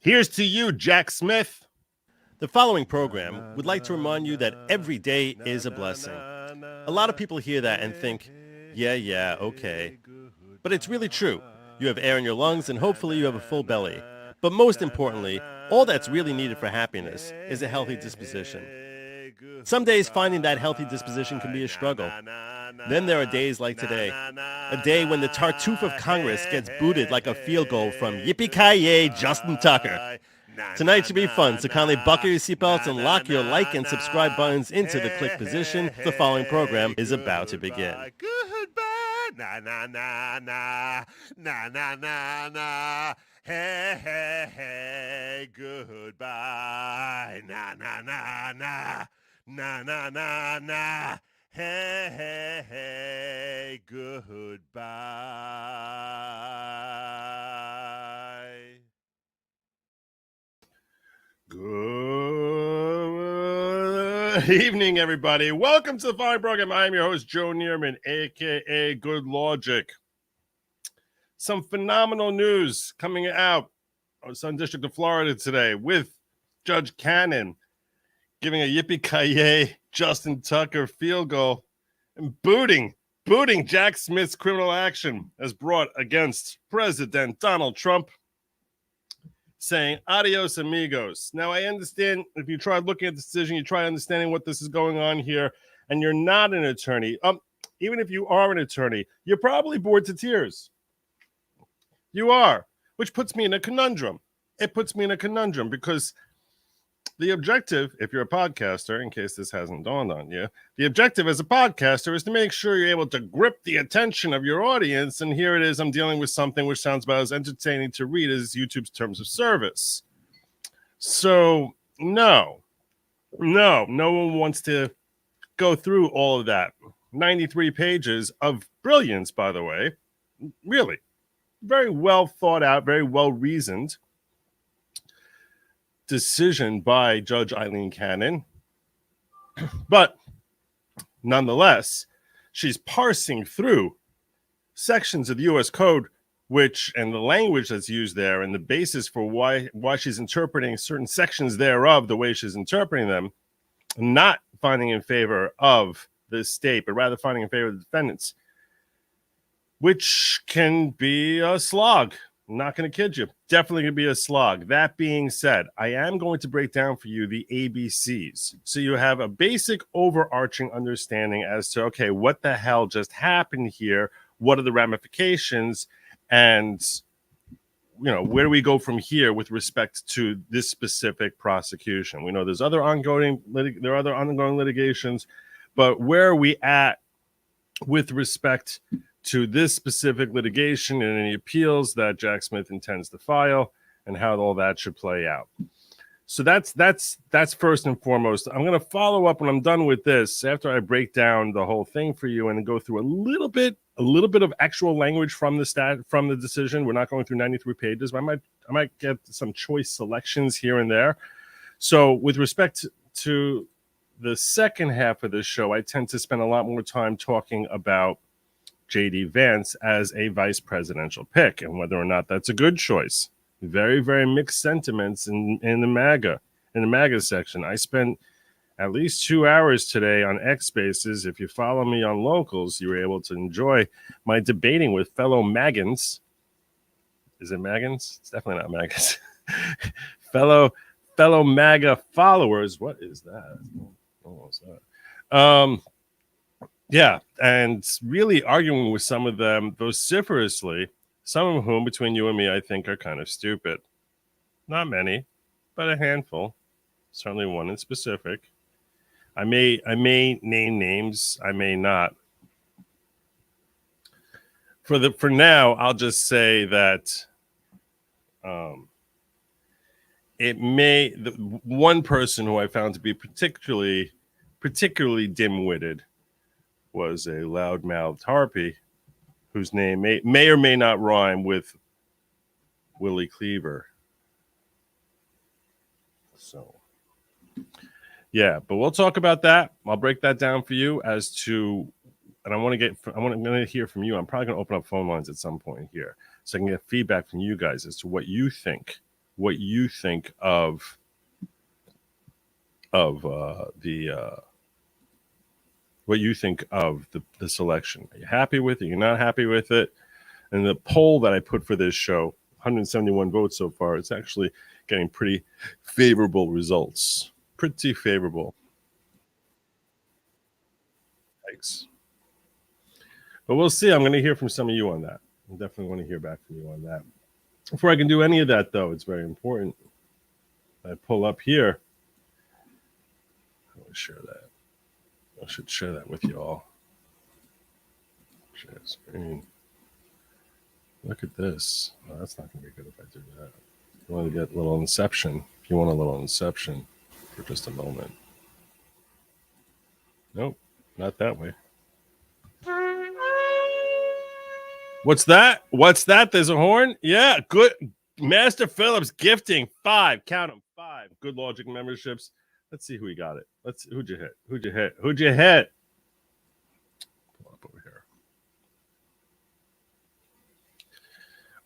Here's to you, Jack Smith. The following program would like to remind you that every day is a blessing. A lot of people hear that and think, yeah, okay. But it's really true. You have air in your lungs and hopefully you have a full belly. But most importantly, all that's really needed for happiness is a healthy disposition. Some days finding that healthy disposition can be a struggle. Then there are days like today, a day when the Tartuffe of Congress gets booted like a field goal from Yippee-Ki-Yay Justin Tucker. Tonight should be fun, so kindly buckle your seatbelts and lock your like and subscribe buttons into the click position. The following program is about to begin. Goodbye, na na na na, na na na na. Hey, hey, hey, goodbye, na na na na, na na na na. Hey, hey, hey, goodbye. Good evening, everybody. Welcome to the following program. I am your host, Joe Neerman, a.k.a. Good Lawgic. Some phenomenal news coming out of Southern District of Florida today with Judge Cannon giving a yippee-ki-yay Justin Tucker field goal and booting Jack Smith's criminal action as brought against President Donald Trump, saying adios amigos. Now, I understand if you try looking at the decision, you try understanding what this is going on here, and you're not an attorney. Even if you are an attorney, you're probably bored to tears. You are, which puts me in a conundrum. It puts me in a conundrum because the objective, if you're a podcaster, in case this hasn't dawned on you, the objective as a podcaster is to make sure you're able to grip the attention of your audience. And here it is, I'm dealing with something which sounds about as entertaining to read as YouTube's terms of service. So, no one wants to go through all of that. 93 pages of brilliance, by the way. Really, very well thought out, very well reasoned decision by Judge Eileen Cannon. But nonetheless, she's parsing through sections of the U.S. Code, which, and the language that's used there, and the basis for why she's interpreting certain sections thereof the way she's interpreting them, not finding in favor of the state, but rather finding in favor of the defendants, which can be a slog. I'm not going to kid you. Definitely going to be a slog. That being said, I am going to break down for you the ABCs. So you have a basic overarching understanding as to, okay, what the hell just happened here? What are the ramifications? And, where do we go from here with respect to this specific prosecution? We know there's other ongoing litigations, but where are we at with respect to this specific litigation and any appeals that Jack Smith intends to file, and how all that should play out. So that's first and foremost. I'm going to follow up when I'm done with this, after I break down the whole thing for you and go through a little bit of actual language from the decision. We're not going through 93 pages. I might get some choice selections here and there. So with respect to the second half of this show, I tend to spend a lot more time talking about JD Vance as a vice presidential pick and whether or not that's a good choice. Very, very mixed sentiments in the MAGA section. I spent at least 2 hours today on X Spaces. If you follow me on Locals, you were able to enjoy my debating with fellow Magans. Is it Magans? It's definitely not Magans. fellow MAGA followers. What is that? Almost that. Yeah, and really arguing with some of them vociferously, some of whom, between you and me, I think are kind of stupid. Not many, but a handful. Certainly one in specific. I may name names, I may not. For now, I'll just say that the one person who I found to be particularly dim-witted was a loudmouthed harpy whose name may or may not rhyme with Willie Cleaver. So, yeah, but we'll talk about that. I'll break that down for you as to, and I'm going to hear from you. I'm probably going to open up phone lines at some point here so I can get feedback from you guys as to what you think what you think of what you think of the selection. Are you happy with it? You're not happy with it? And the poll that I put for this show, 171 votes so far, it's actually getting pretty favorable results. Pretty favorable. Thanks. But we'll see. I'm going to hear from some of you on that. I definitely want to hear back from you on that. Before I can do any of that, though, it's very important. I pull up here. I want to share that. I should share that with you all. Share screen. Look at this. Oh, that's not going to be good if I do that. You want to get a little inception. If you want a little inception for just a moment. Nope, not that way. What's that? What's that? There's a horn? Yeah, good. Master Phillips gifting 5. Count them, 5. Good Lawgic memberships. Let's see who he got it. Let's. Who'd you hit? Who'd you hit? Who'd you hit? Pull up over here.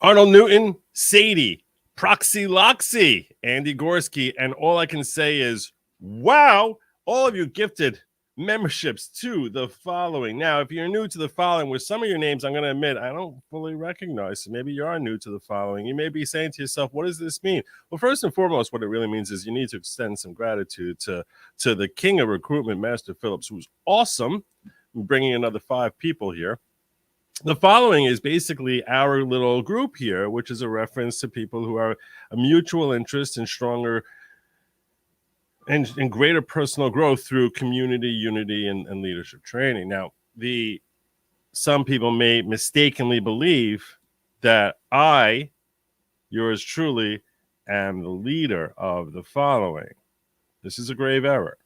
Arnold Newton, Sadie, Proxy Loxy, Andy Gorski, and all I can say is, wow! All of you gifted memberships to the following. Now, if you're new to the following, with some of your names, I'm going to admit I don't fully recognize. So maybe you are new to the following. You may be saying to yourself, what does this mean? Well, first and foremost, what it really means is you need to extend some gratitude to the king of recruitment, Master Phillips, who's awesome, bringing another 5 people here. The following is basically our little group here, which is a reference to people who are a mutual interest in stronger and greater personal growth through community unity and leadership training. Now, some people may mistakenly believe that I, yours truly, am the leader of the following. This is a grave error.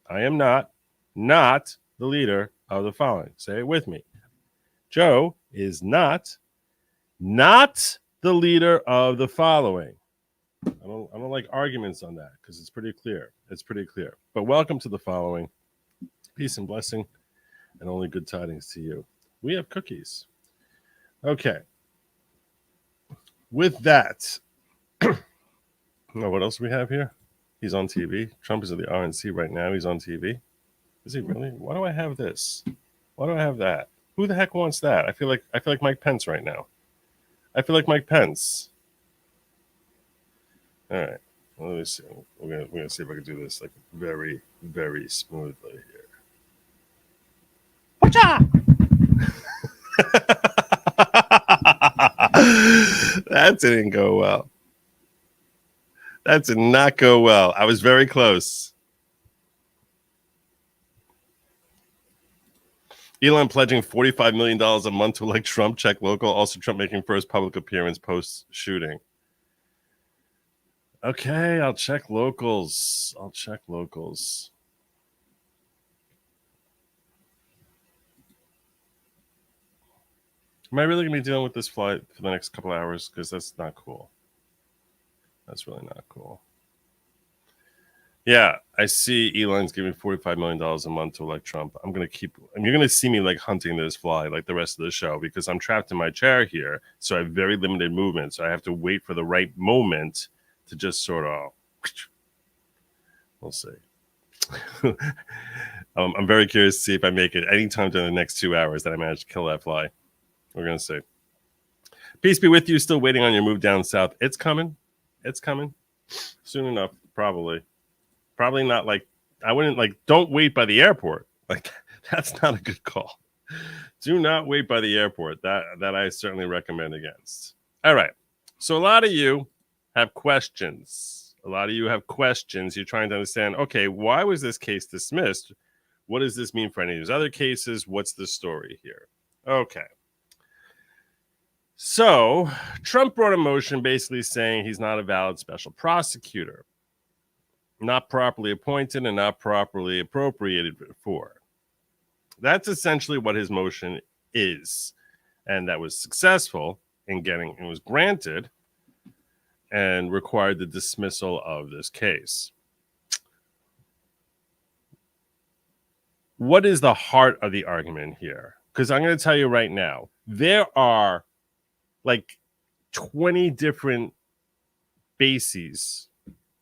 I am not the leader of the following. Say it with me. Joe is not the leader of the following. I don't like arguments on that because it's pretty clear. It's pretty clear. But welcome to the following. Peace and blessing and only good tidings to you. We have cookies. Okay. With that, what else do we have here? He's on TV. Trump is at the RNC right now. He's on TV. Is he really? Why do I have this? Why do I have that? Who the heck wants that? I feel like Mike Pence right now. I feel like Mike Pence. All right. Well, let me see. We're gonna see if I can do this like very, very smoothly here. That didn't go well. That did not go well. I was very close. Elon pledging $45 million a month to elect Trump. Check local. Also, Trump making first public appearance post shooting. Okay, I'll check locals. Am I really going to be dealing with this flight for the next couple of hours? Because that's not cool. That's really not cool. Yeah, I see Elon's giving $45 million a month to elect Trump. You're going to see me like hunting this fly like the rest of the show because I'm trapped in my chair here. So I have very limited movement. So I have to wait for the right moment to just sort of, we'll see. I'm very curious to see if I make it anytime during the next 2 hours that I manage to kill that fly. We're going to see. Peace be with you. Still waiting on your move down south. It's coming. Soon enough, probably. Probably not like, I wouldn't like, don't wait by the airport. Like, that's not a good call. Do not wait by the airport. That I certainly recommend against. All right. So a lot of you have questions. You're trying to understand, okay, why was this case dismissed? What does this mean for any of these other cases? What's the story here? Okay. So Trump brought a motion basically saying he's not a valid special prosecutor, not properly appointed and not properly appropriated for. That's essentially what his motion is. And that was successful in getting, it was granted and required the dismissal of this case. What is the heart of the argument here? Because I'm going to tell you right now, there are like 20 different bases.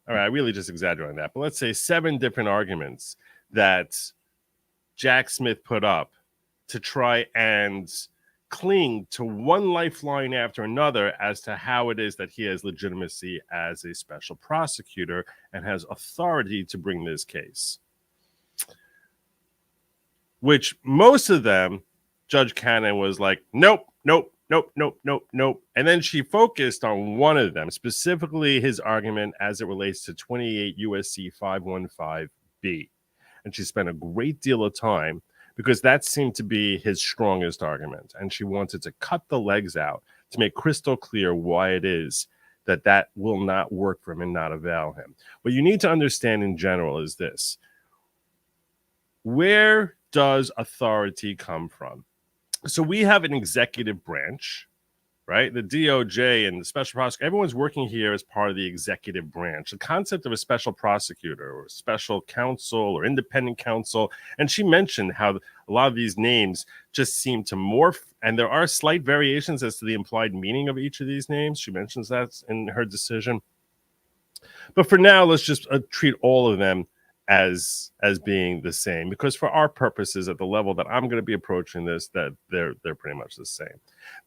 All right, I really just exaggerated that, but let's say 7 different arguments that Jack Smith put up to try and cling to one lifeline after another as to how it is that he has legitimacy as a special prosecutor and has authority to bring this case. Which most of them, Judge Cannon was like, nope, nope, nope, nope, nope, nope. And then she focused on one of them, specifically his argument as it relates to 28 USC 515B. And she spent a great deal of time because that seemed to be his strongest argument. And she wanted to cut the legs out to make crystal clear why it is that that will not work for him and not avail him. What you need to understand in general is this. Where does authority come from? So we have an executive branch, right? The DOJ and the special prosecutor, everyone's working here as part of the executive branch. The concept of a special prosecutor or special counsel or independent counsel, and she mentioned how a lot of these names just seem to morph, and there are slight variations as to the implied meaning of each of these names. She mentions that in her decision. But for now, let's just treat all of them as being the same, because for our purposes at the level that I'm going to be approaching this, that they're pretty much the same.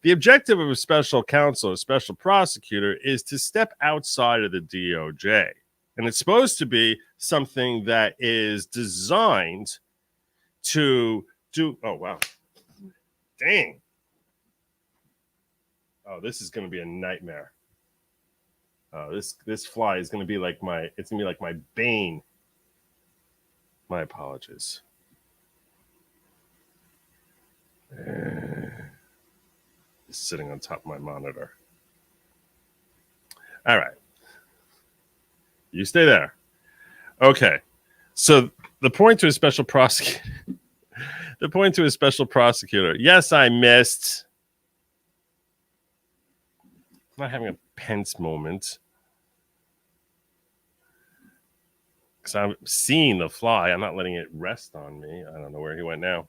The objective of a special counsel, a special prosecutor, is to step outside of the DOJ. And it's supposed to be something that is designed to do, oh, wow. Dang. Oh, this is going to be a nightmare. This fly is going to be like it's going to be like my bane. My apologies. It's sitting on top of my monitor. All right. You stay there. Okay. So the point to a special prosecutor. Yes, I missed. I'm not having a Pence moment. Because I'm seeing the fly. I'm not letting it rest on me. I don't know where he went now.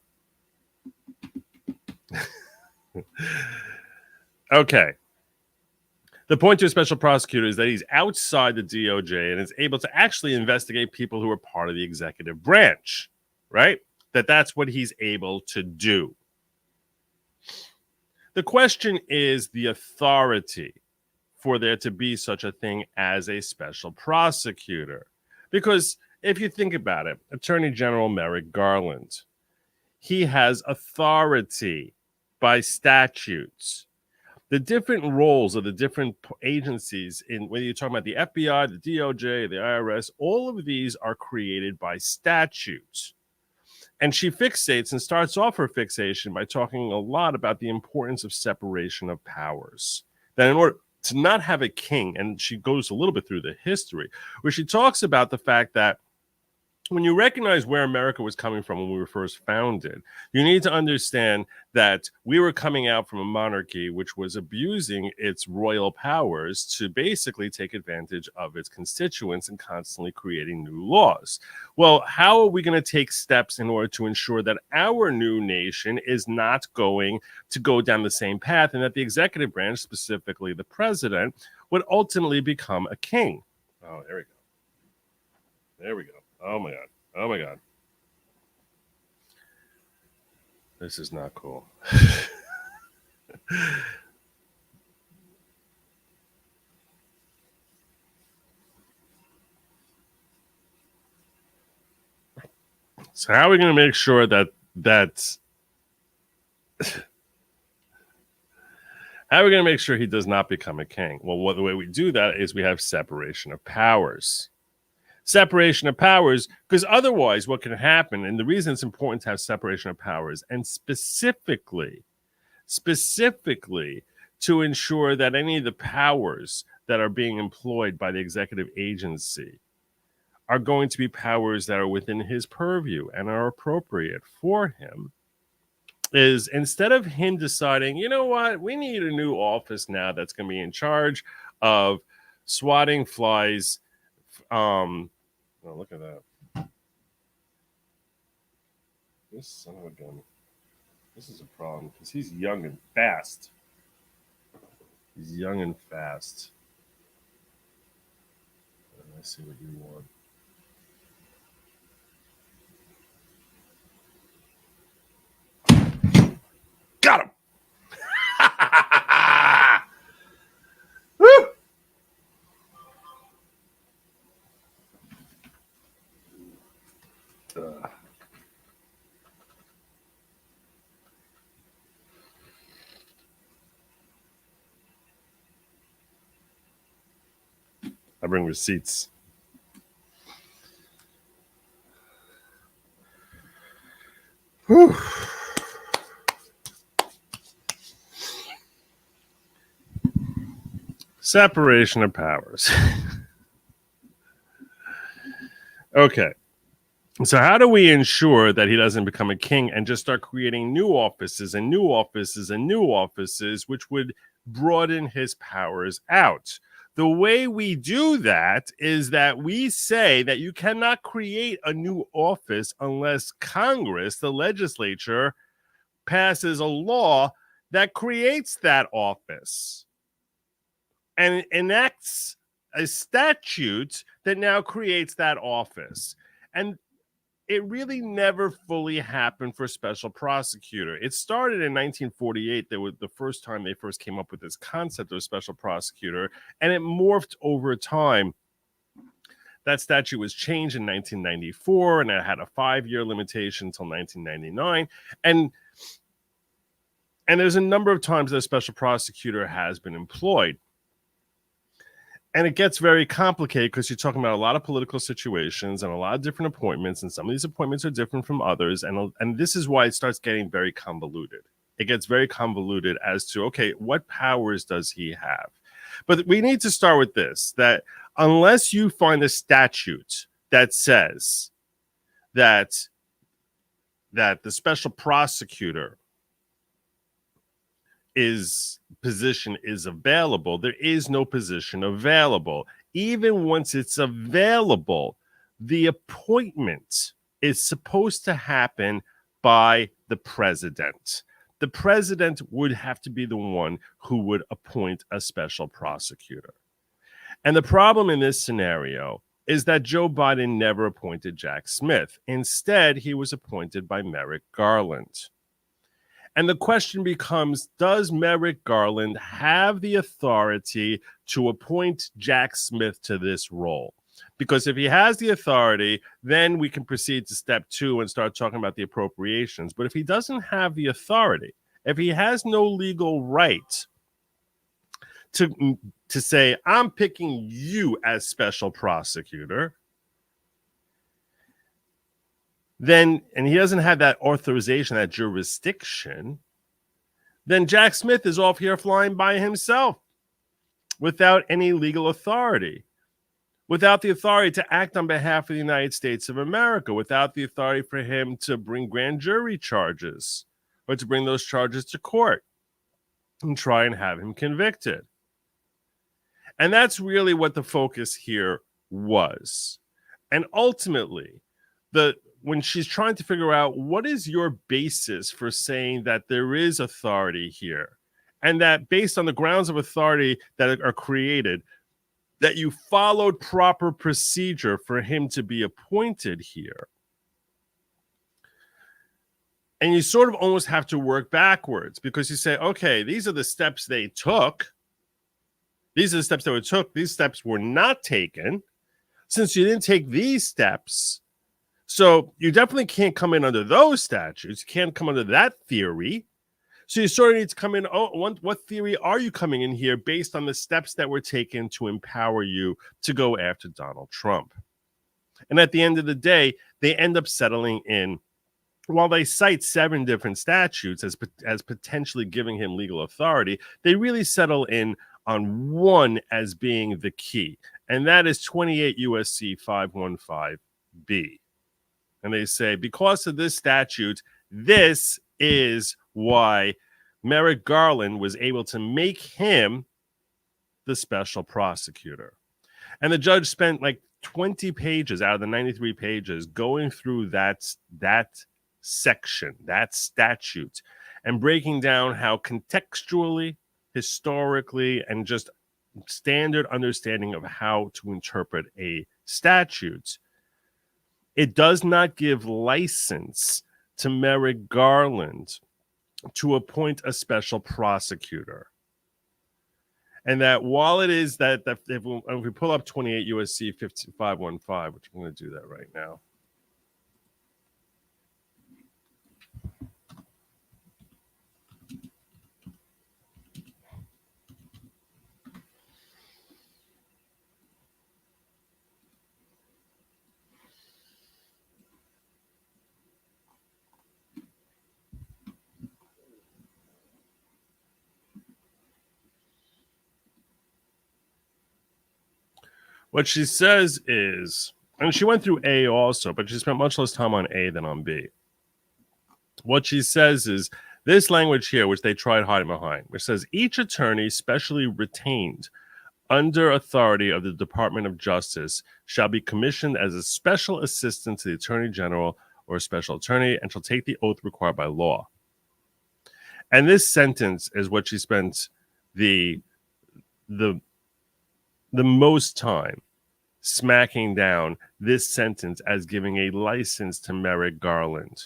Okay. The point to a special prosecutor is that he's outside the DOJ and is able to actually investigate people who are part of the executive branch, right? That's what he's able to do. The question is the authority for there to be such a thing as a special prosecutor. Because if you think about it, Attorney General Merrick Garland, he has authority by statutes. The different roles of the different agencies, in whether you're talking about the FBI, the DOJ, the IRS, all of these are created by statutes. And she fixates and starts off her fixation by talking a lot about the importance of separation of powers. That in order to not have a king, and she goes a little bit through the history, where she talks about the fact that when you recognize where America was coming from when we were first founded, you need to understand that we were coming out from a monarchy which was abusing its royal powers to basically take advantage of its constituents and constantly creating new laws. Well, how are we going to take steps in order to ensure that our new nation is not going to go down the same path and that the executive branch, specifically the president, would ultimately become a king? Oh, there we go. There we go. Oh my God. Oh my God. This is not cool. So how are we going to make sure that how are we going to make sure he does not become a king? Well, the way we do that is we have separation of powers. Separation of powers, because otherwise what can happen, and the reason it's important to have separation of powers, and specifically to ensure that any of the powers that are being employed by the executive agency are going to be powers that are within his purview and are appropriate for him, is instead of him deciding, you know what, we need a new office now that's going to be in charge of swatting flies. Oh, look at that. This son of a gun. This is a problem because he's young and fast. He's young and fast. Let's see what you want. Got him. Woo! I bring receipts. Whew. Separation of powers. Okay. So how do we ensure that he doesn't become a king and just start creating new offices and new offices and new offices, which would broaden his powers out? The way we do that is that we say that you cannot create a new office unless Congress, the legislature, passes a law that creates that office and enacts a statute that now creates that office. And it really never fully happened for special prosecutor. It started in 1948. That was the first time they first came up with this concept of special prosecutor, and it morphed over time. That statute was changed in 1994, and it had a 5-year limitation until 1999. And there's a number of times that a special prosecutor has been employed. And it gets very complicated because you're talking about a lot of political situations and a lot of different appointments, and some of these appointments are different from others. And this is why it starts getting very convoluted. It gets very convoluted as to, okay, what powers does he have? But we need to start with this, that unless you find a statute that says that the special prosecutor position is available, there is no position available. Even once it's available, the appointment is supposed to happen by the president. The president would have to be the one who would appoint a special prosecutor. And the problem in this scenario is that Joe Biden never appointed Jack Smith. Instead, he was appointed by Merrick Garland. And the question becomes, does Merrick Garland have the authority to appoint Jack Smith to this role? Because if he has the authority, then we can proceed to step 2 and start talking about the appropriations. But if he doesn't have the authority, if he has no legal right to say, I'm picking you as special prosecutor, then, and he doesn't have that authorization, that jurisdiction, then Jack Smith is off here flying by himself without any legal authority, without the authority to act on behalf of the United States of America, without the authority for him to bring grand jury charges or to bring those charges to court and try and have him convicted. And that's really what the focus here was. And ultimately, when she's trying to figure out what is your basis for saying that there is authority here, and that based on the grounds of authority that are created, that you followed proper procedure for him to be appointed here. And you sort of almost have to work backwards, because you say, okay, these are the steps they took. These are the steps that were took. These steps were not taken. Since you didn't take these steps, so you definitely can't come in under those statutes. You can't come under that theory. So you sort of need to come in, what theory are you coming in here based on the steps that were taken to empower you to go after Donald Trump? And at the end of the day, they end up settling in, while they cite 7 different statutes as potentially giving him legal authority, they really settle in on one as being the key, and that is 28 USC 515B. And they say, because of this statute, this is why Merrick Garland was able to make him the special prosecutor. And the judge spent like 20 pages out of the 93 pages going through that section, that statute, and breaking down how contextually, historically, and just standard understanding of how to interpret a statutes, it does not give license to Merrick Garland to appoint a special prosecutor. And that while it is that if we pull up 28 USC 5515, which I'm going to do that right now. What she says is, and she went through A also, but she spent much less time on A than on B. What she says is this language here, which they tried hiding behind, which says each attorney specially retained under authority of the Department of Justice shall be commissioned as a special assistant to the Attorney General or a special attorney and shall take the oath required by law. And this sentence is what she spent the most time smacking down this sentence as giving a license to Merrick Garland.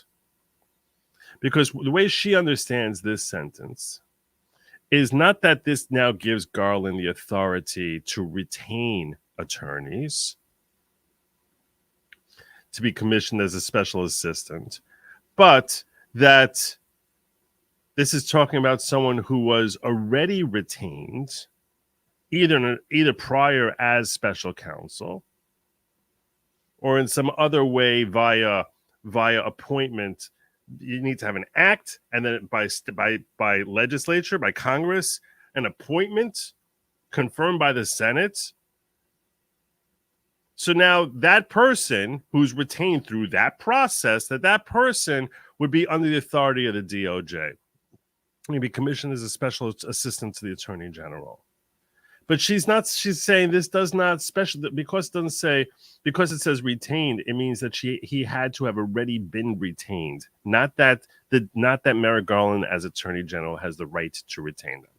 Because the way she understands this sentence is not that this now gives Garland the authority to retain attorneys, to be commissioned as a special assistant, but that this is talking about someone who was already retained either prior as special counsel or in some other way via appointment. You need to have an act, and then by legislature, by Congress, an appointment confirmed by the Senate. So now that person who's retained through that process, that person would be under the authority of the DOJ. He'd be commissioned as a special assistant to the Attorney General. But she's saying this does not special, because it doesn't say, because it says retained, it means that he had to have already been retained. Not that Merrick Garland as Attorney General has the right to retain them.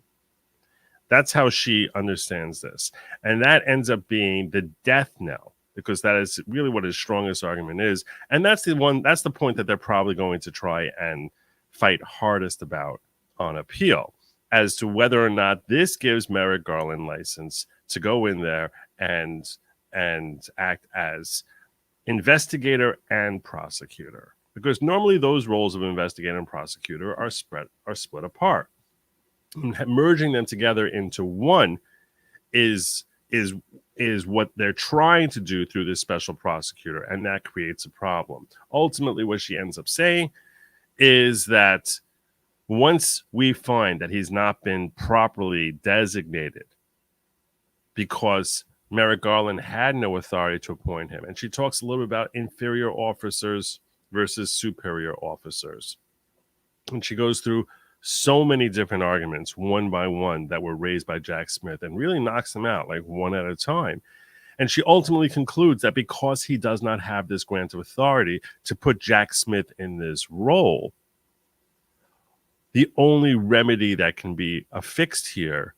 That's how she understands this. And that ends up being the death knell, because that is really what his strongest argument is. And that's the point that they're probably going to try and fight hardest about on appeal, as to whether or not this gives Merrick Garland license to go in there and act as investigator and prosecutor. Because normally those roles of investigator and prosecutor are split apart. Merging them together into one is what they're trying to do through this special prosecutor, and that creates a problem. Ultimately, what she ends up saying is that once we find that he's not been properly designated because Merrick Garland had no authority to appoint him, and she talks a little bit about inferior officers versus superior officers. And she goes through so many different arguments, one by one, that were raised by Jack Smith, and really knocks them out like one at a time. And she ultimately concludes that because he does not have this grant of authority to put Jack Smith in this role, the only remedy that can be affixed here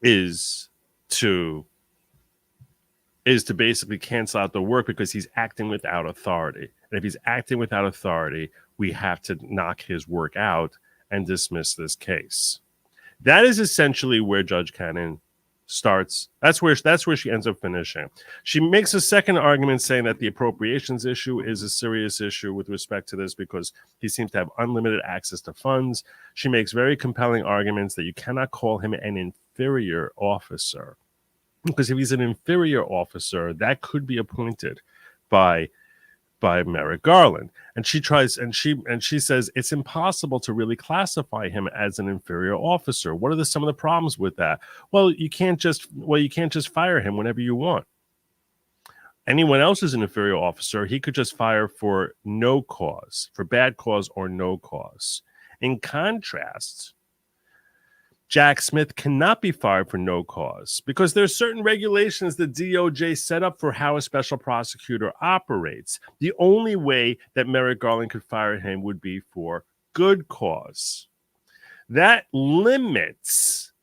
is to basically cancel out the work, because he's acting without authority. And if he's acting without authority, we have to knock his work out and dismiss this case. That is essentially where Judge Cannon starts. That's where she ends up finishing. She makes a second argument saying that the appropriations issue is a serious issue with respect to this, because he seems to have unlimited access to funds. She makes very compelling arguments that you cannot call him an inferior officer, because if he's an inferior officer, that could be appointed by Merrick Garland. And she says it's impossible to really classify him as an inferior officer. What are some of the problems with that? Well, you can't just fire him whenever you want. Anyone else is an inferior officer, he could just fire for no cause, for bad cause or no cause. In contrast, Jack Smith cannot be fired for no cause, because there's certain regulations the DOJ set up for how a special prosecutor operates. The only way that Merrick Garland could fire him would be for good cause. That limits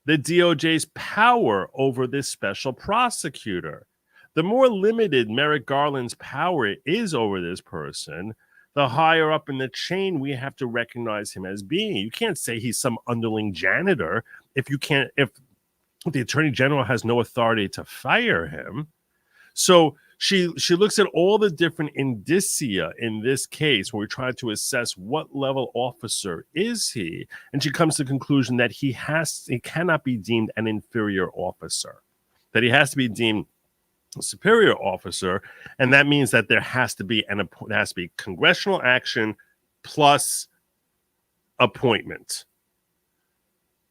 the DOJ's power over this special prosecutor. the more limited Merrick Garland's power is over this person, the higher up in the chain we have to recognize him as being. You can't say he's some underling janitor if the attorney general has no authority to fire him. So she looks at all the different indicia in this case where we try to assess what level officer is he, and she comes to the conclusion that he cannot be deemed an inferior officer, that he has to be deemed a superior officer, and that means that there has to be congressional action plus appointment.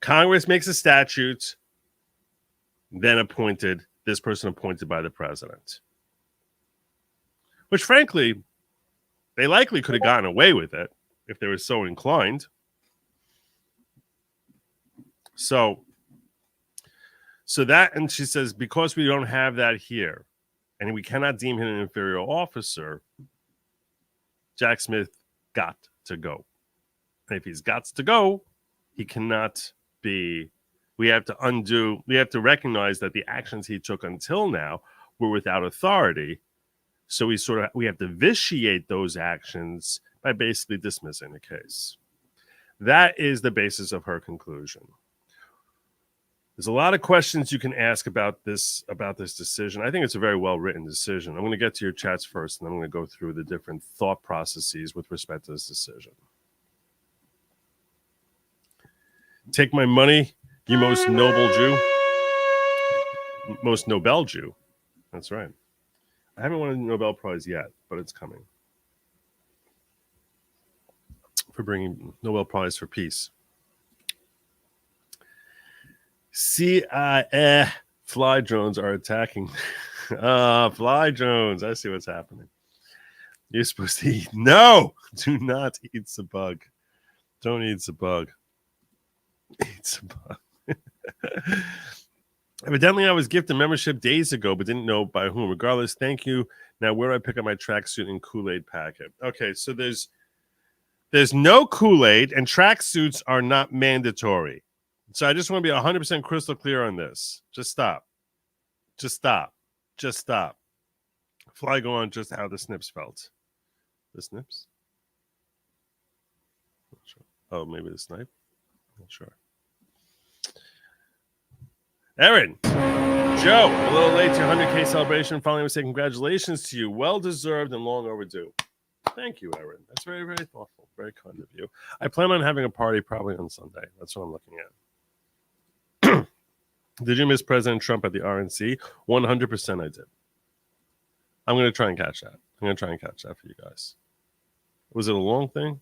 Congress makes a statute, then this person appointed by the president. Which, frankly, they likely could have gotten away with it if they were so inclined. So that, and she says, because we don't have that here, and we cannot deem him an inferior officer, Jack Smith got to go. And if he's got to go, he cannot be. We have to recognize that the actions he took until now were without authority. So we have to vitiate those actions by basically dismissing the case. That is the basis of her conclusion. There's a lot of questions you can ask about this decision. I think it's a very well-written decision. I'm going to get to your chats first, and then I'm going to go through the different thought processes with respect to this decision. Take my money, you most noble Jew. Most Nobel Jew. That's right. I haven't won a Nobel Prize yet, but it's coming. For bringing Nobel Prize for Peace. Fly drones are attacking. Fly drones. I see what's happening. You're supposed to eat. No! Do not eat the bug. Don't eat the bug. Eat the bug. Evidently, I was gifted membership days ago, but didn't know by whom. Regardless, thank you. Now, where do I pick up my tracksuit and Kool-Aid packet? Okay, so there's no Kool-Aid, and tracksuits are not mandatory. So I just want to be 100% crystal clear on this. Just stop. Just stop. Just stop. Fly, go on just how the snips felt. The snips? Not sure. Oh, maybe the snipe? Not sure. Aaron, Joe, a little late to your 100K celebration. Finally, I would say congratulations to you. Well deserved and long overdue. Thank you, Aaron. That's very, very thoughtful. Very kind of you. I plan on having a party probably on Sunday. That's what I'm looking at. Did you miss President Trump at the RNC? 100% I did. I'm going to try and catch that. I'm going to try and catch that for you guys. Was it a long thing?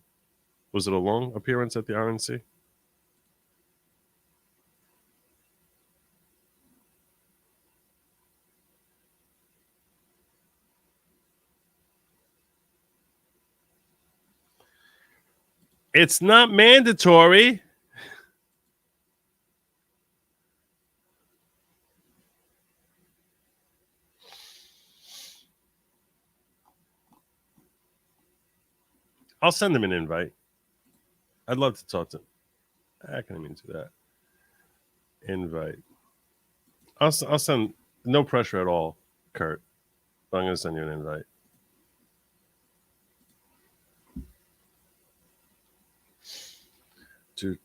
Was it a long appearance at the RNC? It's not mandatory. I'll send them an invite. I'd love to talk to them. I can't even do that. Invite. I'll send, no pressure at all, Kurt. But I'm going to send you an invite. Do.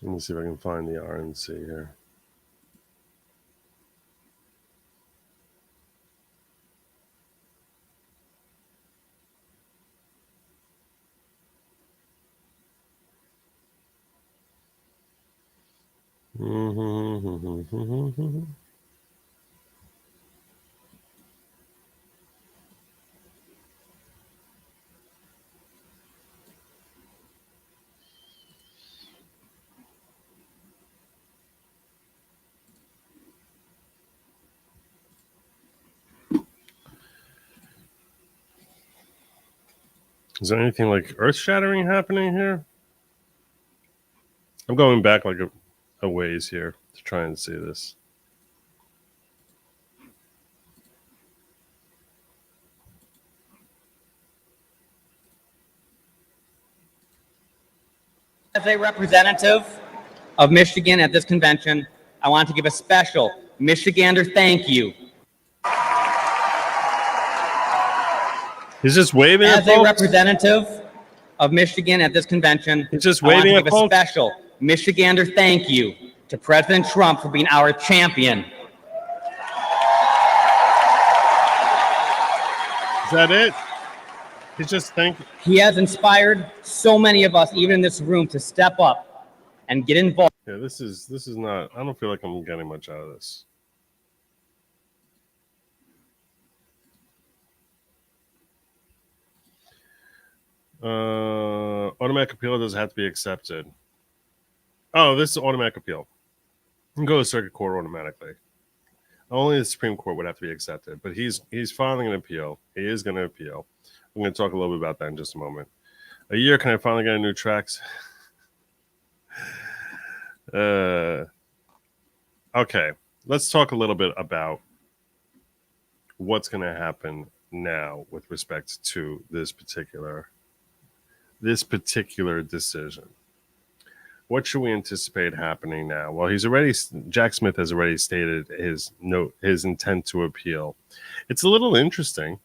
Let me see if I can find the RNC here. Is there anything like earth-shattering happening here? I'm going back like a ways here to try and see this. As a representative of Michigan at this convention, I want to give a special Michigander thank you. He's just waving at As a folks. representative of Michigan at this convention, He's just I want waving to at give a folks. special Michigander thank you to President Trump for being our champion. Is that it? He's just thanking. He has inspired so many of us, even in this room, to step up and get involved. Yeah, this is not. I don't feel like I'm getting much out of this. Automatic appeal doesn't have to be accepted. Oh, this is automatic appeal. You can go to circuit court automatically. Only the Supreme Court would have to be accepted, but he's filing an appeal. He is going to appeal. I'm going to talk a little bit about that in just a moment. A year, can I finally get a new tracks? Okay, let's talk a little bit about what's going to happen now with respect to this particular decision. What should we anticipate happening now? Well, Jack Smith has already stated his intent to appeal. It's a little interesting,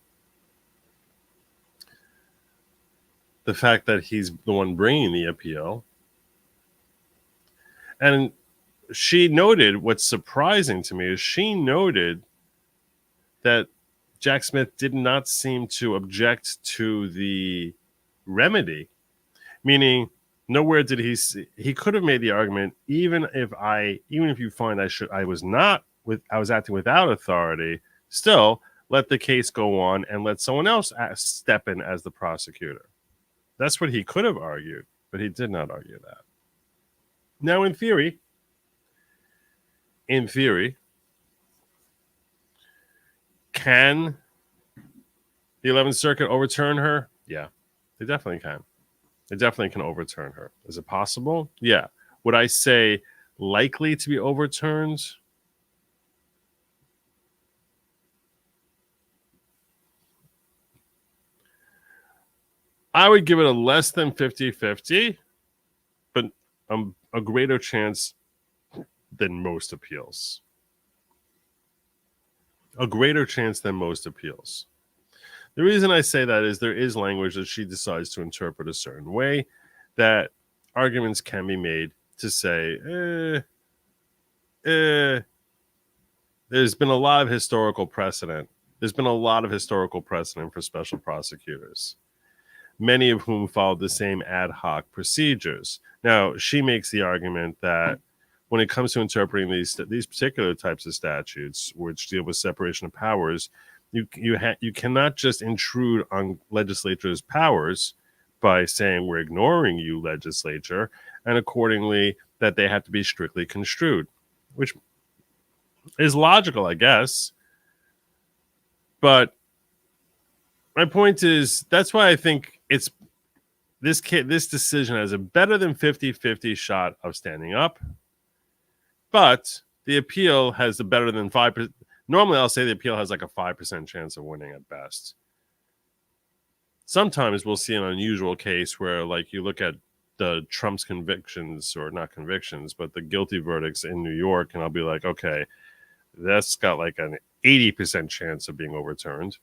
the fact that he's the one bringing the appeal. And she noted, what's surprising to me is she noted that Jack Smith did not seem to object to the remedy, meaning nowhere did he could have made the argument, even if you find I was acting without authority, still let the case go on and let someone else step in as the prosecutor. That's what he could have argued, but he did not argue that. Now, in theory, can the 11th Circuit overturn her? Yeah, they definitely can. They definitely can overturn her. Is it possible? Yeah. Would I say likely to be overturned? I would give it a less than 50-50, but a greater chance than most appeals. A greater chance than most appeals. The reason I say that is there is language that she decides to interpret a certain way, that arguments can be made to say, there's been a lot of historical precedent. There's been a lot of historical precedent for special prosecutors, many of whom followed the same ad hoc procedures. Now, she makes the argument that when it comes to interpreting these particular types of statutes, which deal with separation of powers, you cannot just intrude on legislatures' powers by saying we're ignoring you, legislature, and accordingly that they have to be strictly construed, which is logical, I guess. But my point is, that's why I think it's this decision has a better than 50-50 shot of standing up, but the appeal has a better than 5%. Normally, I'll say the appeal has like a 5% chance of winning at best. Sometimes we'll see an unusual case where, like, you look at the Trump's convictions, or not convictions, but the guilty verdicts in New York, and I'll be like, okay, that's got like an 80% chance of being overturned.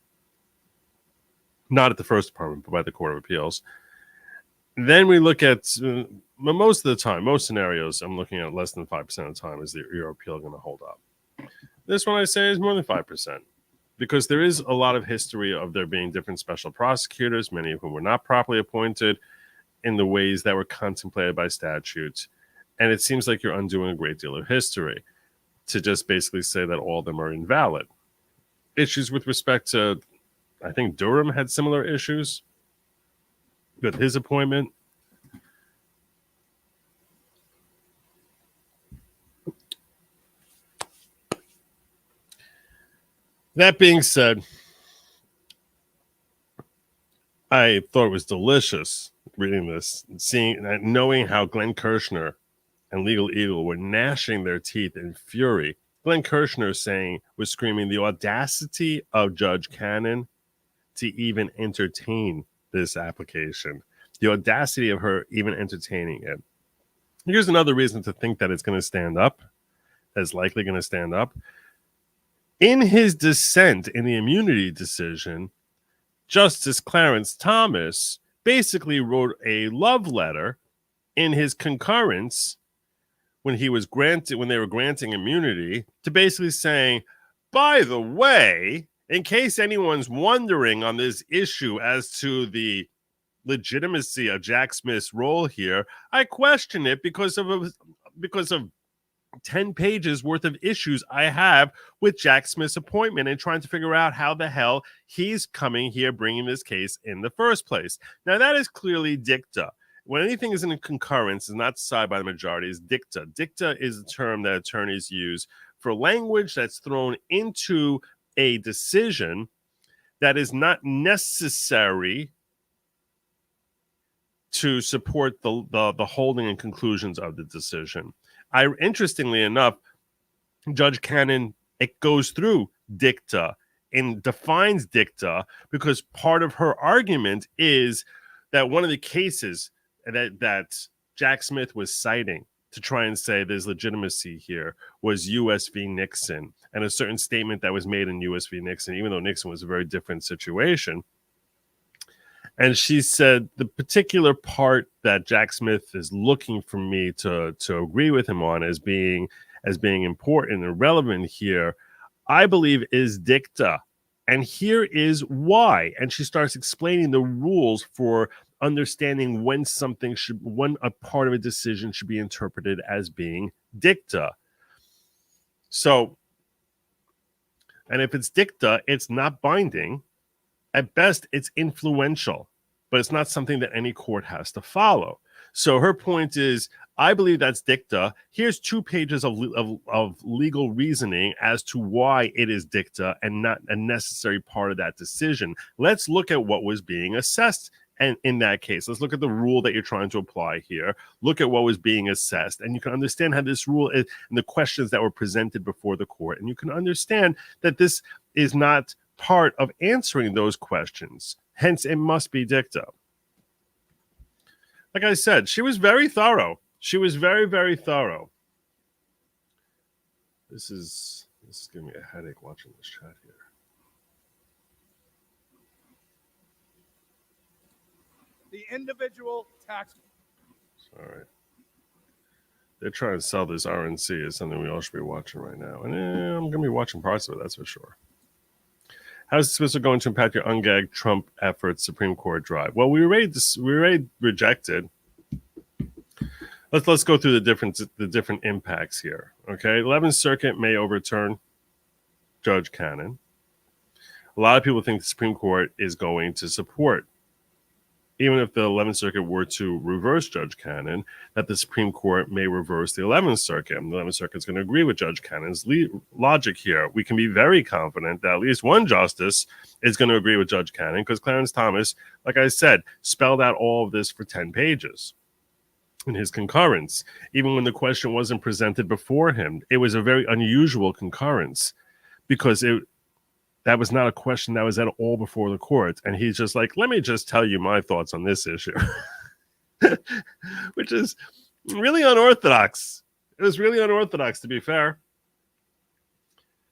Not at the first department, but by the Court of Appeals. Then we look at most of the time, most scenarios, I'm looking at less than 5% of the time is your appeal going to hold up. This one I say is more than 5%, because there is a lot of history of there being different special prosecutors, many of whom were not properly appointed in the ways that were contemplated by statute. And it seems like you're undoing a great deal of history to just basically say that all of them are invalid. Issues with respect to, I think Durham had similar issues with his appointment. That being said, I thought it was delicious reading this, knowing how Glenn Kirshner and Legal Eagle were gnashing their teeth in fury. Glenn Kirshner was screaming the audacity of Judge Cannon to even entertain this application, the audacity of her even entertaining it. Here's another reason to think that it's going to stand up, that's likely going to stand up. In his dissent in the immunity decision, Justice Clarence Thomas basically wrote a love letter in his concurrence when they were granting immunity, to basically saying, by the way, in case anyone's wondering on this issue as to the legitimacy of Jack Smith's role here, I question it because of 10 pages worth of issues I have with Jack Smith's appointment and trying to figure out how the hell he's coming here bringing this case in the first place. Now, that is clearly dicta. When anything is in a concurrence, is not decided by the majority, is dicta. Dicta is a term that attorneys use for language that's thrown into a decision that is not necessary to support the holding and conclusions of the decision. Interestingly enough, Judge Cannon, it goes through dicta and defines dicta because part of her argument is that one of the cases that Jack Smith was citing to try and say there's legitimacy here was U.S. v. Nixon, and a certain statement that was made in U.S. v. Nixon, even though Nixon was a very different situation. And she said the particular part that Jack Smith is looking for me to agree with him on as being important and relevant here, I believe is dicta. And here is why. And she starts explaining the rules for understanding when a part of a decision should be interpreted as being dicta. So, and if it's dicta, it's not binding. At best, it's influential, but it's not something that any court has to follow. So her point is, I believe that's dicta. Here's 2 pages of legal reasoning as to why it is dicta and not a necessary part of that decision. Let's look at what was being assessed. And in that case, let's look at the rule that you're trying to apply here. Look at what was being assessed. And you can understand how this rule is and the questions that were presented before the court. And you can understand that this is not part of answering those questions. Hence, it must be dicta. Like I said, she was very thorough. She was very, very thorough. This is giving me a headache watching this chat here. The individual tax. All right. They're trying to sell this RNC as something we all should be watching right now. And I'm going to be watching parts of it, that's for sure. How is this going to impact your ungagged Trump efforts, Supreme Court drive? Well, we already rejected. Let's go through the different impacts here. Okay, 11th Circuit may overturn Judge Cannon. A lot of people think the Supreme Court is going to support, even if the 11th Circuit were to reverse Judge Cannon, that the Supreme Court may reverse the 11th Circuit. And the 11th Circuit is going to agree with Judge Cannon's logic here. We can be very confident that at least one justice is going to agree with Judge Cannon because Clarence Thomas, like I said, spelled out all of this for 10 pages in his concurrence. Even when the question wasn't presented before him, it was a very unusual concurrence because that was not a question that was at all before the court. And he's just like, let me just tell you my thoughts on this issue, which is really unorthodox. It was really unorthodox, to be fair.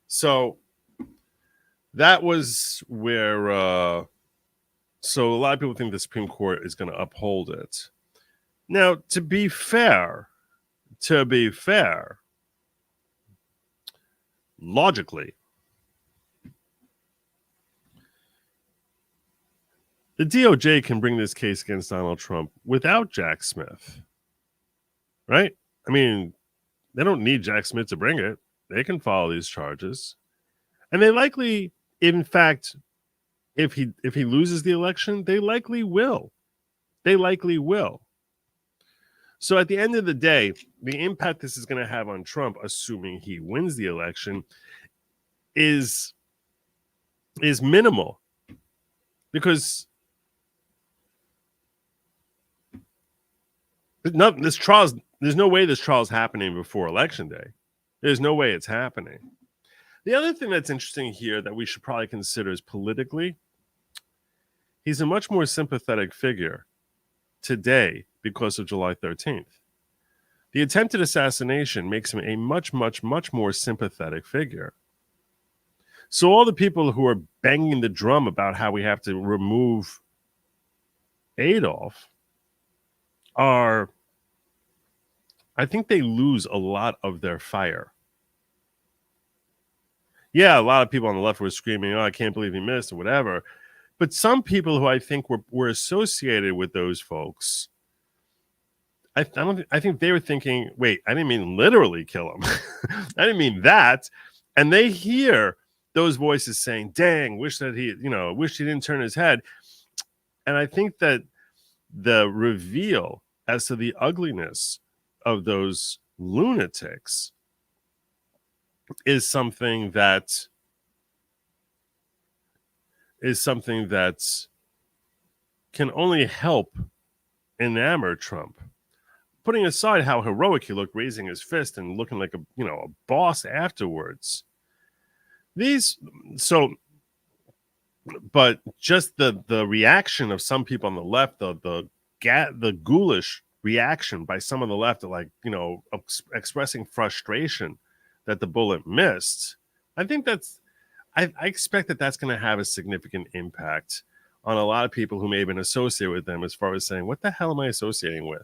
So that was where, so a lot of people think the Supreme Court is going to uphold it. Now, to be fair, logically, the DOJ can bring this case against Donald Trump without Jack Smith, right? I mean, they don't need Jack Smith to bring it. They can follow these charges. And they likely, in fact, if he loses the election, they likely will. They likely will. So at the end of the day, the impact this is going to have on Trump, assuming he wins the election, is minimal. Because This trial's, there's no way this trial's happening before Election Day. There's no way it's happening. The other thing that's interesting here that we should probably consider is politically, he's a much more sympathetic figure today because of July 13th. The attempted assassination makes him a much, much, much more sympathetic figure. So all the people who are banging the drum about how we have to remove Adolf are, I think they lose a lot of their fire. Yeah, a lot of people on the left were screaming, oh, I can't believe he missed or whatever. But some people who I think were associated with those folks, I think they were thinking, wait, I didn't mean literally kill him. I didn't mean that. And they hear those voices saying, dang, wish he didn't turn his head. And I think that the reveal as to the ugliness of those lunatics is something that can only help enamor Trump. Putting aside how heroic he looked, raising his fist and looking like a boss afterwards. But just the reaction of some people on the left, the ghoulish reaction by some on the left, expressing frustration that the bullet missed. I think I expect that's going to have a significant impact on a lot of people who may have been associated with them, as far as saying, what the hell am I associating with?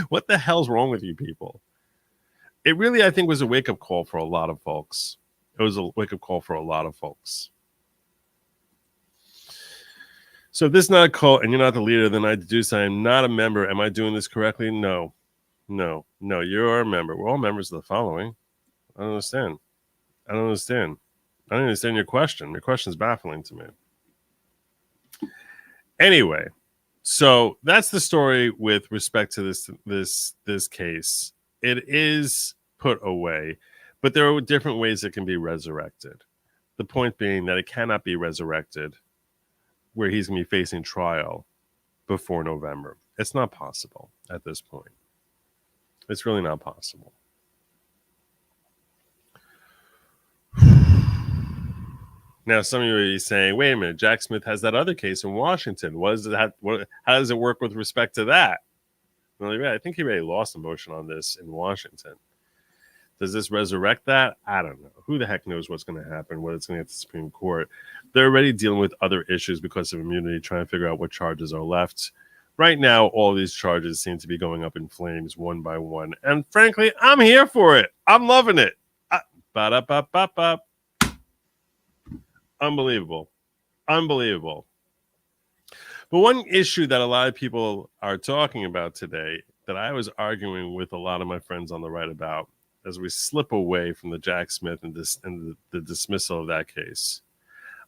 What the hell's wrong with you people? It really, I think, was a wake-up call for a lot of folks. It was a wake-up call for a lot of folks. So if this is not a cult and you're not the leader, then I deduce I am not a member. Am I doing this correctly? No. You're a member. We're all members of the following. I don't understand. I don't understand your question. Your question is baffling to me. Anyway, so that's the story with respect to this case. It is put away, but there are different ways it can be resurrected. The point being that it cannot be resurrected where he's going to be facing trial before November. It's not possible at this point. It's really not possible. Now, some of you are saying, wait a minute, Jack Smith has that other case in Washington. How does it work with respect to that? Well, I think he already lost a motion on this in Washington. Does this resurrect that? I don't know. Who the heck knows what's going to happen, what it's going to get to the Supreme Court. They're already dealing with other issues because of immunity, trying to figure out what charges are left. Right now, all these charges seem to be going up in flames one by one. And frankly, I'm here for it. I'm loving it. Ba-da-ba-ba-ba. Unbelievable. But one issue that a lot of people are talking about today that I was arguing with a lot of my friends on the right about as we slip away from the Jack Smith and the dismissal of that case.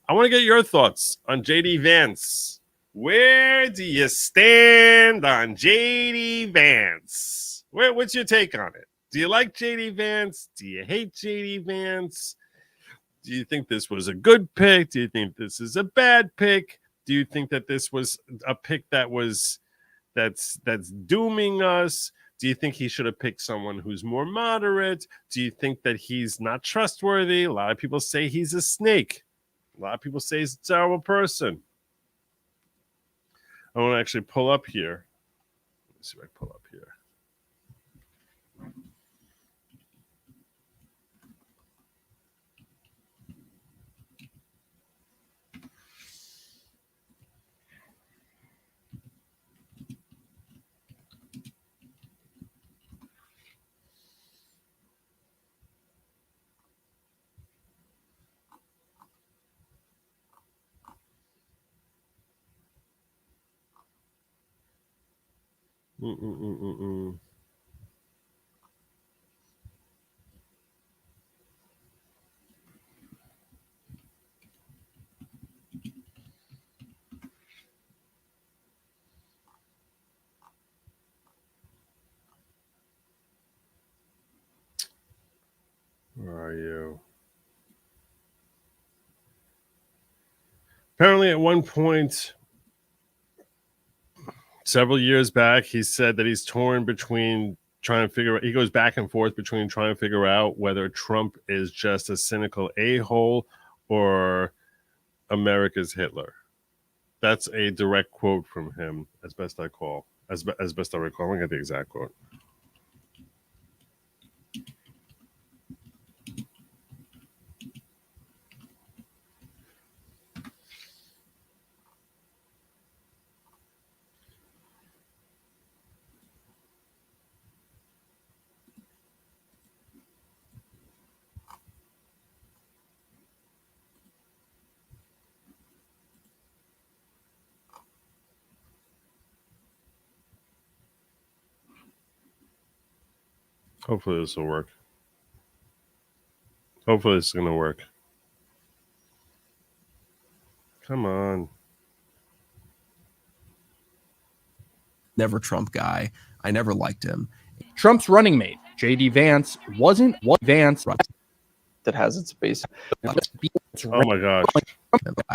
I want to get your thoughts on JD Vance. Where do you stand on JD Vance? What's your take on it? Do you like JD Vance? Do you hate JD Vance? Do you think this was a good pick? Do you think this is a bad pick? Do you think that this was a pick that's dooming us? Do you think he should have picked someone who's more moderate? Do you think that he's not trustworthy? A lot of people say he's a snake. A lot of people say he's a terrible person. I want to actually pull up here. Let me see if I pull up here. Where are you? Apparently, at one point, Several years back, he said that he's torn between he goes back and forth between trying to figure out whether Trump is just a cynical a-hole or America's Hitler. That's a direct quote from him, as best I recall. I'm gonna get the exact quote. Hopefully this will work. Hopefully this is going to work. Come on. Never Trump guy. I never liked him. Trump's running mate, JD Vance, wasn't what Vance that has its base. Oh my gosh.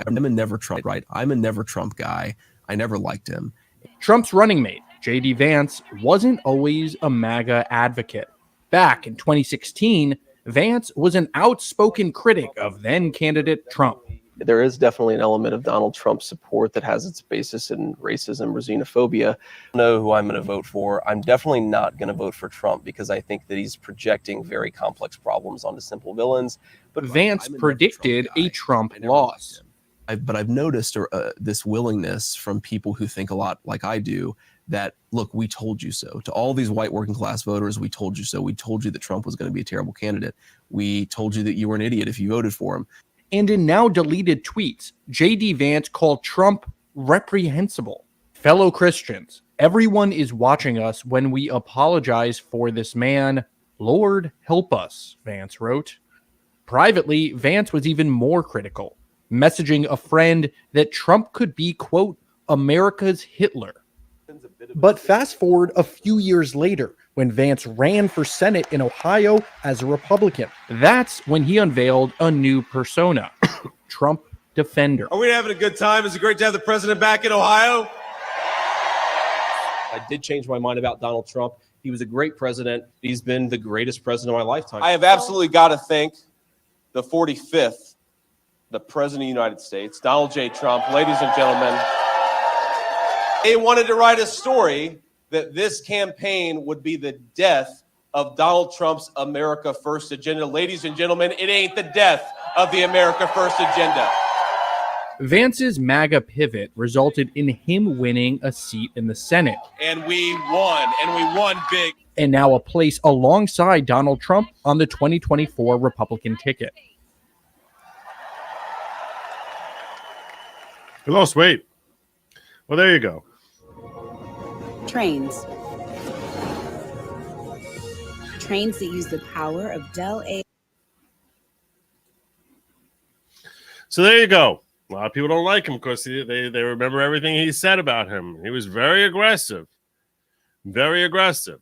I'm a never Trump, right? I'm a never Trump guy. I never liked him. Trump's running mate, JD Vance, wasn't always a MAGA advocate. Back in 2016, Vance was an outspoken critic of then candidate Trump. There is definitely an element of Donald Trump support that has its basis in racism or xenophobia. I know who I'm going to vote for. I'm definitely not going to vote for Trump because I think that he's projecting very complex problems onto simple villains. But Vance predicted a Trump loss. But I've noticed this willingness from people who think a lot like I do that, look, we told you so. To all these white working class voters, we told you so. We told you that Trump was going to be a terrible candidate. We told you that you were an idiot if you voted for him. And in now deleted tweets, JD Vance called Trump reprehensible. Fellow Christians, everyone is watching us when we apologize for this man. Lord help us, Vance wrote. Privately, Vance was even more critical, messaging a friend that Trump could be, quote, America's Hitler. But fast forward a few years later, when Vance ran for Senate in Ohio as a Republican. That's when he unveiled a new persona, Trump defender. Are we having a good time? Is it great to have the president back in Ohio? I did change my mind about Donald Trump. He was a great president. He's been the greatest president of my lifetime. I have absolutely got to thank the 45th, the president of the United States, Donald J. Trump. Ladies and gentlemen, they wanted to write a story that this campaign would be the death of Donald Trump's America First agenda. Ladies and gentlemen, it ain't the death of the America First agenda. Vance's MAGA pivot resulted in him winning a seat in the Senate. And we won big. And now a place alongside Donald Trump on the 2024 Republican ticket. We lost weight. Well, there you go. Trains that use the power of Del A. So there you go. A lot of people don't like him because they remember everything he said about him. He was very aggressive. Very aggressive.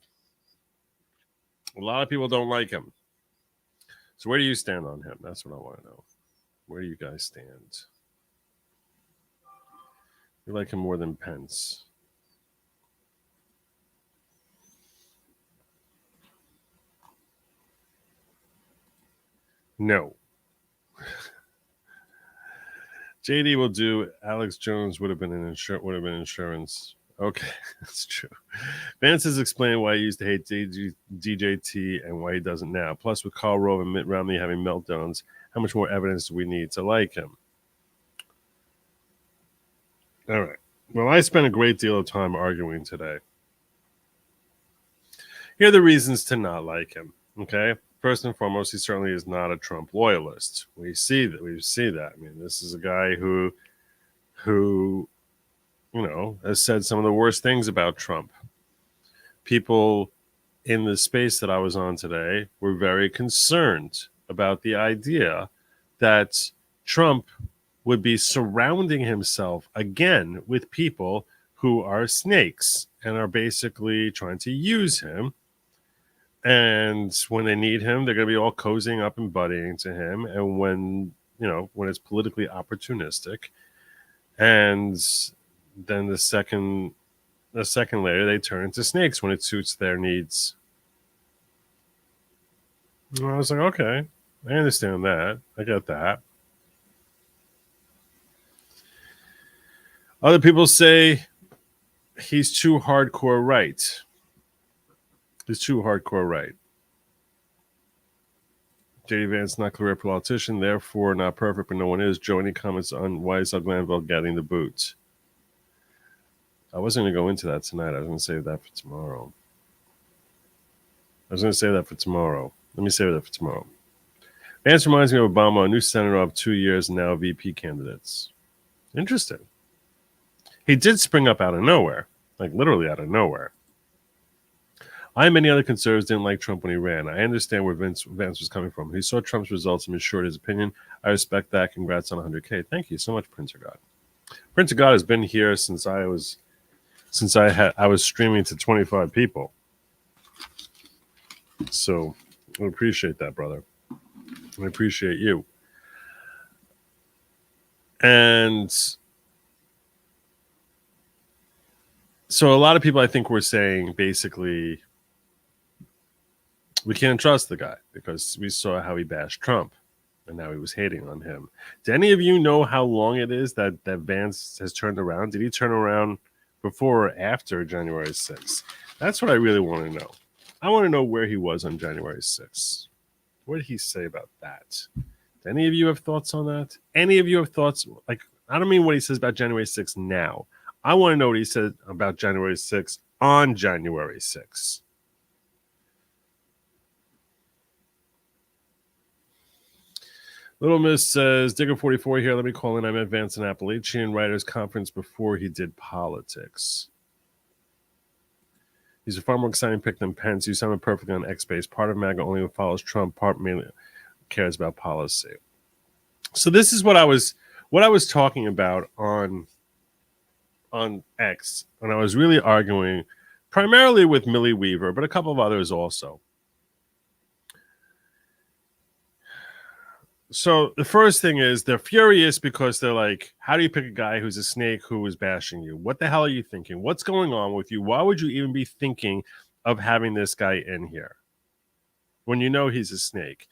A lot of people don't like him. So where do you stand on him? That's what I want to know. Where do you guys stand? You like him more than Pence? No. JD will do. Alex Jones would have been insurance. Okay, that's true. Vance has explained why he used to hate DJT and why he doesn't now. Plus, with Karl Rove and Mitt Romney having meltdowns, how much more evidence do we need to like him? All right. Well, I spent a great deal of time arguing today. Here are the reasons to not like him. Okay. First and foremost, he certainly is not a Trump loyalist. We see that. I mean, this is a guy who, has said some of the worst things about Trump. People in the space that I was on today were very concerned about the idea that Trump would be surrounding himself again with people who are snakes and are basically trying to use him. And when they need him, they're going to be all cozying up and buddying to him. And when it's politically opportunistic, and then the second a second later, they turn into snakes when it suits their needs. And I was like, okay, I understand that. I get that. Other people say he's too hardcore right. He's too hardcore right. JD Vance, not career politician, therefore not perfect, but no one is. Joe, any comments on why is Glanville getting the boot? I wasn't going to go into that tonight. I was going to save that for tomorrow. Let me save that for tomorrow. Vance reminds me of Obama, a new senator of 2 years, and now VP candidates. Interesting. He did spring up out of nowhere, like literally out of nowhere. I and many other conservatives didn't like Trump when he ran. I understand where Vance was coming from. He saw Trump's results and matured his opinion. I respect that. Congrats on 100K. Thank you so much, Prince of God. Prince of God has been here since I was streaming to 25 people. So I appreciate that, brother. I appreciate you. And so a lot of people, I think, were saying basically we can't trust the guy because we saw how he bashed Trump and now he was hating on him. Do any of you know how long it is that Vance has turned around? Did he turn around before or after January 6th? That's what I really want to know. I want to know where he was on January 6th. What did he say about that? Do any of you have thoughts on that? Any of you have thoughts? Like, I don't mean what he says about January 6th now. I want to know what he said about January 6th on January 6th. Little Miss says, Digger 44 here. Let me call in. I met Vance in Appalachian Writers Conference before he did politics. He's a far more exciting pick than Pence. You sounded perfectly on X-Base. Part of MAGA only follows Trump. Part mainly cares about policy. So this is what I was talking about on X, when I was really arguing primarily with Millie Weaver, but a couple of others also. So the first thing is they're furious because they're like, how do you pick a guy who's a snake who is bashing you? What the hell are you thinking? What's going on with you? Why would you even be thinking of having this guy in here when you know he's a snake?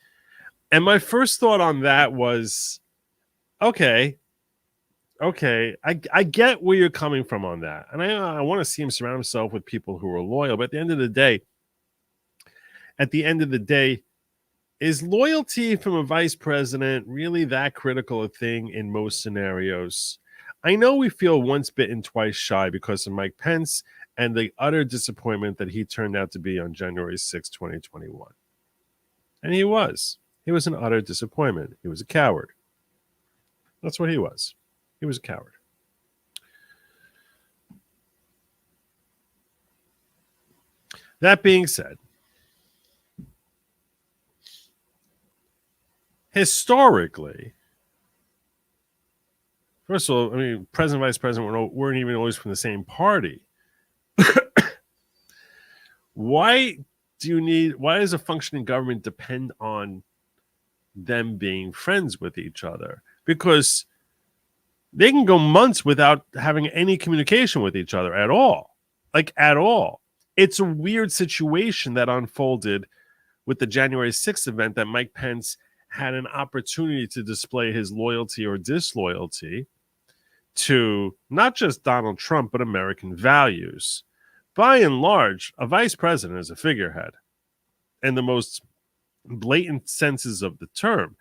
And my first thought on that was, okay, I get where you're coming from on that. And I want to see him surround himself with people who are loyal. But at the end of the day, is loyalty from a vice president really that critical a thing in most scenarios? I know we feel once bitten, twice shy because of Mike Pence and the utter disappointment that he turned out to be on January 6, 2021. And he was. He was an utter disappointment. He was a coward. That's what he was. He was a coward. That being said, historically, first of all, I mean, president, vice president weren't even always from the same party. Why does a functioning government depend on them being friends with each other? Because they can go months without having any communication with each other at all. Like, at all. It's a weird situation that unfolded with the January 6th event that Mike Pence had an opportunity to display his loyalty or disloyalty to not just Donald Trump, but American values. By and large, a vice president is a figurehead in the most blatant senses of the term.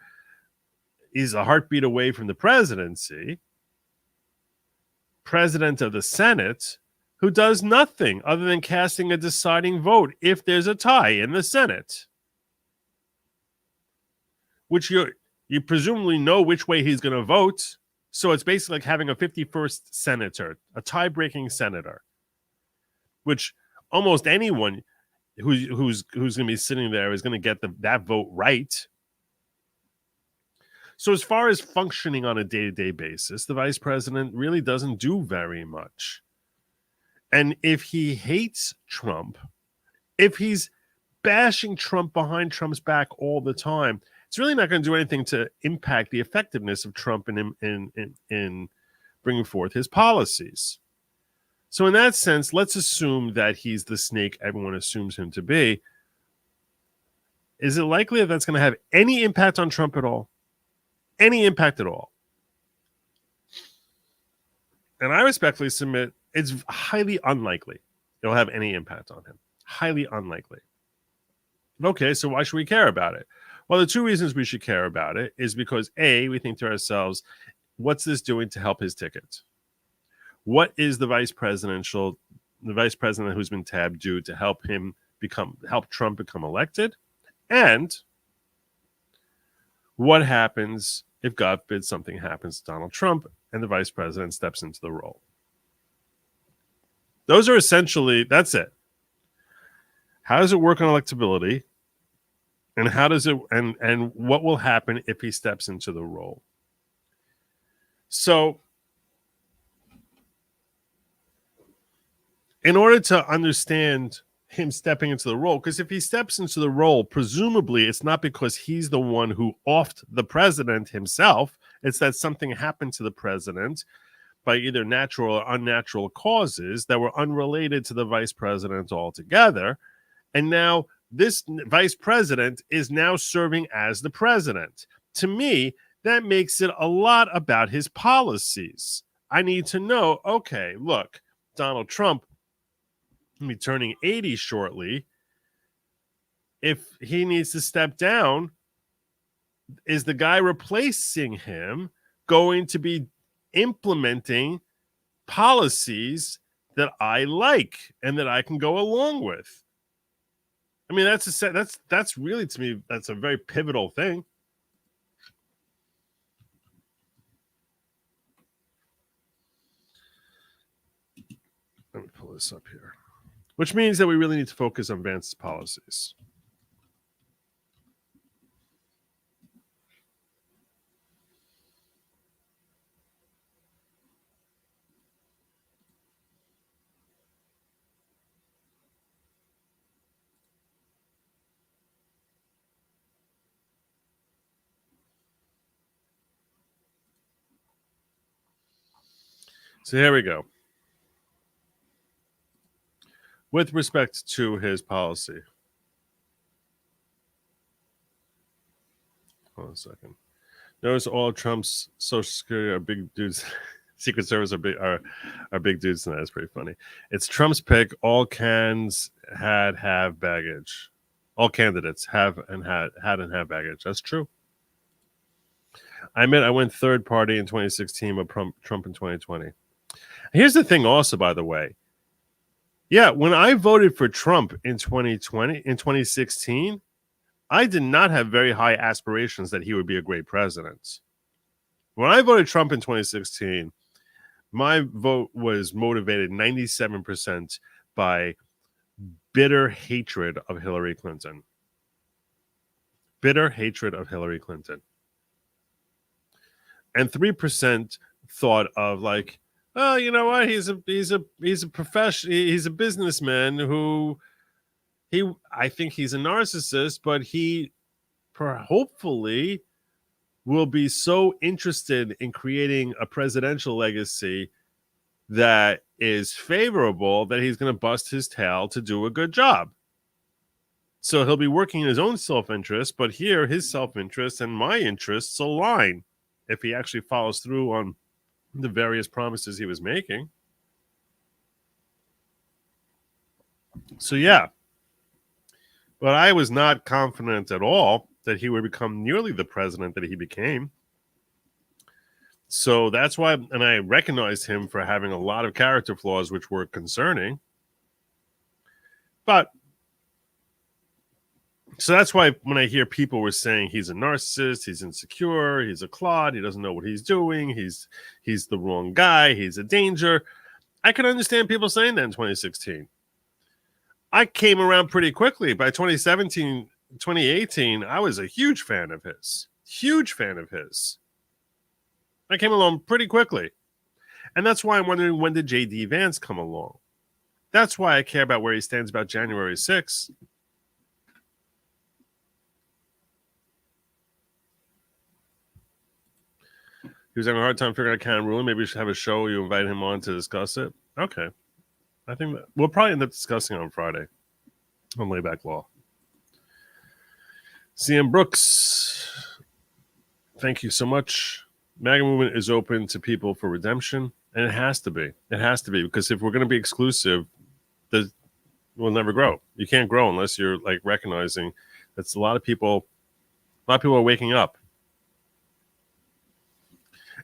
He's a heartbeat away from the presidency, president of the Senate, who does nothing other than casting a deciding vote if there's a tie in the Senate, which you presumably know which way he's going to vote. So it's basically like having a 51st senator, a tie-breaking senator, which almost anyone who's going to be sitting there is going to get that vote right. So as far as functioning on a day-to-day basis, the vice president really doesn't do very much. And if he hates Trump, if he's bashing Trump behind Trump's back all the time, it's really not going to do anything to impact the effectiveness of Trump in bringing forth his policies. So in that sense, let's assume that he's the snake everyone assumes him to be. Is it likely that that's going to have any impact on Trump at all? Any impact at all? And I respectfully submit it's highly unlikely it'll have any impact on him. Highly unlikely. Okay, so why should we care about it? Well, the two reasons we should care about it is because A, we think to ourselves, what's this doing to help his ticket? What is the vice president who's been tabbed do to help Trump become elected? And what happens if, God forbid, something happens to Donald Trump and the vice president steps into the role? Those are essentially, that's it. How does it work on electability? And how does it, and what will happen if he steps into the role? So, in order to understand him stepping into the role, because if he steps into the role, presumably it's not because he's the one who offed the president himself. It's that something happened to the president by either natural or unnatural causes that were unrelated to the vice president altogether. And now this vice president is now serving as the president. To me, that makes it a lot about his policies. I need to know, okay, look, Donald Trump will be turning 80 shortly. If he needs to step down, is the guy replacing him going to be implementing policies that I like and that I can go along with? I mean, that's really, to me, that's a very pivotal thing. Let me pull this up here. Which means that we really need to focus on Vance's policies. So here we go. With respect to his policy. Hold on a second. Notice all Trump's Social Security are big dudes. Secret Service are big dudes, and that's pretty funny. It's Trump's pick. All cans have baggage. All candidates have baggage. That's true. I admit I went third party in 2016, but Trump in 2020. Here's the thing also, by the way. Yeah, when I voted for Trump in 2016, I did not have very high aspirations that he would be a great president. When I voted Trump in 2016, my vote was motivated 97% by bitter hatred of Hillary Clinton. Bitter hatred of Hillary Clinton. And 3% thought of like, oh, you know what? He's a professional. He's a businessman who I think he's a narcissist, but he hopefully will be so interested in creating a presidential legacy that is favorable that he's going to bust his tail to do a good job. So he'll be working in his own self-interest, but here his self-interest and my interests align if he actually follows through on the various promises he was making. So yeah, but I was not confident at all that he would become nearly the president that he became. So that's why, and I recognized him for having a lot of character flaws which were concerning. But so that's why when I hear people were saying he's a narcissist, he's insecure, he's a clod, he doesn't know what he's doing, he's the wrong guy, he's a danger, I can understand people saying that in 2016. I came around pretty quickly. By 2017, 2018, I was a huge fan of his. Huge fan of his. I came along pretty quickly. And that's why I'm wondering, when did JD Vance come along? That's why I care about where he stands about January 6th. He was having a hard time figuring out canon ruling. Maybe we should have a show. You invite him on to discuss it. Okay. I think that we'll probably end up discussing it on Friday on Layback Law. CM Brooks, thank you so much. MAGA movement is open to people for redemption, and it has to be. It has to be, because if we're going to be exclusive, we'll never grow. You can't grow unless you're like recognizing that's a lot of people are waking up.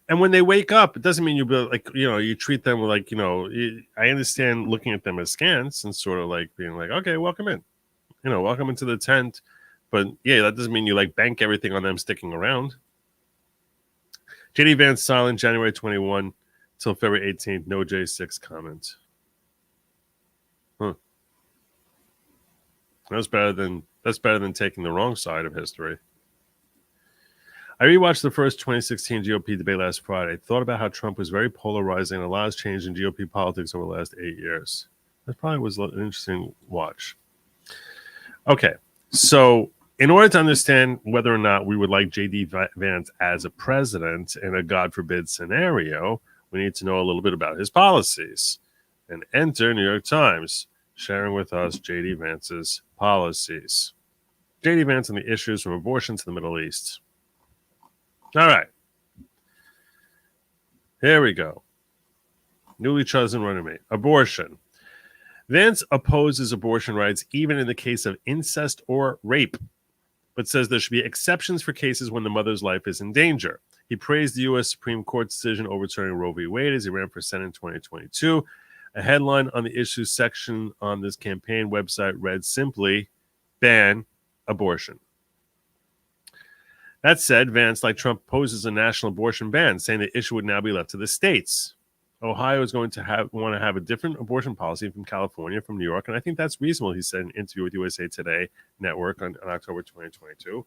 And when they wake up, it doesn't mean you be like, you treat them with like, I understand looking at them as scants and sort of like being like, okay, welcome in, welcome into the tent. But yeah, that doesn't mean you like bank everything on them sticking around. JD Vance silent January 21 till February 18th. No J6 comment. That's better than taking the wrong side of history. I rewatched the first 2016 GOP debate last Friday. Thought about how Trump was very polarizing and a lot has changed in GOP politics over the last 8 years. That probably was an interesting watch. Okay, so in order to understand whether or not we would like JD Vance as a president in a God forbid scenario, we need to know a little bit about his policies. And enter New York Times, sharing with us JD Vance's policies. JD Vance and the issues from abortion to the Middle East. All right. Here we go. Newly chosen running mate. Abortion. Vance opposes abortion rights even in the case of incest or rape, but says there should be exceptions for cases when the mother's life is in danger. He praised the U.S. Supreme Court's decision overturning Roe v. Wade as he ran for Senate in 2022. A headline on the issues section on this campaign website read simply, ban abortion. That said, Vance, like Trump, opposes a national abortion ban, saying the issue would now be left to the states. Ohio is going to want to have a different abortion policy from California, from New York, and I think that's reasonable, he said in an interview with USA Today Network on October 2022.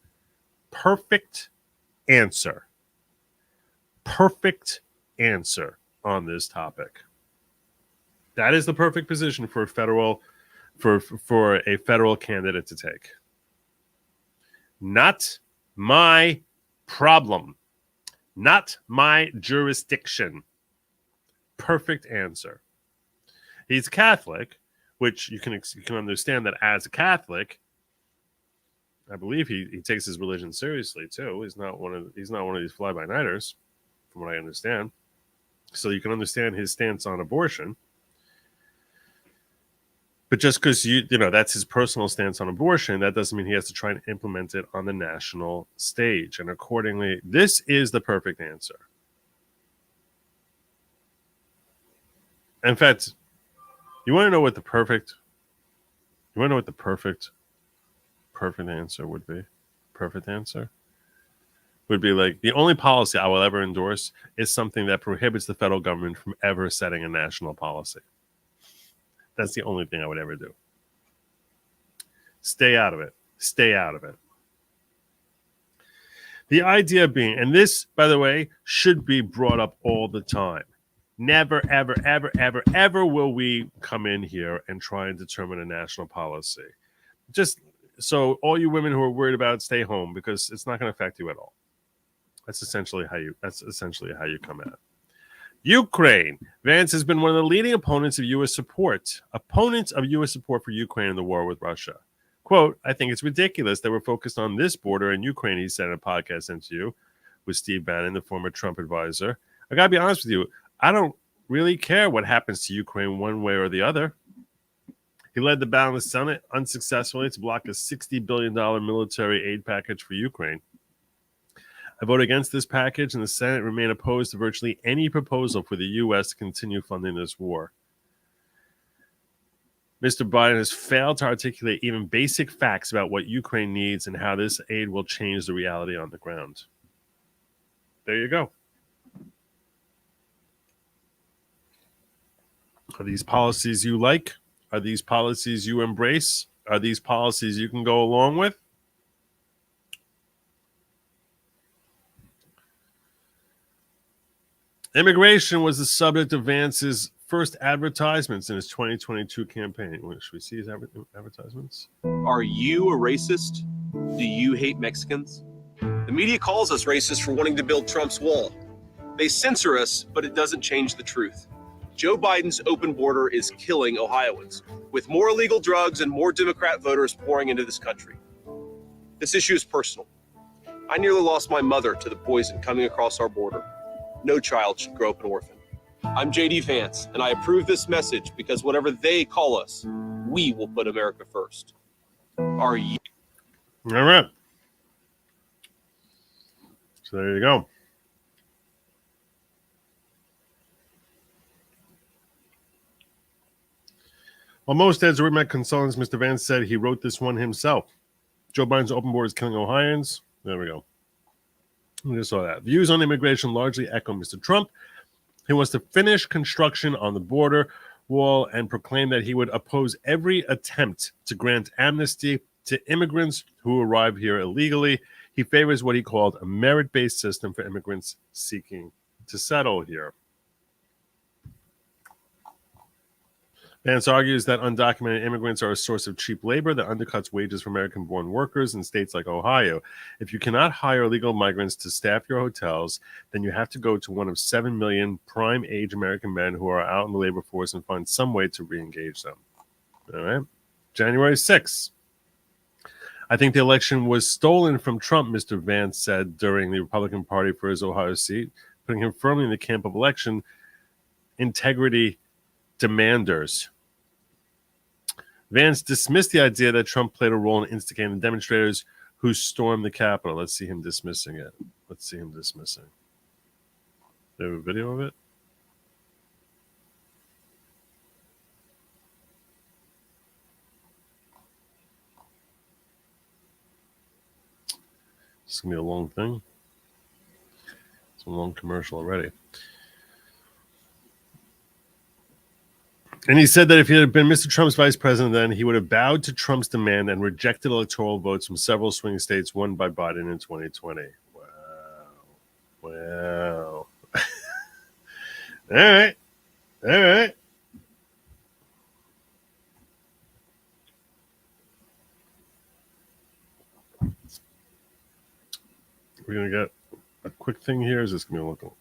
Perfect answer. Perfect answer on this topic. That is the perfect position for a federal candidate to take. Not my problem. Not my jurisdiction. Perfect answer. He's Catholic, which you can understand that as a Catholic, I believe he takes his religion seriously too. He's not one of these fly-by-nighters, from what I understand. So you can understand his stance on abortion. But just because that's his personal stance on abortion, that doesn't mean he has to try and implement it on the national stage. And accordingly, this is the perfect answer. In fact, you want to know what the perfect answer would be? Perfect answer would be like, the only policy I will ever endorse is something that prohibits the federal government from ever setting a national policy. That's the only thing I would ever do. Stay out of it. Stay out of it. The idea being, and this, by the way, should be brought up all the time. Never, ever, ever, ever, ever will we come in here and try and determine a national policy. Just so all you women who are worried about it, stay home, because it's not going to affect you at all. That's essentially how you come at it. Ukraine. Vance has been one of the leading opponents of U.S. support for Ukraine in the war with Russia. Quote, I think it's ridiculous that we're focused on this border in Ukraine, he said in a podcast interview with Steve Bannon, the former Trump advisor. I got to be honest with you. I don't really care what happens to Ukraine one way or the other. He led the battle in the Senate unsuccessfully to block a $60 billion military aid package for Ukraine. I vote against this package, and the Senate remain opposed to virtually any proposal for the U.S. to continue funding this war. Mr. Biden has failed to articulate even basic facts about what Ukraine needs and how this aid will change the reality on the ground. There you go. Are these policies you like? Are these policies you embrace? Are these policies you can go along with? Immigration was the subject of Vance's first advertisements in his 2022 campaign. Should we see his advertisements? Are you a racist? Do you hate Mexicans? The media calls us racist for wanting to build Trump's wall. They censor us, but it doesn't change the truth. Joe Biden's open border is killing Ohioans, with more illegal drugs and more Democrat voters pouring into this country. This issue is personal. I nearly lost my mother to the poison coming across our border. No child should grow up an orphan. I'm JD Vance, and I approve this message because whatever they call us, we will put America first. Are you? All right. So there you go. While most heads were met concerns, Mr. Vance said he wrote this one himself. Joe Biden's open border is killing Ohioans. There we go. We just saw that. Views on immigration largely echo Mr. Trump. He wants to finish construction on the border wall and proclaim that he would oppose every attempt to grant amnesty to immigrants who arrive here illegally. He favors what he called a merit-based system for immigrants seeking to settle here. Vance argues that undocumented immigrants are a source of cheap labor that undercuts wages for American-born workers in states like Ohio. If you cannot hire illegal migrants to staff your hotels, then you have to go to one of 7 million prime-age American men who are out in the labor force and find some way to re-engage them. All right. January 6th. I think the election was stolen from Trump, Mr. Vance said during the Republican Party for his Ohio seat, putting him firmly in the camp of election integrity demanders. Vance dismissed the idea that Trump played a role in instigating the demonstrators who stormed the Capitol. Let's see him dismissing it. Do you have a video of it? It's going to be a long thing. It's a long commercial already. And he said that if he had been Mr. Trump's vice president then, he would have bowed to Trump's demand and rejected electoral votes from several swing states won by Biden in 2020. Wow. All right. We're going to get a quick thing here. Is this going to be local?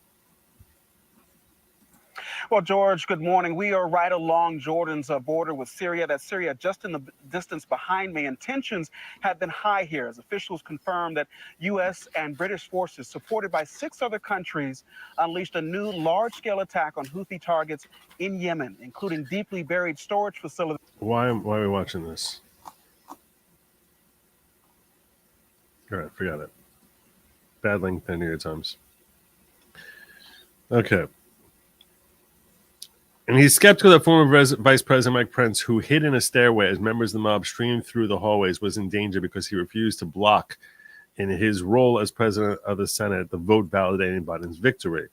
Well, George, good morning. We are right along Jordan's border with Syria. That's Syria just in the distance behind me. And tensions have been high here as officials confirm that U.S. and British forces, supported by 6 other countries, unleashed a new large-scale attack on Houthi targets in Yemen, including deeply buried storage facilities. Why are we watching this? All right, forget it. Bad link, the New York Times. Okay. And he's skeptical that former Vice President Mike Pence, who hid in a stairway as members of the mob streamed through the hallways, was in danger because he refused to block, in his role as president of the Senate, the vote validating Biden's victory.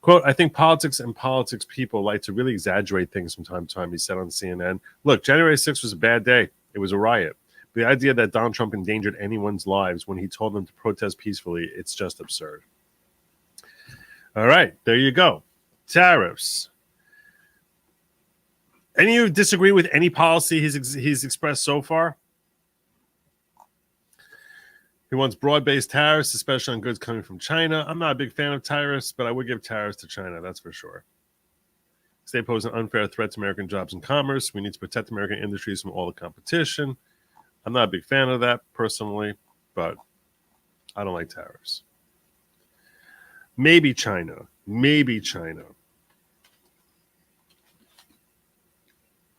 Quote, I think politics and politics people like to really exaggerate things from time to time, he said on CNN. Look, January 6th was a bad day. It was a riot. The idea that Donald Trump endangered anyone's lives when he told them to protest peacefully, it's just absurd. All right, there you go. Tariffs. Any of you disagree with any policy he's expressed so far? He wants broad-based tariffs, especially on goods coming from China. I'm not a big fan of tariffs, but I would give tariffs to China, that's for sure. They pose an unfair threat to American jobs and commerce. We need to protect American industries from all the competition. I'm not a big fan of that personally, but I don't like tariffs. Maybe China. Maybe China.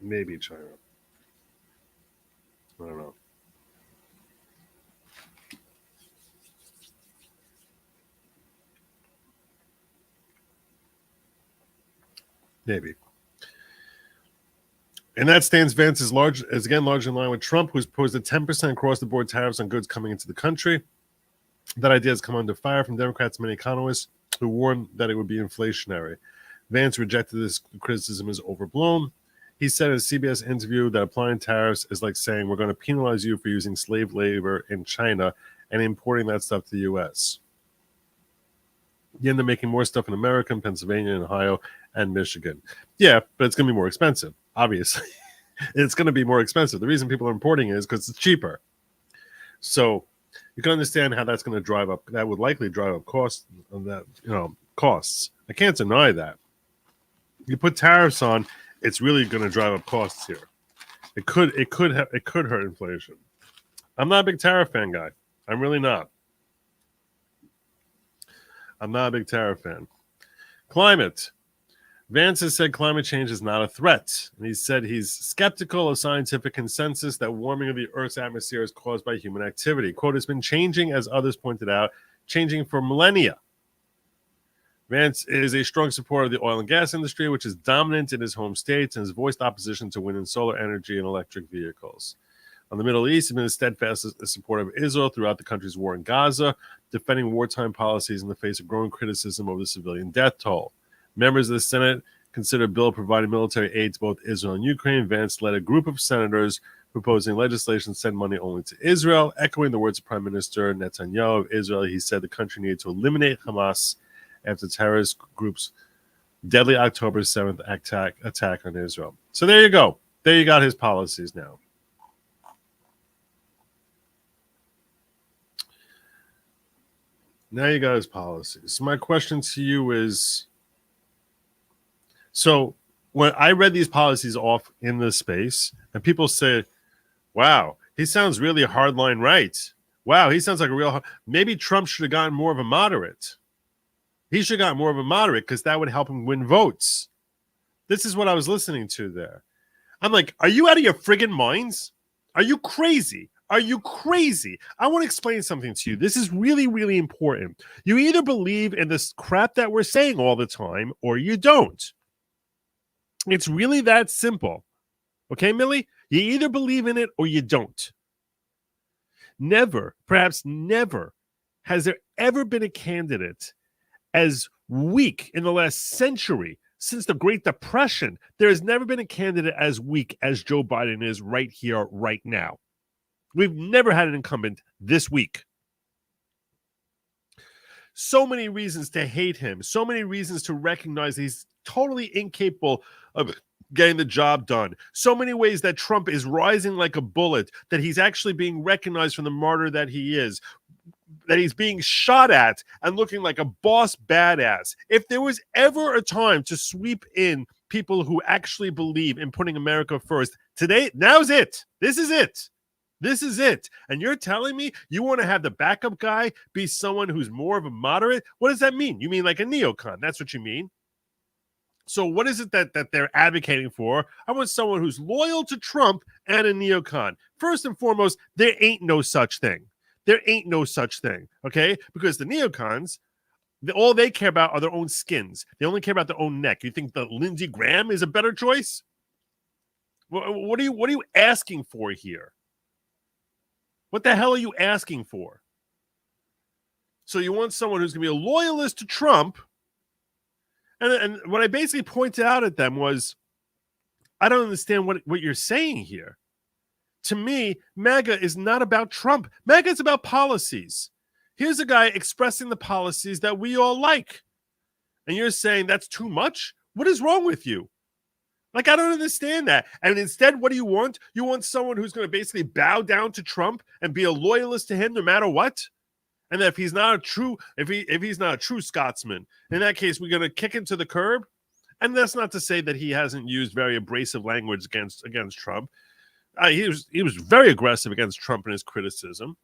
Maybe China. I don't know. Maybe. And that stance, Vance, is again largely in line with Trump, who's proposed a 10% across-the-board tariffs on goods coming into the country. That idea has come under fire from Democrats and many economists who warned that it would be inflationary. Vance rejected this criticism as overblown. He said in a CBS interview that applying tariffs is like saying we're going to penalize you for using slave labor in China and importing that stuff to the U.S. You end up making more stuff in America, in Pennsylvania, and Ohio, and Michigan. Yeah, but it's going to be more expensive, obviously. It's going to be more expensive. The reason people are importing it is because it's cheaper. So you can understand how that's going to drive up. That would likely drive up costs. I can't deny that. You put tariffs on, it's really going to drive up costs here. It could hurt inflation. I'm not a big tariff fan guy. I'm really not. I'm not a big tariff fan. Climate. Vance has said climate change is not a threat. And he said he's skeptical of scientific consensus that warming of the Earth's atmosphere is caused by human activity. Quote, it's been changing, as others pointed out, changing for millennia. Vance is a strong supporter of the oil and gas industry, which is dominant in his home states, and has voiced opposition to wind and solar energy and electric vehicles. On the Middle East, he's been a steadfast supporter of Israel throughout the country's war in Gaza, defending wartime policies in the face of growing criticism over the civilian death toll. Members of the Senate consider a bill providing military aid to both Israel and Ukraine. Vance led a group of senators proposing legislation to send money only to Israel. Echoing the words of Prime Minister Netanyahu of Israel, he said the country needed to eliminate Hamas after terrorist groups' deadly October 7th attack on Israel. So there you go. There you got his policies now. Now you got his policies. So my question to you is, so when I read these policies off in the space, and people say, wow, he sounds really hardline right. Wow, he sounds like a real... Maybe Trump should have gotten more of a moderate. He should have gotten more of a moderate because that would help him win votes. This is what I was listening to there. I'm like, are you out of your friggin' minds? Are you crazy? Are you crazy? I want to explain something to you. This is really, really important. You either believe in this crap that we're saying all the time or you don't. It's really that simple. Okay, Millie? You either believe in it or you don't. Never, perhaps never, has there ever been a candidate as weak in the last century since the Great Depression. There has never been a candidate as weak as Joe Biden is right here, right now. We've never had an incumbent this weak. So many reasons to hate him. So many reasons to recognize he's totally incapable of getting the job done. So many ways that Trump is rising like a bullet, that he's actually being recognized for the martyr that he is, that he's being shot at and looking like a boss badass. If there was ever a time to sweep in people who actually believe in putting America first, today, now's it. This is it. This is it. And you're telling me you want to have the backup guy be someone who's more of a moderate? What does that mean? You mean like a neocon? That's what you mean. So what is it that they're advocating for? I want someone who's loyal to Trump and a neocon. First and foremost, there ain't no such thing. There ain't no such thing, okay? Because the neocons, all they care about are their own skins. They only care about their own neck. You think that Lindsey Graham is a better choice? What are you asking for here? What the hell are you asking for? So you want someone who's going to be a loyalist to Trump. And what I basically pointed out at them was, I don't understand what you're saying here. To me, MAGA is not about Trump. MAGA is about policies. Here's a guy expressing the policies that we all like. And you're saying that's too much? What is wrong with you? Like, I don't understand that. And instead, what do you want? You want someone who's going to basically bow down to Trump and be a loyalist to him no matter what? And that if he's not a true Scotsman, in that case, we're going to kick him to the curb. And that's not to say that he hasn't used very abrasive language against Trump. He was very aggressive against Trump in his criticism.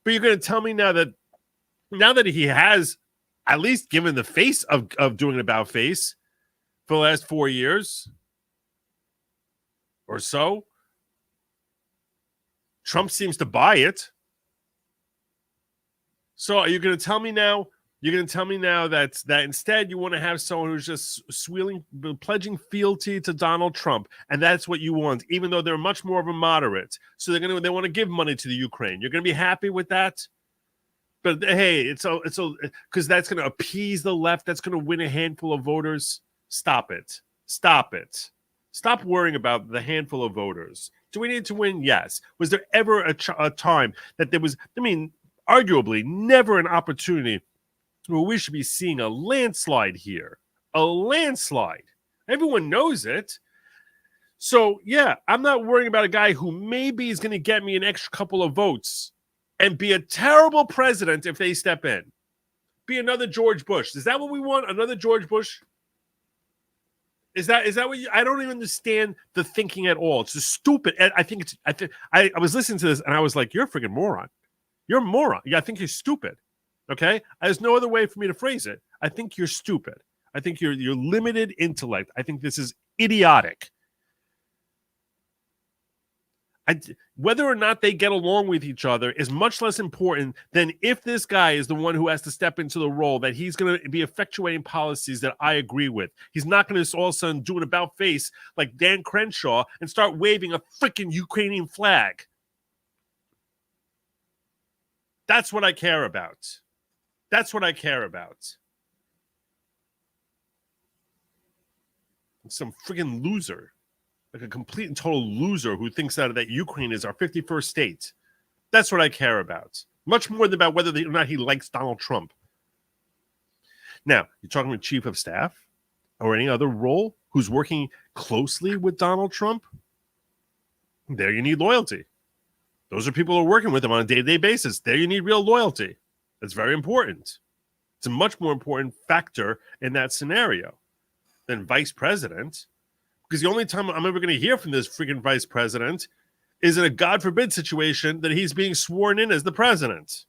But you're going to tell me now that he has at least given the face of doing an about face for the last 4 years or so, Trump seems to buy it. So are you going to tell me now? You're going to tell me now that instead you want to have someone who's just pledging fealty to Donald Trump, and that's what you want, even though they're much more of a moderate. So they want to give money to the Ukraine. You're going to be happy with that? But hey, it's because that's going to appease the left. That's going to win a handful of voters. Stop it. Stop it. Stop worrying about the handful of voters. Do we need to win? Yes. Was there ever a time that there was? I mean, arguably, never an opportunity. Well, we should be seeing a landslide here. A landslide. Everyone knows it. So, yeah, I'm not worrying about a guy who maybe is going to get me an extra couple of votes and be a terrible president if they step in. Be another George Bush. Is that what we want? Another George Bush? Is that what you? I don't even understand the thinking at all. It's just stupid. And I was listening to this and I was like, "You're a freaking moron. You're a moron. Yeah, I think you're stupid." Okay, there's no other way for me to phrase it. I think you're stupid. I think you're limited intellect. I think this is idiotic. Whether or not they get along with each other is much less important than if this guy is the one who has to step into the role that he's going to be effectuating policies that I agree with. He's not going to all of a sudden do an about face like Dan Crenshaw and start waving a freaking Ukrainian flag. That's what I care about. That's what I care about. Some freaking loser. Like a complete and total loser who thinks that Ukraine is our 51st state. That's what I care about. Much more than about whether or not he likes Donald Trump. Now, you're talking with chief of staff or any other role who's working closely with Donald Trump. There you need loyalty. Those are people who are working with him on a day-to-day basis. There you need real loyalty. That's very important. It's a much more important factor in that scenario than vice president. Because the only time I'm ever going to hear from this freaking vice president is in a God forbid situation that he's being sworn in as the president.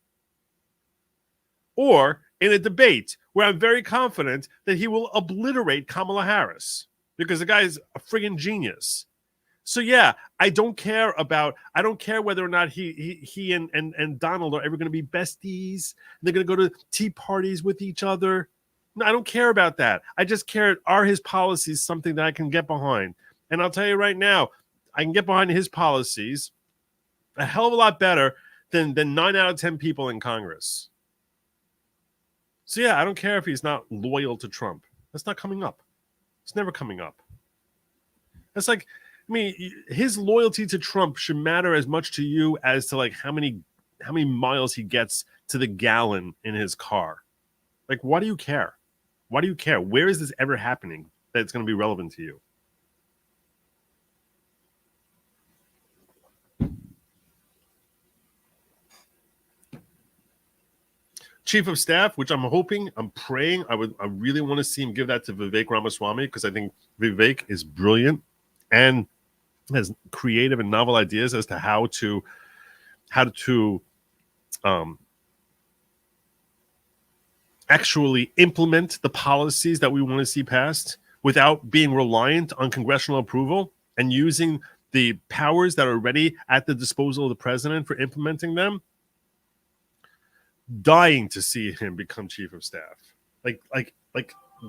Or in a debate where I'm very confident that he will obliterate Kamala Harris because the guy's a friggin' genius. So yeah, I don't care whether or not he and Donald are ever going to be besties. They're going to go to tea parties with each other. No, I don't care about that. I just care, are his policies something that I can get behind? And I'll tell you right now, I can get behind his policies a hell of a lot better than 9 out of 10 people in Congress. So yeah, I don't care if he's not loyal to Trump. That's not coming up. It's never coming up. That's like, I mean, his loyalty to Trump should matter as much to you as to like how many miles he gets to the gallon in his car. Like, why do you care? Why do you care? Where is this ever happening that it's going to be relevant to you? Chief of staff, which I'm praying, I really want to see him give that to Vivek Ramaswamy because I think Vivek is brilliant and has creative and novel ideas as to how to actually implement the policies that we want to see passed without being reliant on congressional approval and using the powers that are already at the disposal of the president for implementing them. Dying to see him become chief of staff. Like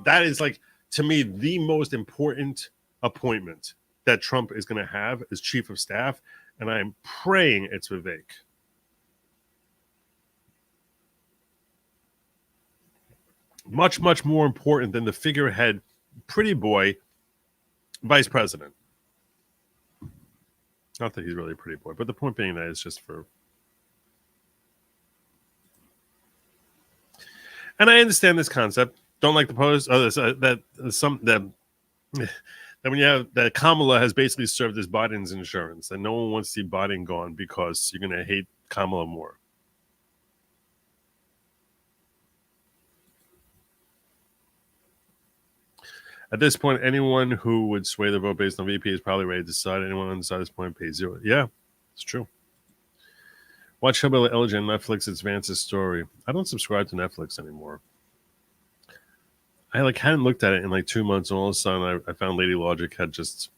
that is like, to me, the most important appointment that Trump is going to have as chief of staff. And I'm praying it's Vivek. Much, much more important than the figurehead pretty boy vice president. Not that he's really a pretty boy, but the point being that it's just for... And I understand this concept. Don't like the post. That when you have that Kamala has basically served as Biden's insurance, and no one wants to see Biden gone because you're going to hate Kamala more. At this point, anyone who would sway the vote based on VP is probably ready to decide. Anyone undecided at this point pays zero. Yeah, it's true. Watch Hillbilly Elegy on Netflix. It's Vance's story. I don't subscribe to Netflix anymore. I hadn't looked at it in 2 months, and all of a sudden I found Lady Lawgic had just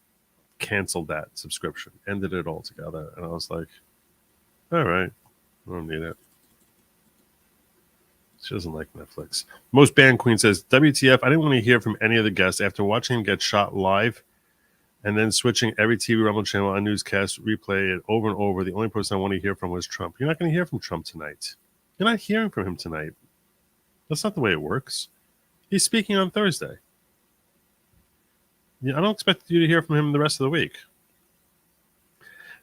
canceled that subscription, ended it altogether, and I was like, all right, I don't need it. She doesn't like Netflix. Most Band Queen says, WTF, I didn't want to hear from any of the guests after watching him get shot live and then switching every TV Rumble channel on newscast, replay it over and over. The only person I want to hear from was Trump. You're not going to hear from Trump tonight. You're not hearing from him tonight. That's not the way it works. He's speaking on Thursday. I don't expect you to hear from him the rest of the week.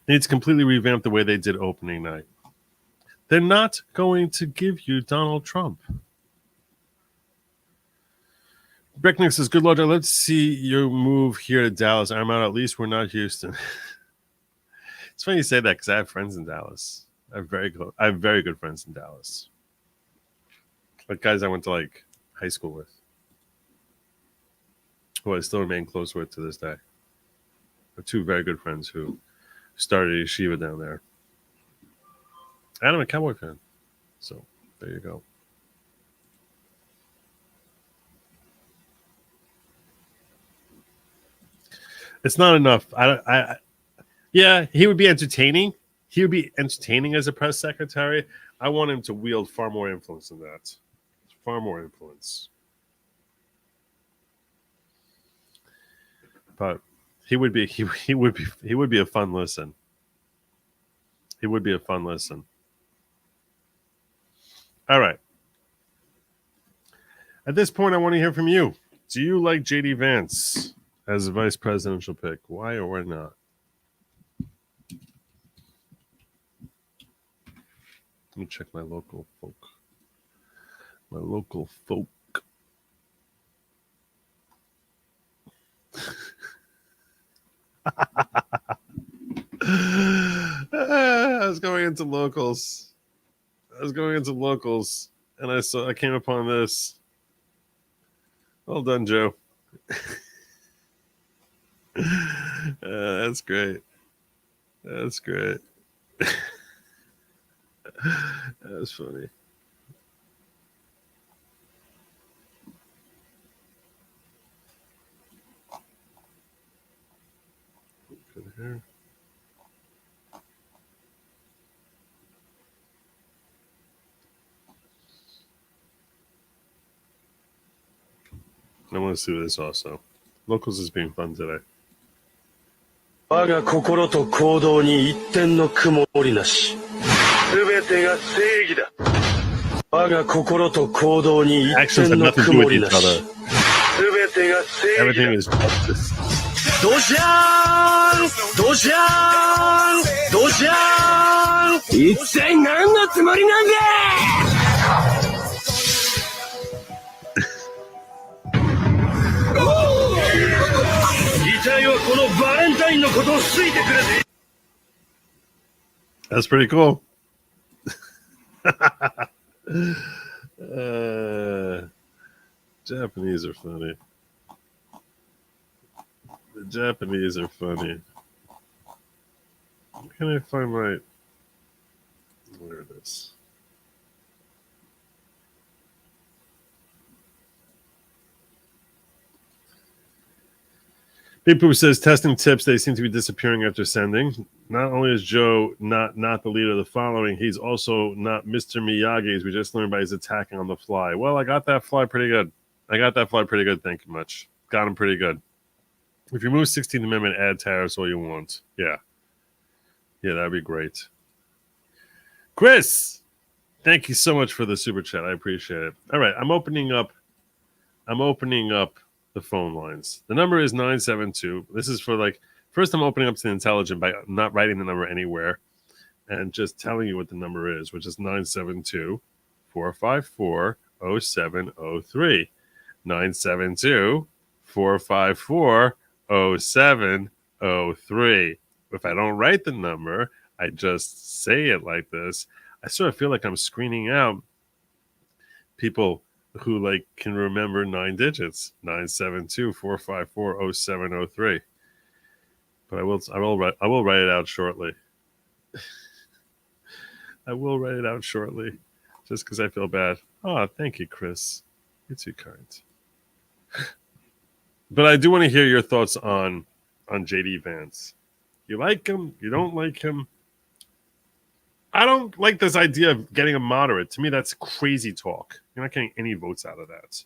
They need to completely revamp the way they did opening night. They're not going to give you Donald Trump. Brecknick says, good Lord, let's see you move here to Dallas. I'm out. At least we're not Houston. It's funny you say that because I have friends in Dallas. I have very good friends in Dallas. Like guys I went to high school with. who I still remain close with to this day. Two very good friends who started a yeshiva down there. And I'm a Cowboy fan. So there you go. It's not enough. Yeah, he would be entertaining. He would be entertaining as a press secretary. I want him to wield far more influence than that. Far more influence. But he would be a fun listen. He would be a fun listen. All right. At this point, I want to hear from you. Do you like JD Vance as a vice presidential pick? Why or why not? Let me check my local folk. My local folk. I was going into locals. And I came upon this. Well done, Joe. That's great. That's great. That was funny. Good here. I want to see this also. Locals is being fun today. 我が心と行動に一点の曇りなし。すべてが正義だ。我が心と行動に一点の曇りなし。すべてが正義だ。 Everything is justice. ドシャーンドシャーンドシャーン一体何のつもりなんだ遺体はこのバレンタインのことを好いてくれて That's pretty cool. Japanese are funny. The Japanese are funny. Where can I find my... Where it is. People says testing tips, they seem to be disappearing after sending. Not only is Joe not the leader of the following, he's also not Mr. Miyagi, as we just learned by his attacking on the fly. Well, I got that fly pretty good. Thank you much. Got him pretty good. If you move 16th Amendment, add tariffs all you want. Yeah. Yeah, that'd be great. Chris, thank you so much for the super chat. I appreciate it. All right, I'm opening up the phone lines. The number is 972. This is for first I'm opening up to the intelligent by not writing the number anywhere and just telling you what the number is, which is 972-454-0703. 972-454-0703. If I don't write the number, I just say it like this. I sort of feel like I'm screening out people who can remember 9 digits. 972-454-0703. But I will write it out shortly. I will write it out shortly, just because I feel bad. Oh, thank you, Chris. You're too kind. But I do want to hear your thoughts on JD Vance. You like him? You don't like him? I don't like this idea of getting a moderate. To me, that's crazy talk. You're not getting any votes out of that.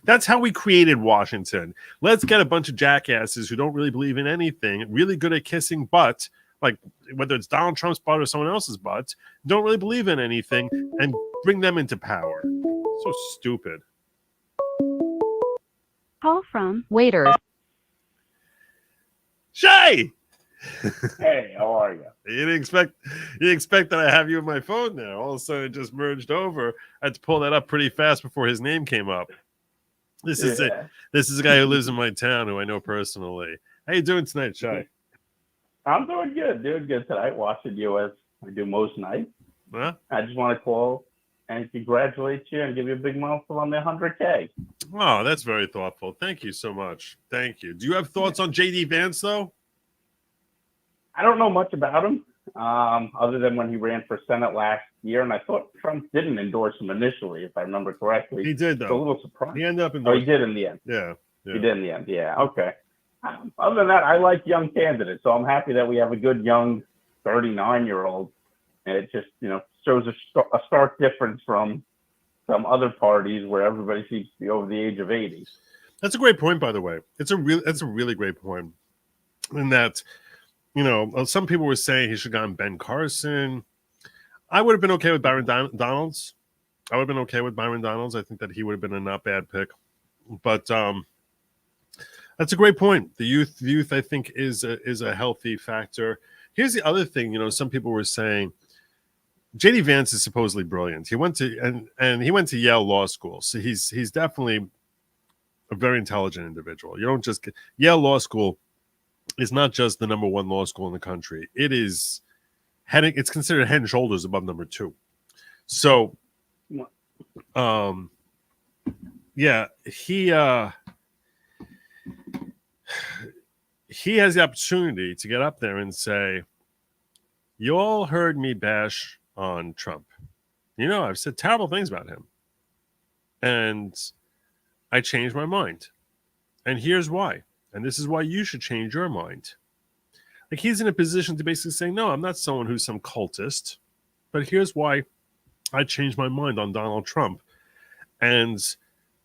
That's how we created Washington. Let's get a bunch of jackasses who don't really believe in anything, really good at kissing butt, like whether it's Donald Trump's butt or someone else's butt, don't really believe in anything, and bring them into power. So stupid. Call from waiter. Shay! Hey, how are you? You didn't expect that I have you in my phone there. All of a sudden, it just merged over. I had to pull that up pretty fast before his name came up. This is it. This is a guy who lives in my town who I know personally. How you doing tonight, Shay? I'm doing good tonight. Watching US. I do most nights. Huh? I just want to call and congratulate you and give you a big milestone on the 100K. Oh, that's very thoughtful. Thank you so much. Thank you. Do you have thoughts on JD Vance, though? I don't know much about him, other than when he ran for Senate last year, and I thought Trump didn't endorse him initially, if I remember correctly. He did, though. So a little surprised. He ended up Oh, he did in the end. Yeah. He did in the end. Yeah. Okay. Other than that, I like young candidates, so I'm happy that we have a good young 39-year-old. And it just, shows a stark difference from some other parties where everybody seems to be over the age of 80. That's a great point, by the way. That's a really great point. In that, some people were saying he should have gone Ben Carson. I would have been okay with Byron Donalds. I would have been okay with Byron Donalds. I think that he would have been a not bad pick. But that's a great point. The youth, I think, is a healthy factor. Here's the other thing. Some people were saying JD Vance is supposedly brilliant. He went to and he went to Yale Law School, so he's definitely a very intelligent individual. You don't just Yale Law School is not just the number one law school in the country. It's considered head and shoulders above number 2. So, yeah, he has the opportunity to get up there and say, "You all heard me bash on Trump. I've said terrible things about him, and I changed my mind, and here's why. And this is why you should change your mind." Like, he's in a position to basically say, no, I'm not someone who's some cultist, but here's why I changed my mind on Donald Trump. And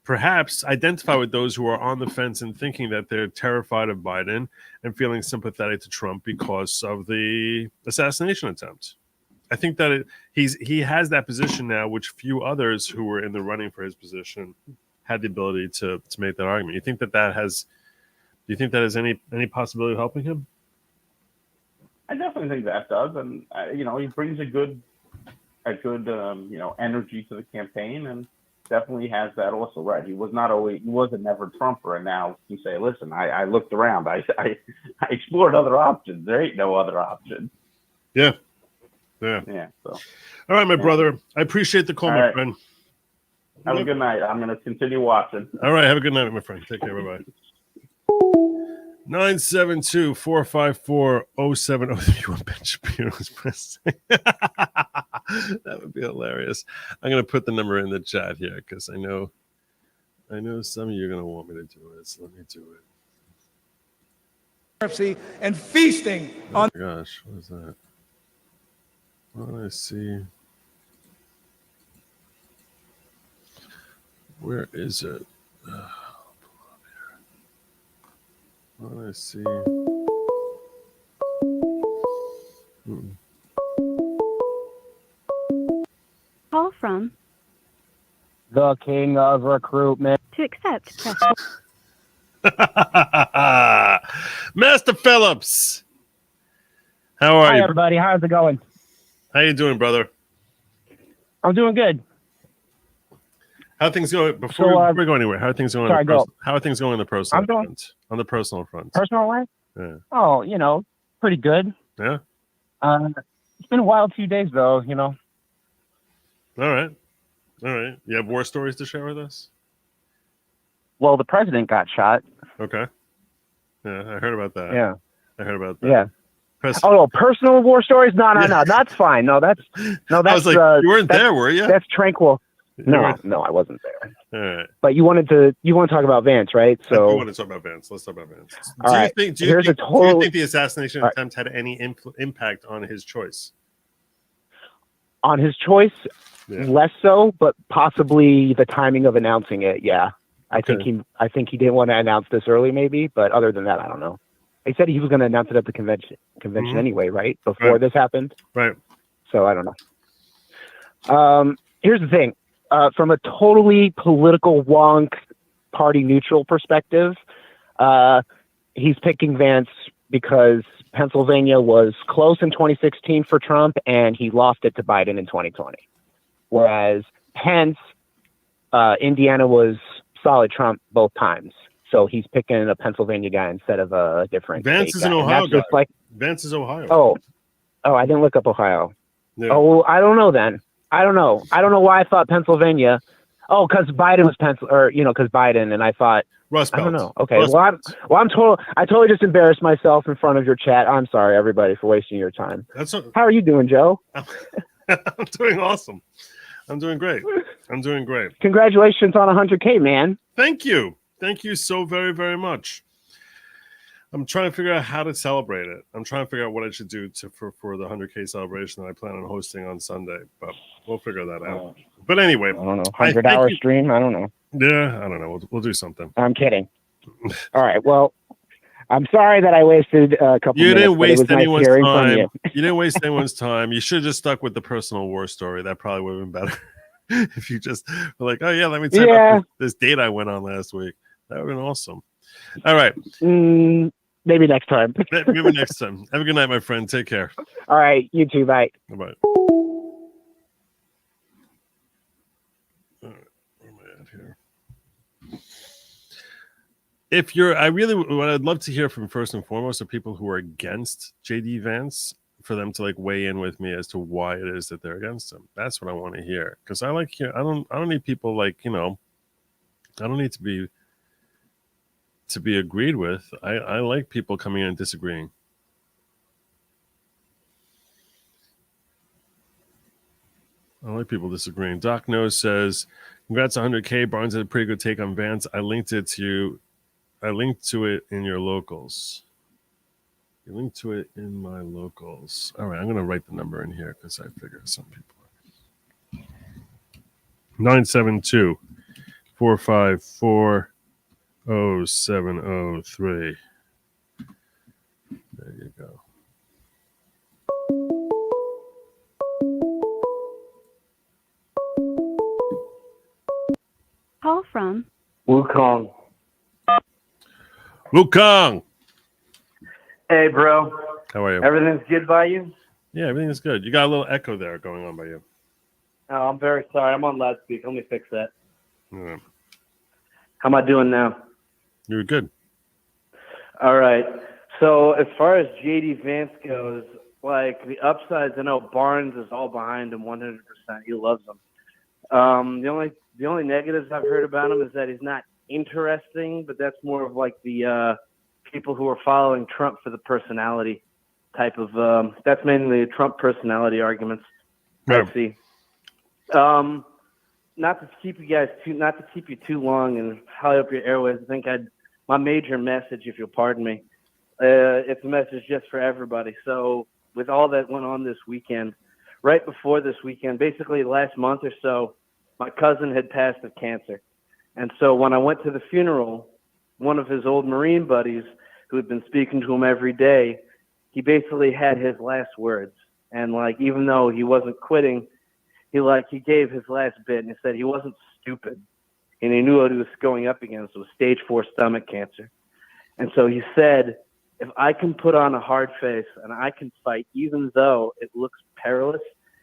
perhaps identify with those who are on the fence and thinking that they're terrified of Biden and feeling sympathetic to Trump because of the assassination attempt. I think that he has that position now, which few others who were in the running for his position had the ability to make that argument. You think that has any possibility of helping him? I definitely think that does, and he brings a good energy to the campaign, and definitely has that also right. He was a never Trumper, and now you say, listen, I looked around, I explored other options. There ain't no other option. Yeah. So. All right, my brother. I appreciate the call, my friend. Have a good night. I'm going to continue watching. All right, have a good night, my friend. Take care. Bye-bye. 972-454-0703. You want Ben Shapiro's pressing? That would be hilarious. I'm going to put the number in the chat here because I know some of you are going to want me to do it. So let me do it. And feasting on. Oh my gosh, what is that? Well, I see. Where is it? Well, I see. Call from the king of recruitment. To accept, press Master Phillips. How are Hi, you? everybody. How's it going? How you doing, brother? I'm doing good. How are things going? Before we go anywhere, how are things going? How are things going on the personal front? On the personal front. Personal life? Yeah. Oh, pretty good. Yeah. It's been a wild few days, though. All right. You have war stories to share with us? Well, the president got shot. Okay. Yeah, I heard about that. Yeah. I heard about that. Yeah. Personal war stories? No, that's fine. No, that's I was like, you weren't there, were you? That's tranquil. No, I wasn't there. All right. But you want to talk about Vance, right? So we want to talk about Vance. Let's talk about Vance. Do you think the assassination attempt had any impact on his choice? On his choice, less so, but possibly the timing of announcing it. Yeah, I think he didn't want to announce this early, maybe. But other than that, I don't know. He said he was going to announce it at the convention anyway, right? Before this happened. Right. So I don't know. Here's the thing. From a totally political wonk, party neutral perspective, he's picking Vance because Pennsylvania was close in 2016 for Trump, and he lost it to Biden in 2020. Whereas Pence, Indiana was solid Trump both times. So he's picking a Pennsylvania guy instead of a different Vance state is guy. an Ohio guy. Like, Vance is Ohio. Oh, I didn't look up Ohio. Yeah. Oh, I don't know then. I don't know. I don't know why I thought Pennsylvania. Oh, because Biden was because Biden, and I thought Rust I don't Belt. know. Okay, Rust I totally just embarrassed myself in front of your chat. I'm sorry, everybody, for wasting your time. How are you doing, Joe? I'm doing awesome. I'm doing great. I'm doing great. Congratulations on 100K, man. Thank you. Thank you so very, very much. I'm trying to figure out how to celebrate it. I'm trying to figure out what I should do for the 100K celebration that I plan on hosting on Sunday, but we'll figure that out. But anyway, I don't know. 100-hour stream? I don't know. Yeah, I don't know. We'll do something. I'm kidding. All right. Well, I'm sorry that I wasted a couple You minutes. didn't waste but it was anyone's nice hearing time. from you. You didn't waste anyone's time. You should have just stuck with the personal war story. That probably would have been better. If you just were like, oh yeah, let me tell you about this date I went on last week. That would have been awesome. All right. Maybe next time. Maybe next time. Have a good night, my friend. Take care. All right. You too. Bye. Bye. Where am I at here? If you're, what I'd love to hear from first and foremost are people who are against JD Vance, for them to like weigh in with me as to why it is that they're against him. That's what I want to hear, because I don't need people like, I don't need to be agreed with. I like people coming in and disagreeing. I like people disagreeing. Doc Knows says, congrats 100K. Barnes had a pretty good take on Vance. I linked to it in your locals. You link to it in my locals. All right, I'm going to write the number in here because I figure some people. 972-454-0703. There you go. Call from Wukong. Wukong. Hey, bro. How are you? Everything's good by you? Yeah, everything is good. You got a little echo there going on by you. Oh, I'm very sorry. I'm on loudspeaker. Let me fix that. Yeah. How am I doing now? You're good. All right. So as far as JD Vance goes, like the upsides, I know Barnes is all behind him 100%. He loves him. The only negatives I've heard about him is that he's not interesting, but that's more of like the people who are following Trump for the personality type of. That's mainly the Trump personality arguments. Yeah. I see. Not to keep you too long and high up your airways. I think my major message, if you'll pardon me, it's a message just for everybody. So with all that went on this weekend, right before this weekend, basically last month or so, my cousin had passed of cancer. And so when I went to the funeral, one of his old Marine buddies who had been speaking to him every day, he basically had his last words. And like, even though he wasn't quitting, he gave his last bit, and he said he wasn't stupid, and he knew what he was going up against. It was stage 4 stomach cancer. And so he said, if I can put on a hard face and I can fight, even though it looks perilous,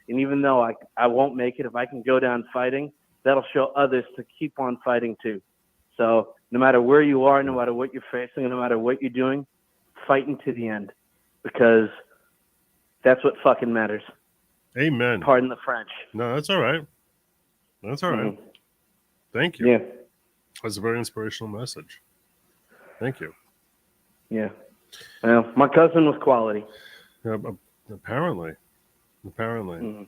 and even though I won't make it, if I can go down fighting, that'll show others to keep on fighting too. So no matter where you are, no matter what you're facing, no matter what you're doing, fighting to the end, because that's what fucking matters. Amen. Pardon the French. No, that's all right. That's all right. Mm-hmm. Thank you. Yeah. That's a very inspirational message. Thank you. Yeah. Well, my cousin was quality. Yeah, apparently. Mm-hmm.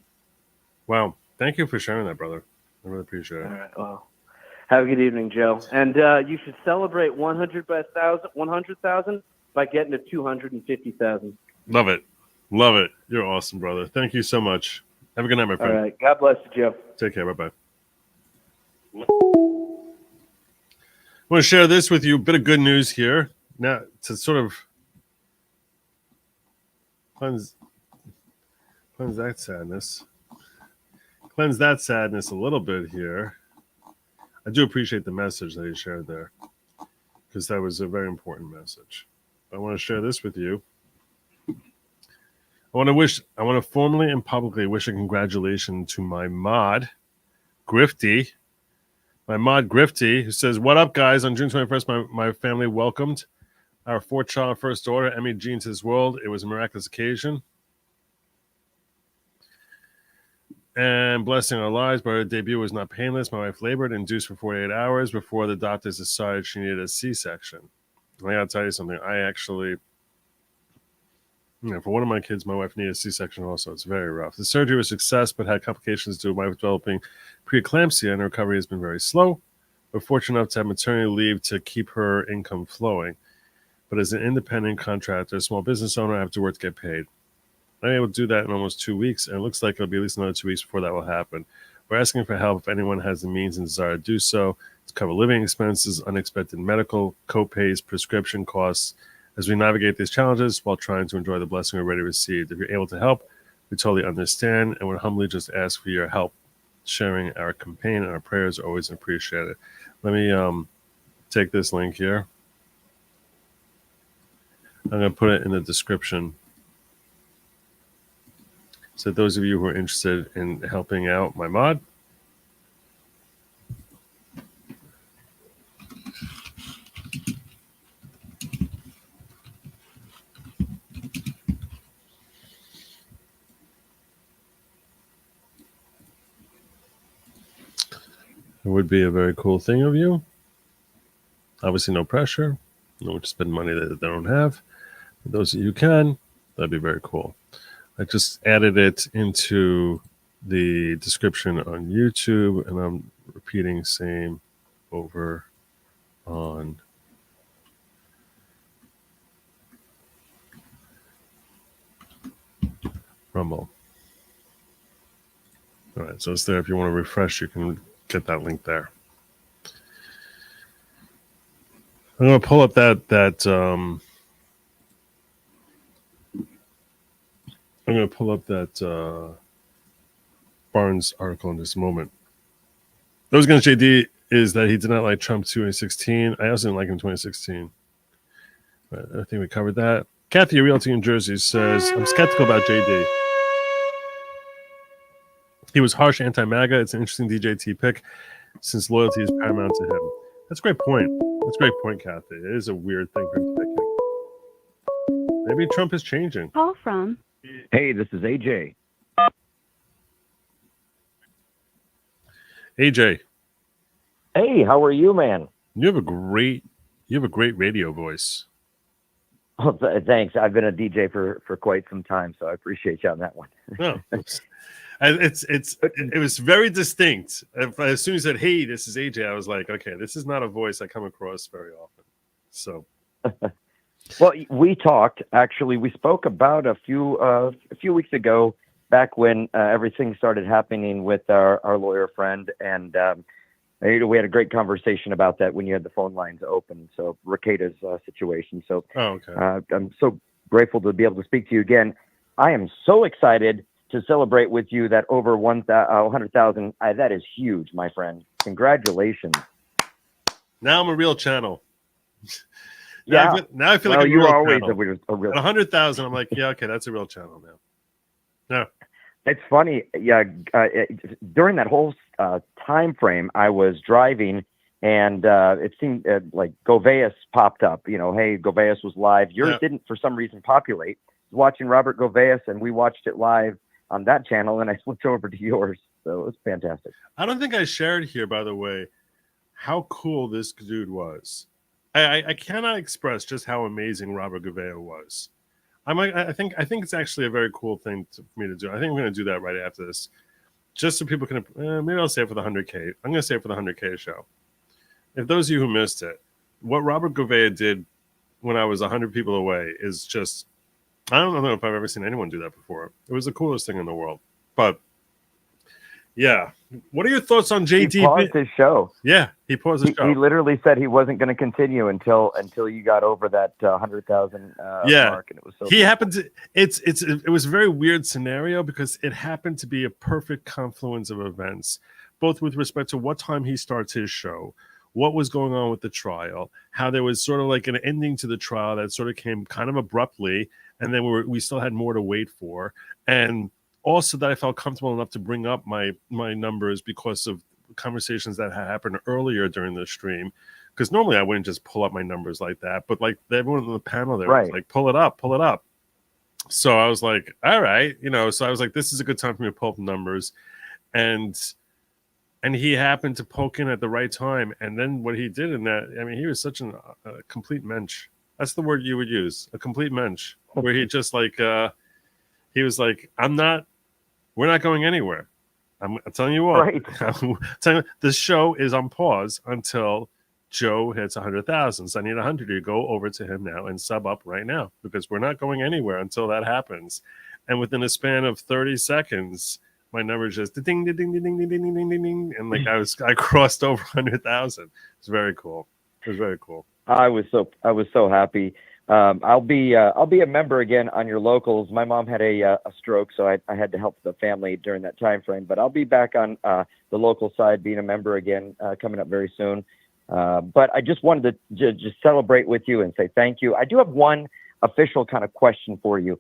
Wow. Thank you for sharing that, brother. I really appreciate it. All right. Well, have a good evening, Joe. And you should celebrate 100,000 by getting to 250,000. Love it. Love it. You're awesome, brother. Thank you so much. Have a good night, my friend. All right. God bless you, Joe. Take care. Bye-bye. I want to share this with you. A bit of good news here. Now, to sort of cleanse that sadness. Cleanse that sadness a little bit here. I do appreciate the message that he shared there, because that was a very important message. I want to share this with you. I want to formally and publicly wish a congratulations to my mod, Grifty. My mod, Grifty, who says, what up, guys? On June 21st, my family welcomed our 4th child, first daughter, Emmy Jean, to this world. It was a miraculous occasion. and blessing our lives, but her debut was not painless. My wife labored, induced for 48 hours before the doctors decided she needed a C-section. I gotta tell you something. I actually, for one of my kids, my wife needed a C-section also. It's very rough. The surgery was a success, but had complications due to my wife developing preeclampsia, and her recovery has been very slow. We're fortunate enough to have maternity leave to keep her income flowing. But as an independent contractor, small business owner, I have to work to get paid. I'm able to do that in almost 2 weeks, and it looks like it'll be at least another 2 weeks before that will happen. We're asking for help if anyone has the means and desire to do so, to cover living expenses, unexpected medical, co-pays, prescription costs, as we navigate these challenges while trying to enjoy the blessing we already received. If you're able to help, we totally understand and would humbly just ask for your help. Sharing our campaign and our prayers are always appreciated. Let me take this link here. I'm going to put it in the description. So those of you who are interested in helping out my mod, it would be a very cool thing of you. Obviously, no pressure. No one to spend money that they don't have. For those of you who can, that'd be very cool. I just added it into the description on YouTube, and I'm repeating same over on Rumble. All right, so it's there. If you want to refresh, you can get that link there. I'm going to pull up that I'm going to pull up that Barnes article in just a moment. Those against JD is that he did not like Trump 2016. I also didn't like him in 2016. But I think we covered that. Kathy, a realty in Jersey, says, I'm skeptical about JD. He was harsh anti-MAGA. It's an interesting DJT pick since loyalty is paramount to him. That's a great point. That's a great point, Kathy. It is a weird thing for him to pick. Maybe Trump is changing. Call from. Hey, this is AJ. AJ. Hey, how are you, man? You have a great radio voice. Oh, thanks. I've been a DJ for quite some time, so I appreciate you on that one. No, it was very distinct. As soon as you said, "Hey, this is AJ," I was like, "Okay, this is not a voice I come across very often." So, well, we talked. Actually, we spoke about a few weeks ago, back when everything started happening with our lawyer friend, and we had a great conversation about that when you had the phone lines open. So, Raketa's situation. So, I'm so grateful to be able to speak to you again. I am so excited to celebrate with you that over 100,000. That is huge, my friend. Congratulations. Now I'm a real channel. Now I feel like you real are always channel. a real. At 100,000, I'm like, yeah, okay, that's a real channel now. No, it's funny. Yeah, during that whole time frame, I was driving, and it seemed like Goveas popped up. You know, hey, Goveas was live. Yours didn't, for some reason, populate. Watching Robert Goveas, and we watched it live on that channel, and I switched over to yours. So it was fantastic. I don't think I shared here, by the way, how cool this dude was. I cannot express just how amazing Robert Gouveia was. I think it's actually a very cool thing for me to do. I think I'm going to do that right after this, just so people can. Maybe I'll say it for the 100K. I'm going to say it for the 100K show. If those of you who missed it, what Robert Gouveia did when I was 100 people away is just. I don't know if I've ever seen anyone do that before. It was the coolest thing in the world. But yeah, what are your thoughts on JD? He paused his show. Yeah, he paused his show. He literally said he wasn't going to continue until you got over that 100,000 mark, and it was so. He happened to. It was a very weird scenario because it happened to be a perfect confluence of events, both with respect to what time he starts his show, what was going on with the trial, how there was sort of like an ending to the trial that sort of came kind of abruptly. And then we still had more to wait for, and also that I felt comfortable enough to bring up my numbers because of conversations that had happened earlier during the stream. Because normally I wouldn't just pull up my numbers like that, but like everyone on the panel there was like, pull it up. So I was like, all right, so I was like, this is a good time for me to pull up numbers. and he happened to poke in at the right time. And then what he did in that, I mean, he was such a complete mensch. That's the word you would use, a complete mensch, where he just like he was like, we're not going anywhere. I'm telling you what, Right. I'm telling you, the show is on pause until Joe hits 100,000. So I need 100 to go over to him now and sub up right now, because we're not going anywhere until that happens. And within a span of 30 seconds, my number just ding, ding, ding, ding, ding, ding, ding, ding, ding, ding, and like I crossed over 100,000. It's very cool. It was very cool. I was so happy. I'll be a member again on your locals. My mom had a stroke, so I had to help the family during that time frame. But I'll be back on the local side, being a member again, coming up very soon. But I just wanted to just celebrate with you and say thank you. I do have one official kind of question for you.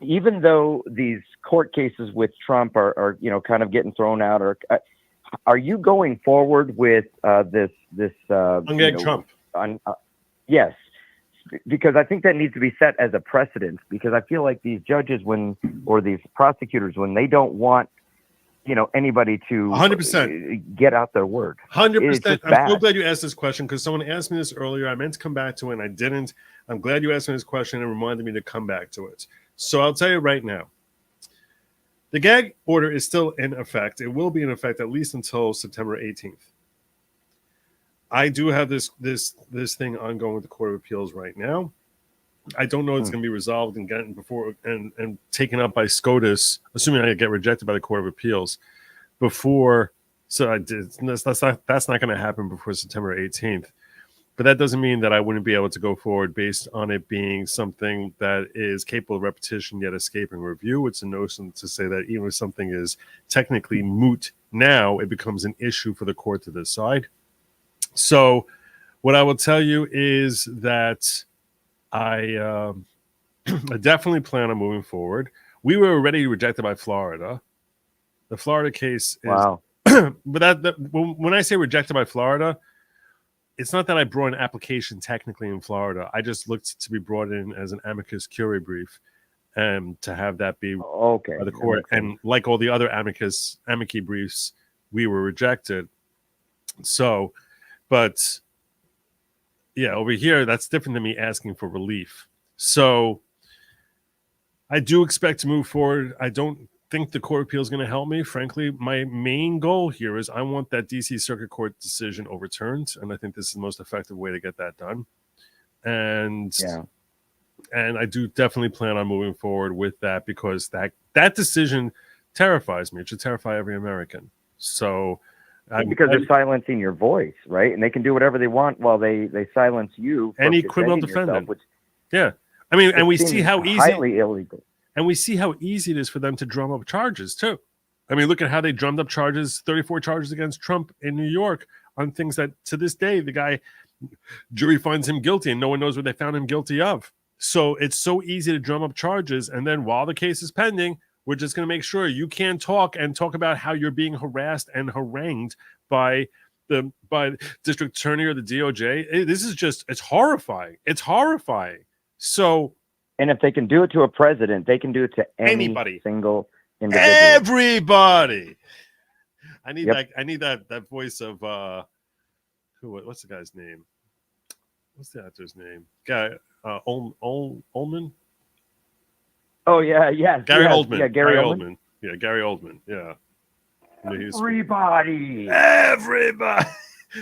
Even though these court cases with Trump are kind of getting thrown out, or are you going forward with this Trump? Yes, because I think that needs to be set as a precedent, because I feel like these judges or these prosecutors, when they don't want anybody to 100% get out their word. 100%. I'm so glad you asked this question, because someone asked me this earlier. I meant to come back to it and I didn't. I'm glad you asked me this question and reminded me to come back to it. So I'll tell you right now, the gag order is still in effect. It will be in effect at least until September 18th. I do have this thing ongoing with the Court of Appeals right now. I don't know if it's going to be resolved and gotten before and taken up by SCOTUS, assuming I get rejected by the Court of Appeals before. So that's not going to happen before September 18th. But that doesn't mean that I wouldn't be able to go forward based on it being something that is capable of repetition yet escaping review. It's a notion to say that even if something is technically moot now, it becomes an issue for the court to decide. So what I will tell you is that I definitely plan on moving forward. We were already rejected by Florida. The Florida case is... Wow. But when I say rejected by Florida, it's not that I brought an application technically in Florida. I just looked to be brought in as an amicus curiae brief, and to have that be by the court. And like all the other amici briefs, we were rejected. So, but yeah, over here, that's different than me asking for relief. So I do expect to move forward. I don't think the Court of Appeal is going to help me. Frankly, my main goal here is I want that DC Circuit Court decision overturned, and I think this is the most effective way to get that done. And I do definitely plan on moving forward with that, because that decision terrifies me. It should terrify every American. So because they're silencing your voice, right? And they can do whatever they want while they silence you. Any criminal defendant. Yeah. I mean, and we see how easy. Highly illegal. And we see how easy it is for them to drum up charges, too. I mean, look at how they drummed up charges, 34 charges against Trump in New York on things that, to this day, the jury finds him guilty and no one knows what they found him guilty of. So it's so easy to drum up charges. And then while the case is pending, we're just going to make sure you can't talk about how you're being harassed and harangued by the district attorney or the DOJ. This is just, it's horrifying. It's horrifying. So... And if they can do it to a president, they can do it to anybody, single individual. Everybody. I need that voice of what's the guy's name? What's the actor's name? Guy Oldman. Oh yeah, yes. Gary yes. Oldman. Yeah, Gary Oldman. Yeah, Gary Oldman. Yeah. Everybody.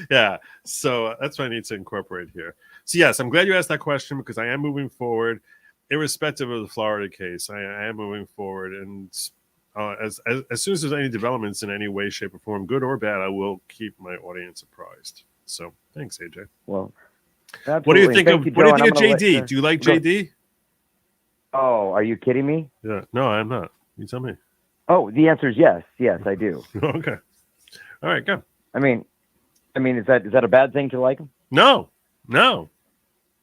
Yeah. So that's what I need to incorporate here. So yes, I'm glad you asked that question, because I am moving forward. Irrespective of the Florida case, I am moving forward, and as soon as there's any developments in any way, shape, or form, good or bad, I will keep my audience apprised. So, thanks, AJ. Well, what do you think of JD? Do you like JD? Oh, are you kidding me? Yeah, no, I'm not. You tell me. Oh, the answer is yes. Yes, I do. Okay. All right, go. I mean, is that a bad thing to like him? No.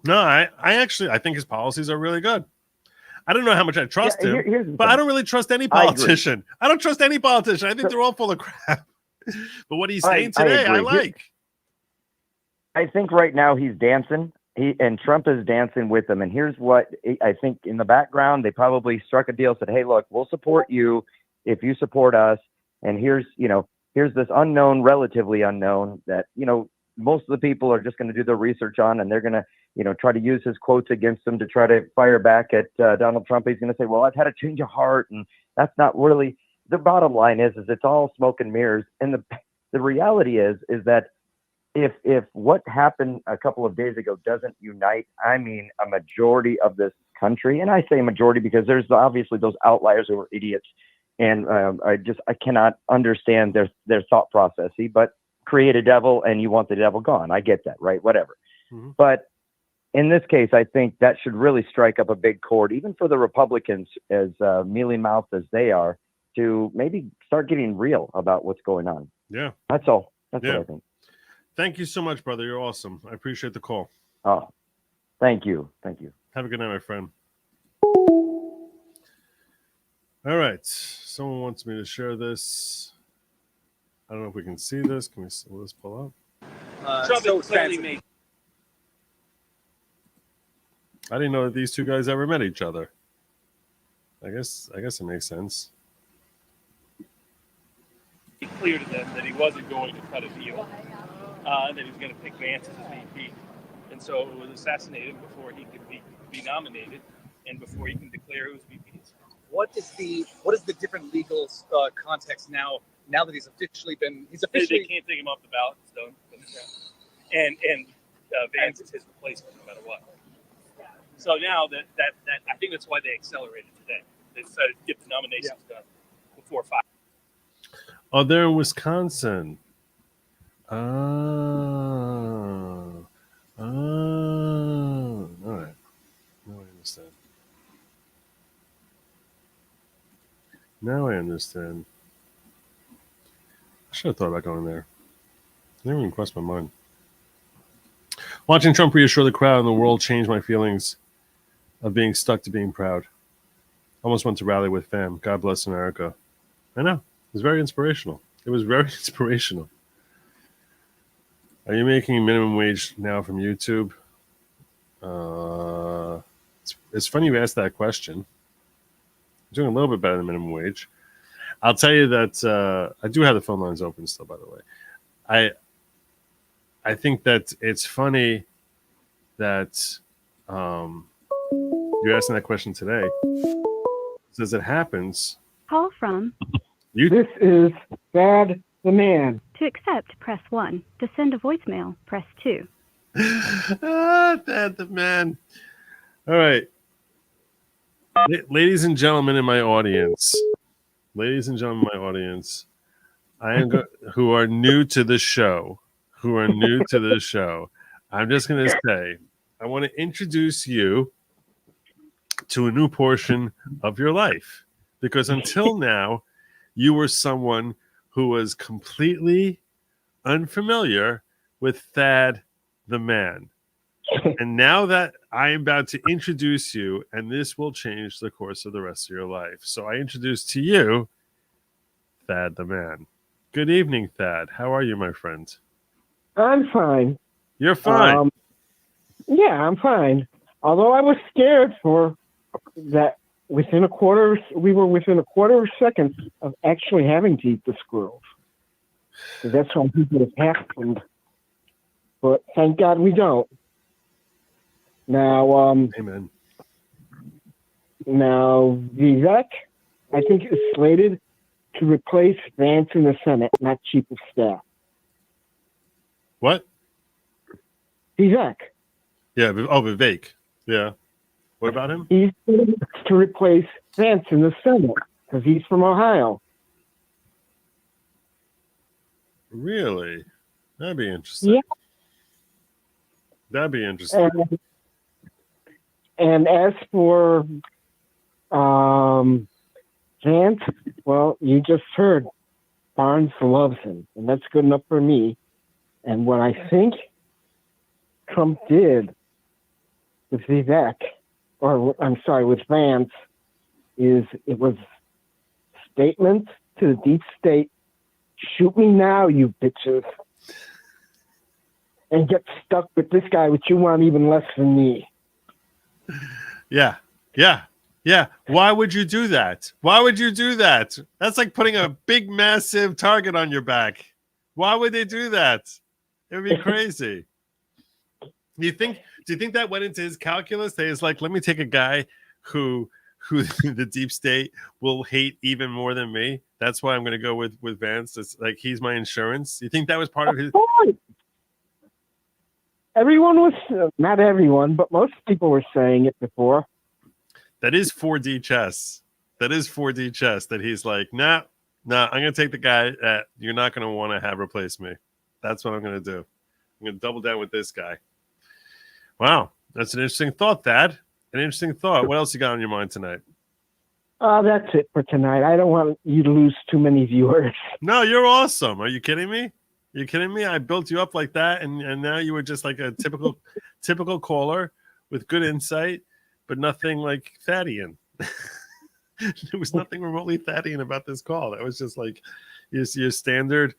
I actually think his policies are really good. I don't know how much I trust him, but I don't really trust any politician. I don't trust any politician. I think they're all full of crap. But what he's saying today, I like. I think right now he's dancing. And Trump is dancing with him. And here's what I think: in the background, they probably struck a deal, said, "Hey, look, we'll support you if you support us. And here's this unknown, relatively unknown that, most of the people are just going to do their research on, and they're going to, try to use his quotes against him to try to fire back at Donald Trump. He's going to say, well, I've had a change of heart. And that's not really, the bottom line is it's all smoke and mirrors. And the reality is that if what happened a couple of days ago doesn't unite, I mean, a majority of this country, and I say majority because there's obviously those outliers who are idiots, and I cannot understand their thought processy, but create a devil and you want the devil gone. I get that, right? Whatever. Mm-hmm. But in this case, I think that should really strike up a big chord, even for the Republicans, as mealy-mouthed as they are, to maybe start getting real about what's going on. Yeah. That's all. That's Yeah. what I think. Thank you so much, brother. You're awesome. I appreciate the call. Oh, thank you. Thank you. Have a good night, my friend. All right. Someone wants me to share this. I don't know if we can see this. Will this pull up? Trump so clearly made. I didn't know that these two guys ever met each other. I guess it makes sense. He clear to them that he wasn't going to cut a deal, and that he was going to pick Vance as VP. And so it was assassinated before he could be nominated and before he can declare who's VP. What is the different legal context now that he's officially? They can't take him off the ballot, so and Vance is his replacement no matter what. So now that I think that's why they accelerated today. They decided to get the nominations done before 5. Oh, they're in Wisconsin. Oh. All right. Now I understand. I should have thought about going there. It never even crossed my mind. Watching Trump reassure the crowd and the world changed my feelings of being stuck to being proud. Almost went to rally with fam. God bless America. I know. It was very inspirational. Are you making minimum wage now from YouTube? It's funny you asked that question. I'm doing a little bit better than minimum wage. I'll tell you that I do have the phone lines open still, by the way. I think that it's funny that you're asking that question today. As it happens. Call from. This is Thad the Man. To accept, press 1. To send a voicemail, press 2. Thad the Man. All right. Ladies and gentlemen in my audience, who are new to the show, I'm just going to say, I want to introduce you to a new portion of your life, because until now, you were someone who was completely unfamiliar with Thad the Man. And now that I am about to introduce you, and this will change the course of the rest of your life. So I introduce to you Thad the Man. Good evening, Thad. How are you, my friend? I'm fine. You're fine. Yeah, I'm fine. Although I was scared for that we were within a quarter of a second of actually having to eat the squirrels. Because that's when people have happened. But thank God we don't. Now, Amen. Now, Vivek, I think, is slated to replace Vance in the Senate, not Chief of Staff. What? Vivek. Yeah. Vivek. Yeah. What about him? He's to replace Vance in the Senate because he's from Ohio. Really? That'd be interesting. Yeah. That'd be interesting. And as for Vance, well, you just heard Barnes loves him, and that's good enough for me. And what I think Trump did with Vivek, with Vance, is it was statement to the deep state, shoot me now, you bitches, and get stuck with this guy, which you want even less than me. Yeah. Yeah. Why would you do that? Why would you do that? That's like putting a big, massive target on your back. Why would they do that? It would be crazy. Do you think that went into his calculus? That he's like, let me take a guy who the deep state will hate even more than me. That's why I'm going to go with Vance. It's like he's my insurance. You think that was part of his? Everyone was, not everyone, but most people were saying it before. That is 4D chess. That is 4D chess. That he's like, nah, I'm going to take the guy that you're not going to want to have replace me. That's what I'm going to do. I'm going to double down with this guy. Wow. That's an interesting thought, Thad. An interesting thought. What else you got on your mind tonight? That's it for tonight. I don't want you to lose too many viewers. No, you're awesome. Are you kidding me? Are you kidding me? I built you up like that, and now you were just like a typical caller with good insight, but nothing like Thadian. There was nothing remotely Thadian about this call. That was just like your standard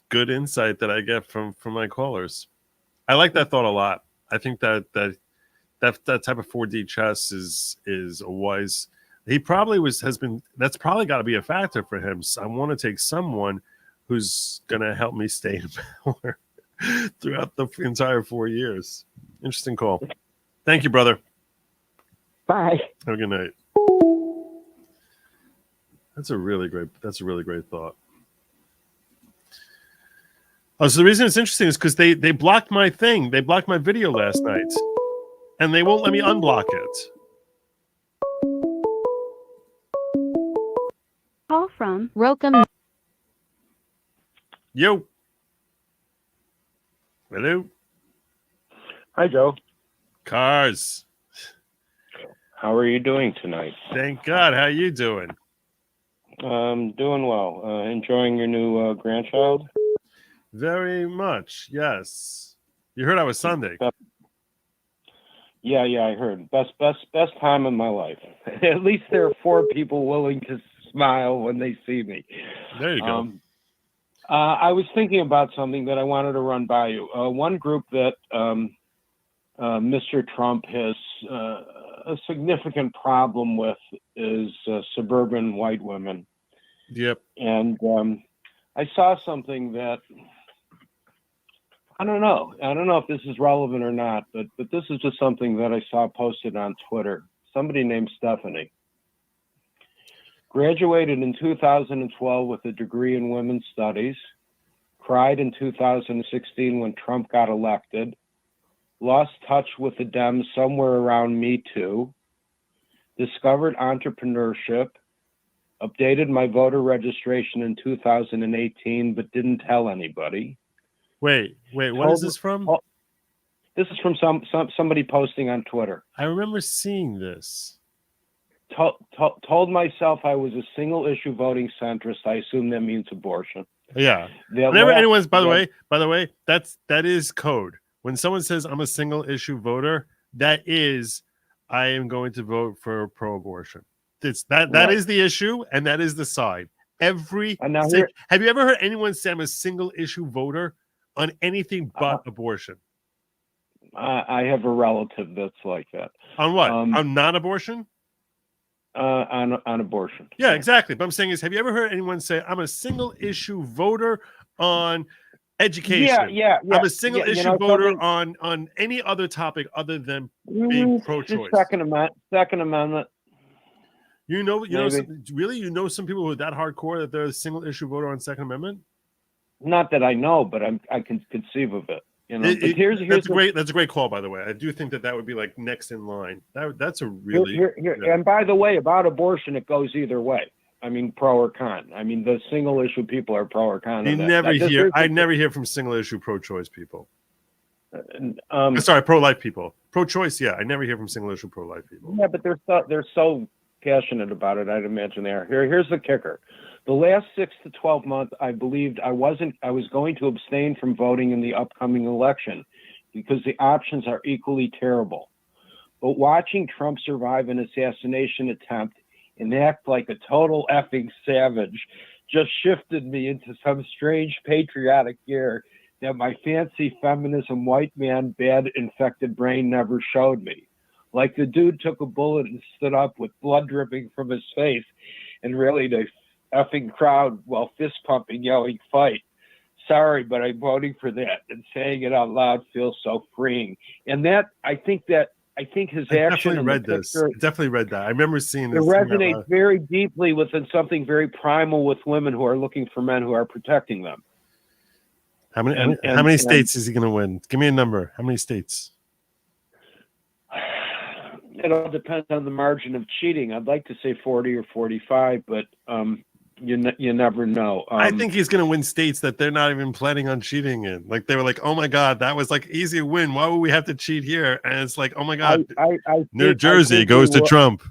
good insight that I get from my callers. I like that thought a lot. I think that type of 4D chess is a wise. He probably has been. That's probably got to be a factor for him. So I want to take someone who's going to help me stay in power throughout the entire 4 years. Interesting call. Thank you, brother. Bye. Have a good night. That's a really great thought. Oh, so the reason it's interesting is because they blocked my thing. They blocked my video last night, and they won't let me unblock it. Call from Rokem. Yo. Hello. Hi, Joe. Cars. How are you doing tonight? Thank God. How you doing? Doing well. Enjoying your new grandchild? Very much. Yes. You heard I was Sunday. Yeah, I heard. Best time of my life. At least there are 4 people willing to smile when they see me. There you go. I was thinking about something that I wanted to run by you. One group that Mr. Trump has a significant problem with is suburban white women. Yep. And I saw something that I don't know if this is relevant or not, but this is just something that I saw posted on Twitter. Somebody named Stephanie. Graduated in 2012 with a degree in women's studies. Cried in 2016 when Trump got elected. Lost touch with the Dems somewhere around Me Too. Discovered entrepreneurship. Updated my voter registration in 2018, but didn't tell anybody. Wait. What is this from? This is from somebody posting on Twitter. I remember seeing this. Told myself I was a single issue voting centrist. I assume that means abortion. Yeah. Whenever anyone's, by the way, that is code. When someone says I'm a single issue voter, that is I am going to vote for pro-abortion. That is the issue, and that is the side. Have you ever heard anyone say I'm a single issue voter on anything but abortion? I have a relative that's like that. On what? On non-abortion? On abortion. Yeah, exactly. But I'm saying is, have you ever heard anyone say I'm a single issue voter on education? Yeah. I'm a single issue voter on any other topic other than being pro-choice. Second Amendment. You know some people who are that hardcore that they're a single issue voter on Second Amendment? Not that I know, but I can conceive of it. You know, that's a great call, by the way. I do think that would be like next in line. That's a really And by the way, about abortion, it goes either way. I mean, pro or con. I mean, the single issue people are pro or con. I never hear from single issue pro-choice people. Sorry, pro-life people. Pro-choice, yeah. I never hear from single issue pro-life people. Yeah, but they're so passionate about it. I'd imagine they are. Here's the kicker. The last 6 to 12 months, I believed I was going to abstain from voting in the upcoming election because the options are equally terrible. But watching Trump survive an assassination attempt and act like a total effing savage just shifted me into some strange patriotic gear that my fancy feminism white man bad infected brain never showed me. Like the dude took a bullet and stood up with blood dripping from his face and rallied a effing crowd while fist pumping, yelling, "Fight. Sorry, but I'm voting for that." And saying it out loud feels so freeing. And that, I think his action in the picture, Definitely read that. I remember seeing it this. resonates very deeply within something very primal with women who are looking for men who are protecting them. How many states is he going to win? Give me a number. How many states? It all depends on the margin of cheating. I'd like to say 40 or 45, but you never know. I think he's going to win states that they're not even planning on cheating in. Like they were like, "Oh my God, that was like easy win. Why would we have to cheat here?" And it's like, "Oh my God, New Jersey goes to Trump."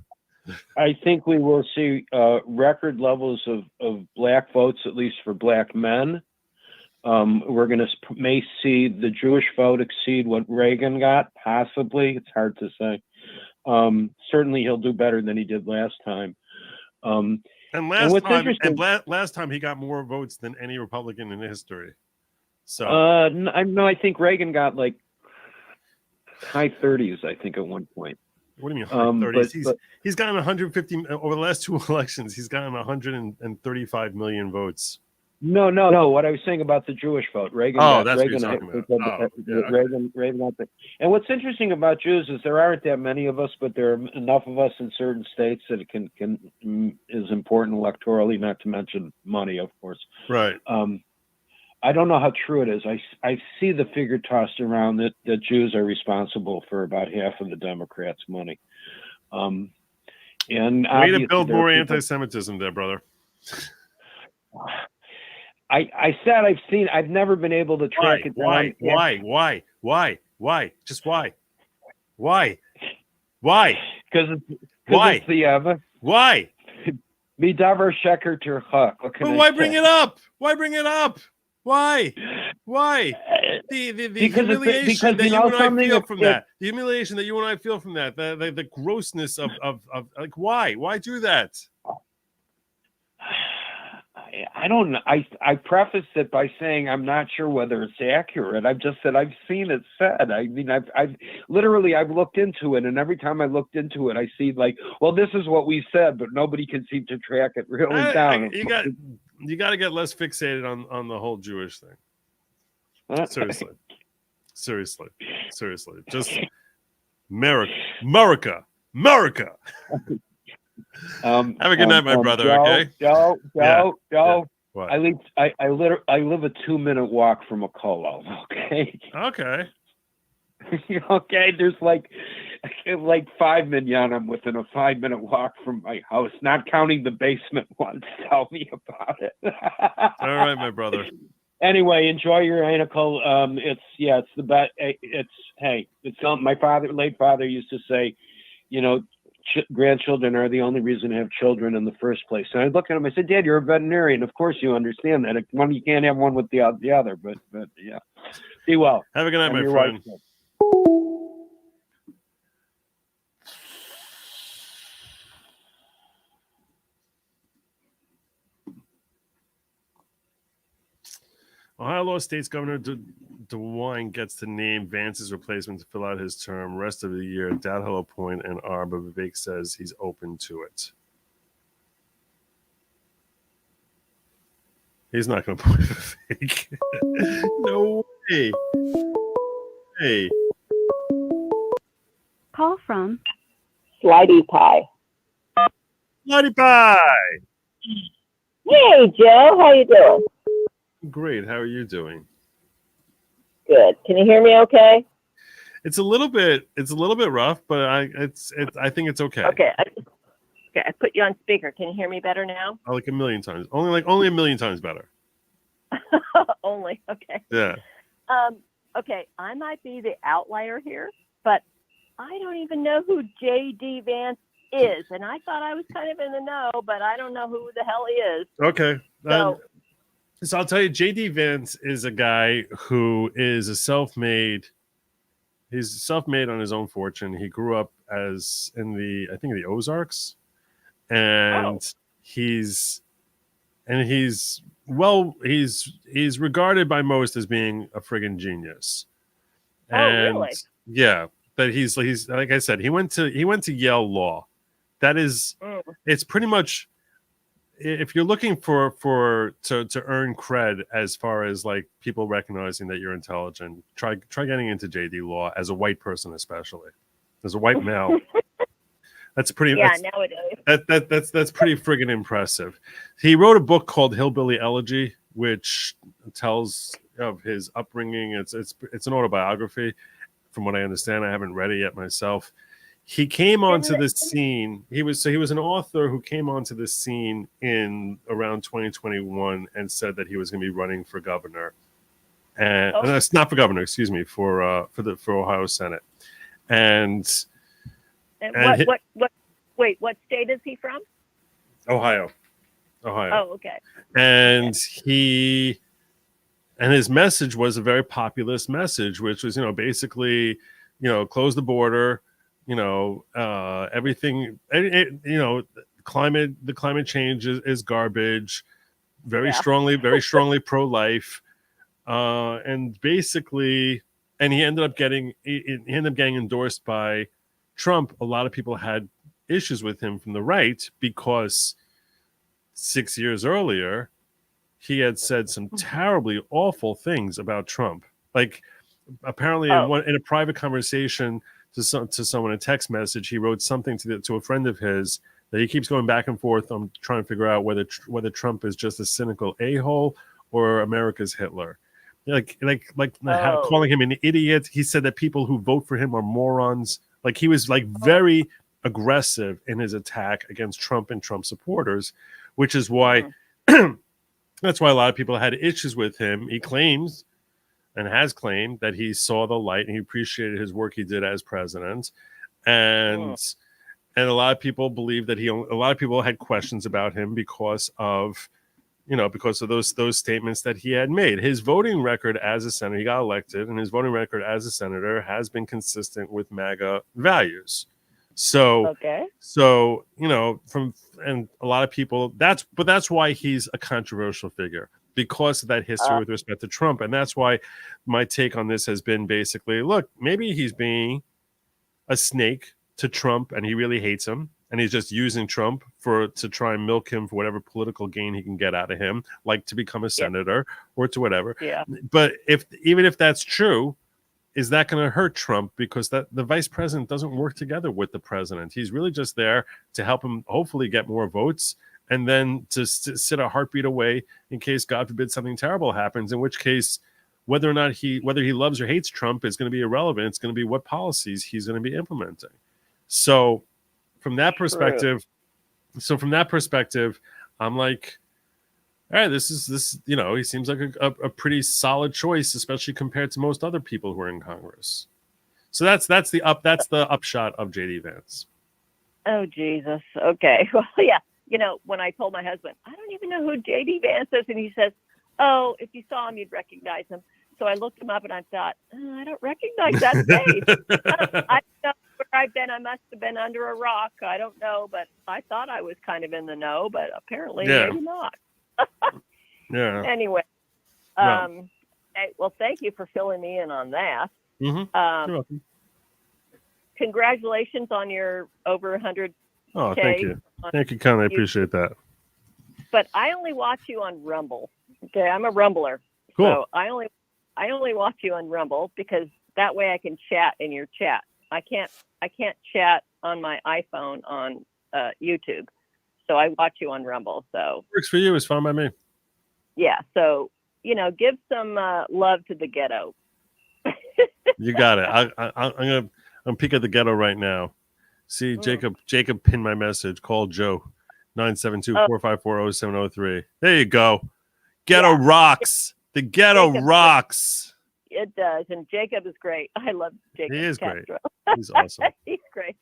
I think we will see record levels of black votes, at least for black men. We're going to may see the Jewish vote exceed what Reagan got, possibly. It's hard to say. Certainly, he'll do better than he did last time. And last time he got more votes than any Republican in history. So I think Reagan got like high 30s. I think at one point. What do you mean high 30s? He's gotten 150 over the last two elections. He's gotten 135 million votes. No. What I was saying about the Jewish vote, Reagan. That's Reagan, what you're talking about. Reagan. And what's interesting about Jews is there aren't that many of us, but there are enough of us in certain states that it can is important electorally. Not to mention money, of course. Right. I don't know how true it is. I see the figure tossed around that Jews are responsible for about half of the Democrats' money. And way to build more anti-Semitism there, brother. I said I've never been able to track it down. Why? Just why? Because it's the why? Me davar sheker tirchak. But why bring it up? Why? The humiliation that you and I feel from that. The humiliation that you and I feel from that. The grossness of like why do that? I don't know. I prefaced it by saying I'm not sure whether it's accurate. I've just said I've seen it said. I mean, I've literally looked into it, and every time I looked into it, I see like, well, this is what we said, but nobody can seem to track it really down. You got to get less fixated on the whole Jewish thing. Seriously. Just America. Have a good night, my brother. Okay. Joe. What? I live a 2-minute walk from a colo. Okay. Okay. Okay. There's like 5 minyanim within a 5-minute walk from my house, not counting the basement ones. Tell me about it. All right, my brother. Anyway, enjoy your Hanukkah. It's the best. It's my late father used to say, grandchildren are the only reason to have children in the first place. And I look at him, I said, "Dad, you're a veterinarian. Of course you understand that. You can't have one with the other, but yeah. Be well. Have a good night, my friend." Ohio Law State's Governor DeWine gets to name Vance's replacement to fill out his term. Rest of the year, Dowd will appoint an R, but Vivek says he's open to it. He's not going to appoint Vivek. No way. Hey. Call from Slidey Pie. Slidey Pie. Hey, Joe. How you doing? Great. How are you doing? Good. Can you hear me okay? It's a little bit rough, but I think it's okay. Okay. I put you on speaker. Can you hear me better now? Like a million times. Only a million times better. Only. Okay. Yeah. Okay. I might be the outlier here, but I don't even know who JD Vance is, and I thought I was kind of in the know, but I don't know who the hell he is. Okay. So I'll tell you, JD Vance is a guy who is he's self-made on his own fortune. He grew up in the Ozarks, and he's regarded by most as being a friggin' genius. And really? Yeah, that he's like I said, he went to Yale Law. That is, it's pretty much, if you're looking to earn cred as far as like people recognizing that you're intelligent, try getting into JD Law as a white person, especially as a white male. That's pretty. Yeah, nowadays. That's pretty friggin' impressive. He wrote a book called Hillbilly Elegy, which tells of his upbringing. It's an autobiography, from what I understand. I haven't read it yet myself. He came onto this scene. He was an author who came onto this scene in around 2021 and said that he was going to be running for governor, and that's not for governor. Excuse me, for Ohio Senate, and what state is he from? Ohio. Oh, okay. And his message was a very populist message, which was, basically, close the border, everything, the climate change is garbage, very strongly pro-life, and basically, and he ended up getting endorsed by Trump. A lot of people had issues with him from the right because 6 years earlier, he had said some terribly awful things about Trump. Like, apparently, in a private conversation to someone, a text message, he wrote something to a friend of his that he keeps going back and forth on trying to figure out whether Trump is just a cynical a-hole or America's Hitler. Calling him an idiot. He said that people who vote for him are morons. Like, he was like very aggressive in his attack against Trump and Trump supporters, which is why that's why a lot of people had issues with him. He claims and has claimed that he saw the light and he appreciated his work he did as president. And a lot of people believe that a lot of people had questions about him because of those statements that he had made. His voting record as a senator, he got elected, and his voting record as a senator has been consistent with MAGA values. So, and a lot of people, that's why he's a controversial figure, because of that history with respect to Trump. And that's why my take on this has been basically, look, maybe he's being a snake to Trump and he really hates him. And he's just using Trump to try and milk him for whatever political gain he can get out of him, like to become a senator or to whatever. Yeah. But even if that's true, is that going to hurt Trump? Because the vice president doesn't work together with the president. He's really just there to help him hopefully get more votes, and then to sit a heartbeat away in case, God forbid, something terrible happens, in which case, whether he loves or hates Trump is going to be irrelevant. It's going to be what policies he's going to be implementing. So from that perspective, I'm like, all right, this he seems like a pretty solid choice, especially compared to most other people who are in Congress. So that's the upshot of JD Vance. Oh, Jesus. Okay. Well, yeah. When I told my husband, I don't even know who JD Vance is, and he says, oh, if you saw him, you'd recognize him. So I looked him up and I thought, I don't recognize that face. I don't know where I've been. I must have been under a rock. I don't know, but I thought I was kind of in the know, but apparently maybe not. Yeah. Anyway, well, thank you for filling me in on that. You're welcome. Congratulations on your over 100K. Oh, thank you. Thank you, Connie. I appreciate that. But I only watch you on Rumble. Okay, I'm a Rumbler. Cool. So I only watch you on Rumble because that way I can chat in your chat. I can't chat on my iPhone on YouTube. So I watch you on Rumble. So works for you. It's fine by me. Yeah. So give some love to the ghetto. You got it. I'm gonna peek at the ghetto right now. See, Jacob pinned my message. Call Joe 972-454-0703. There you go. Ghetto rocks. The ghetto rocks. It does, and Jacob is great. I love Jacob. He is Castro. great. He's awesome. He's great.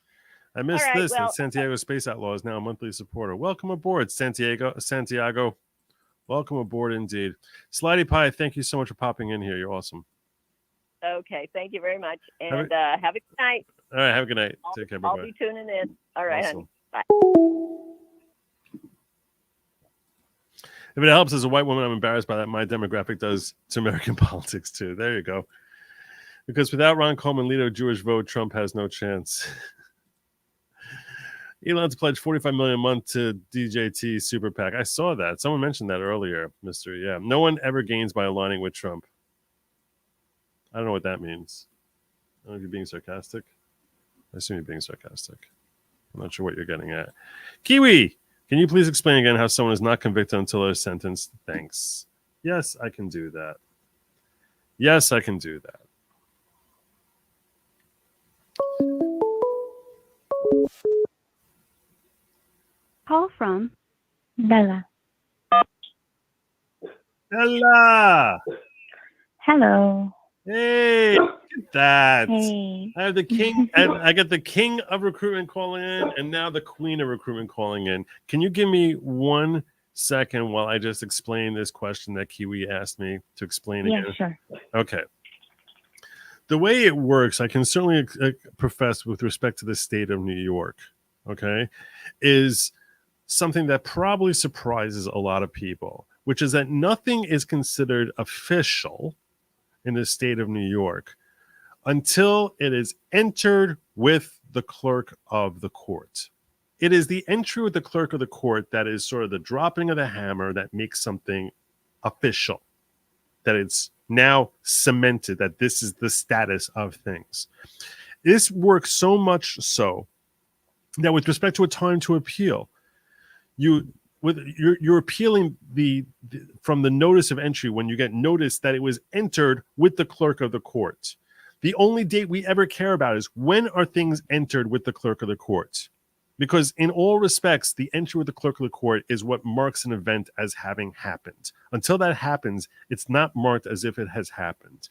I missed this. That Santiago Space Outlaw is now a monthly supporter. Welcome aboard, Santiago. Welcome aboard indeed. Slidey Pie, thank you so much for popping in here. You're awesome. Okay, thank you very much. And have a good night. All right, have a good night. Take care. Bye-bye. I'll be tuning in. All right, Awesome. honey. Bye. If it helps, as a white woman, I'm embarrassed by that. My demographic does to American politics, too. There you go. Because without Ron Coleman, leader of Jewish vote, Trump has no chance. Elon's pledged $45 million a month to DJT Super PAC. I saw that. Someone mentioned that earlier, Mr. Yeah. No one ever gains by aligning with Trump. I don't know what that means. I don't know if you're being sarcastic. I assume you're being sarcastic. I'm not sure what you're getting at. Kiwi, can you please explain again how someone is not convicted until they're sentenced? Thanks. Yes, I can do that. Yes, I can do that. Call from Bella. Bella! Hello. Hey, look at that. Hey. I have the king, and I got the king of recruitment calling in, and now the queen of recruitment calling in. Can you give me 1 second while I just explain this question that Kiwi asked me to explain Yeah, again? sure. Okay. The way it works, I can certainly profess with respect to the state of New York, okay, is something that probably surprises a lot of people, which is that nothing is considered official in the state of New York until it is entered with the clerk of the court. It is the entry with the clerk of the court that is sort of the dropping of the hammer that makes something official, that it's now cemented, that this is the status of things. This works so much so that with respect to a time to appeal, you're appealing from the notice of entry when you get notice that it was entered with the clerk of the court. The only date we ever care about is when are things entered with the clerk of the court. Because in all respects, the entry with the clerk of the court is what marks an event as having happened. Until that happens, it's not marked as if it has happened.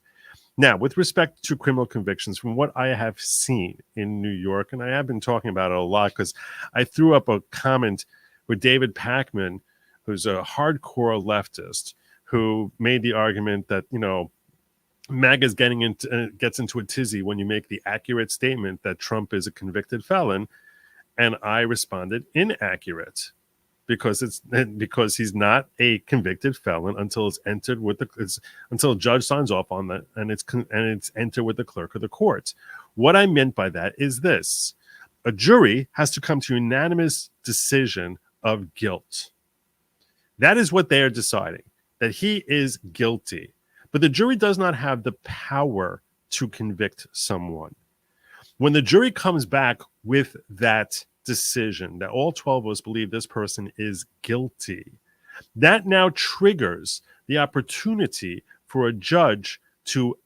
Now, with respect to criminal convictions, from what I have seen in New York, and I have been talking about it a lot because I threw up a comment with David Pakman, who's a hardcore leftist, who made the argument that, MAGA's gets into a tizzy when you make the accurate statement that Trump is a convicted felon, and I responded inaccurate because he's not a convicted felon until it's entered with until a judge signs off on that and it's entered with the clerk of the court. What I meant by that is this: a jury has to come to unanimous decision of guilt. That is what they are deciding, that he is guilty. But the jury does not have the power to convict someone. When the jury comes back with that decision, that all 12 of us believe this person is guilty, that now triggers the opportunity for a judge to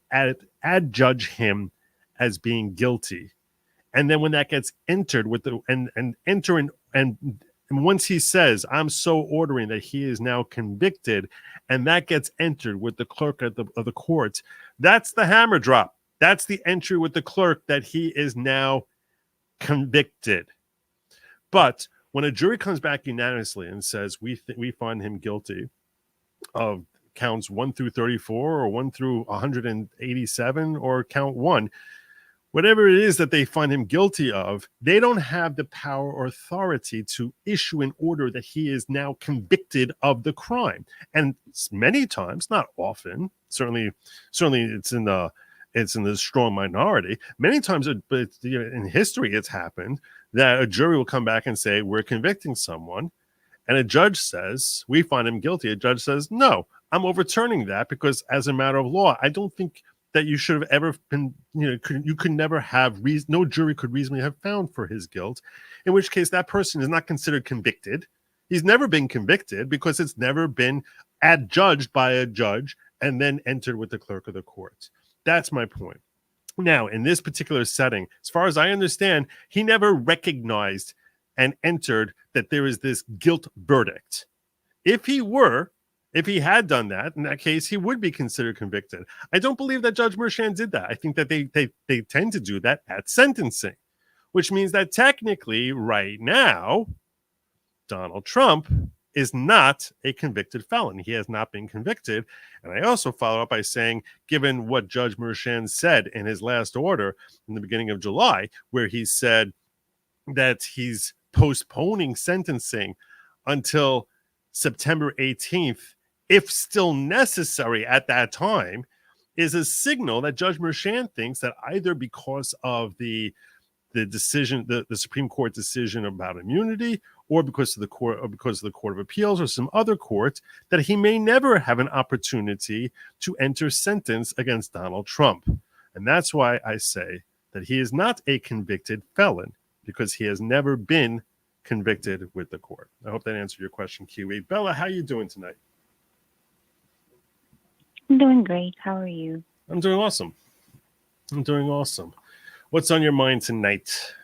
adjudge him as being guilty. And then when that gets entered with and once he says, I'm so ordering that he is now convicted, and that gets entered with the clerk of the court, that's the hammer drop. That's the entry with the clerk that he is now convicted. But when a jury comes back unanimously and says, we find him guilty of counts 1 through 34 or 1 through 187 or count 1, whatever it is that they find him guilty of, they don't have the power or authority to issue an order that he is now convicted of the crime. And many times, not often, certainly it's in the strong minority. Many times, but in history, it's happened that a jury will come back and say, we're convicting someone. And a judge says, we find him guilty. A judge says, no, I'm overturning that because as a matter of law, I don't think that you should have ever been, you could never have, no jury could reasonably have found for his guilt, in which case that person is not considered convicted. He's never been convicted because it's never been adjudged by a judge and then entered with the clerk of the court. That's my point. Now, in this particular setting, as far as I understand, he never recognized and entered that there is this guilt verdict. If he had done that, in that case, he would be considered convicted. I don't believe that Judge Merchan did that. I think that they tend to do that at sentencing, which means that technically right now, Donald Trump is not a convicted felon. He has not been convicted. And I also follow up by saying, given what Judge Merchan said in his last order in the beginning of July, where he said that he's postponing sentencing until September 18th, if still necessary at that time, is a signal that Judge Merchan thinks that either because of the decision, the Supreme Court decision about immunity, or because of the Court of Appeals or some other court, that he may never have an opportunity to enter sentence against Donald Trump. And that's why I say that he is not a convicted felon, because he has never been convicted with the court. I hope that answered your question, Kiwi. Bella, how are you doing tonight? I'm doing great. How are you? I'm doing awesome. What's on your mind tonight?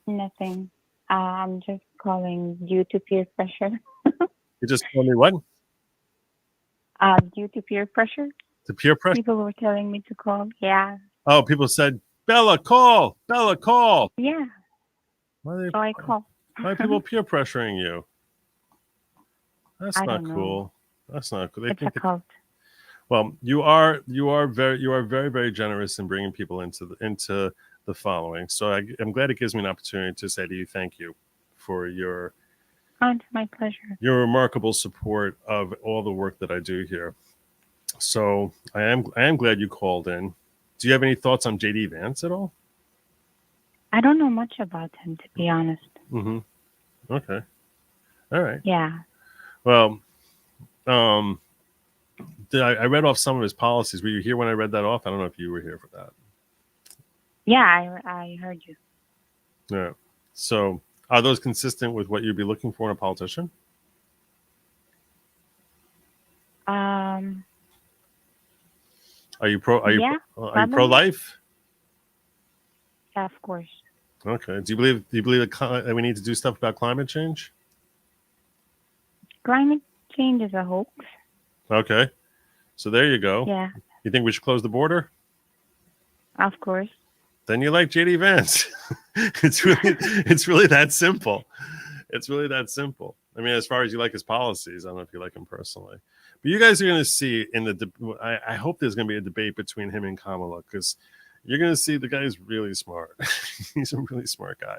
Nothing. I'm just calling due to peer pressure. You just told me what? Due to peer pressure. To peer pressure? People were telling me to call. Yeah. Oh, people said, Bella, call. Bella, call. Yeah. Why So I call. are people peer pressuring you? That's I not don't cool. know. That's not cool. They It's think a cult. well, you are very, very generous in bringing people into the following. So I'm glad it gives me an opportunity to say to you, thank you for your Oh, it's my pleasure. remarkable support of all the work that I do here. So I am glad you called in. Do you have any thoughts on JD Vance at all? I don't know much about him, to be honest. Mm-hmm. Okay. All right. Yeah. Well, I read off some of his policies. Were you here when I read that off? I don't know if you were here for that. Yeah, I heard you. Yeah. So are those consistent with what you'd be looking for in a politician? Are you Yeah, pro-life? Yeah, of course. Okay. Do you believe that we need to do stuff about climate change? Climate change is a hoax. Okay. So there you go. Yeah, You think we should close the border? of course. Then you like JD Vance. It's really that simple. It's really that simple. I mean, as far as you like his policies, I don't know if you like him personally, but you guys are going to see in the. I hope there's going to be a debate between him and Kamala, because you're going to see the guy's really smart. He's a really smart guy.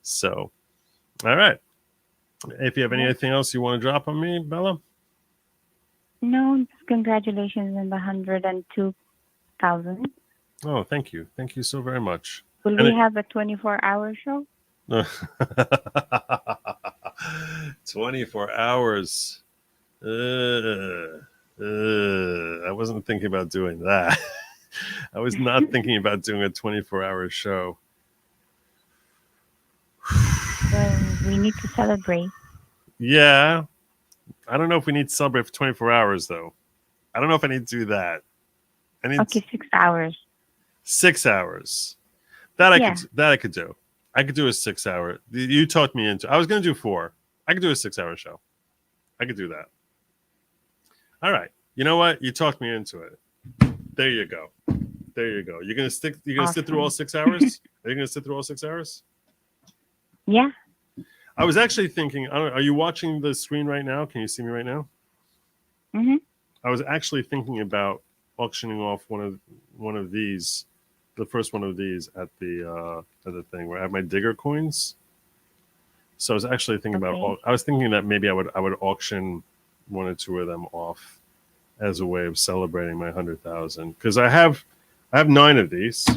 So, all right. If you have anything else you want to drop on me, Bella? No, congratulations on the 102,000. Oh, thank you. Thank you so very much. Will we have a 24-hour show? 24 hours. I wasn't thinking about doing that. I was not thinking about doing a 24-hour show. Well, we need to celebrate. Yeah. I don't know if we need to celebrate for 24 hours, though. I don't know if I need to do that. Okay, 6 hours. 6 hours. That I could do. I could do a 6 hour. You talked me into. I was going to do 4. I could do a 6 hour show. I could do that. All right. You know what? You talked me into it. There you go. There you go. You're gonna sit through all 6 hours? Are you gonna sit through all 6 hours? Yeah. I was actually thinking. I don't know, are you watching the screen right now? Can you see me right now? Mm-hmm. I was actually thinking about auctioning off one of these, the first one of these at the thing where I have my digger coins. So I was actually thinking about. I was thinking that maybe I would auction 1 or 2 of them off as a way of celebrating my 100,000, because I have 9 of these.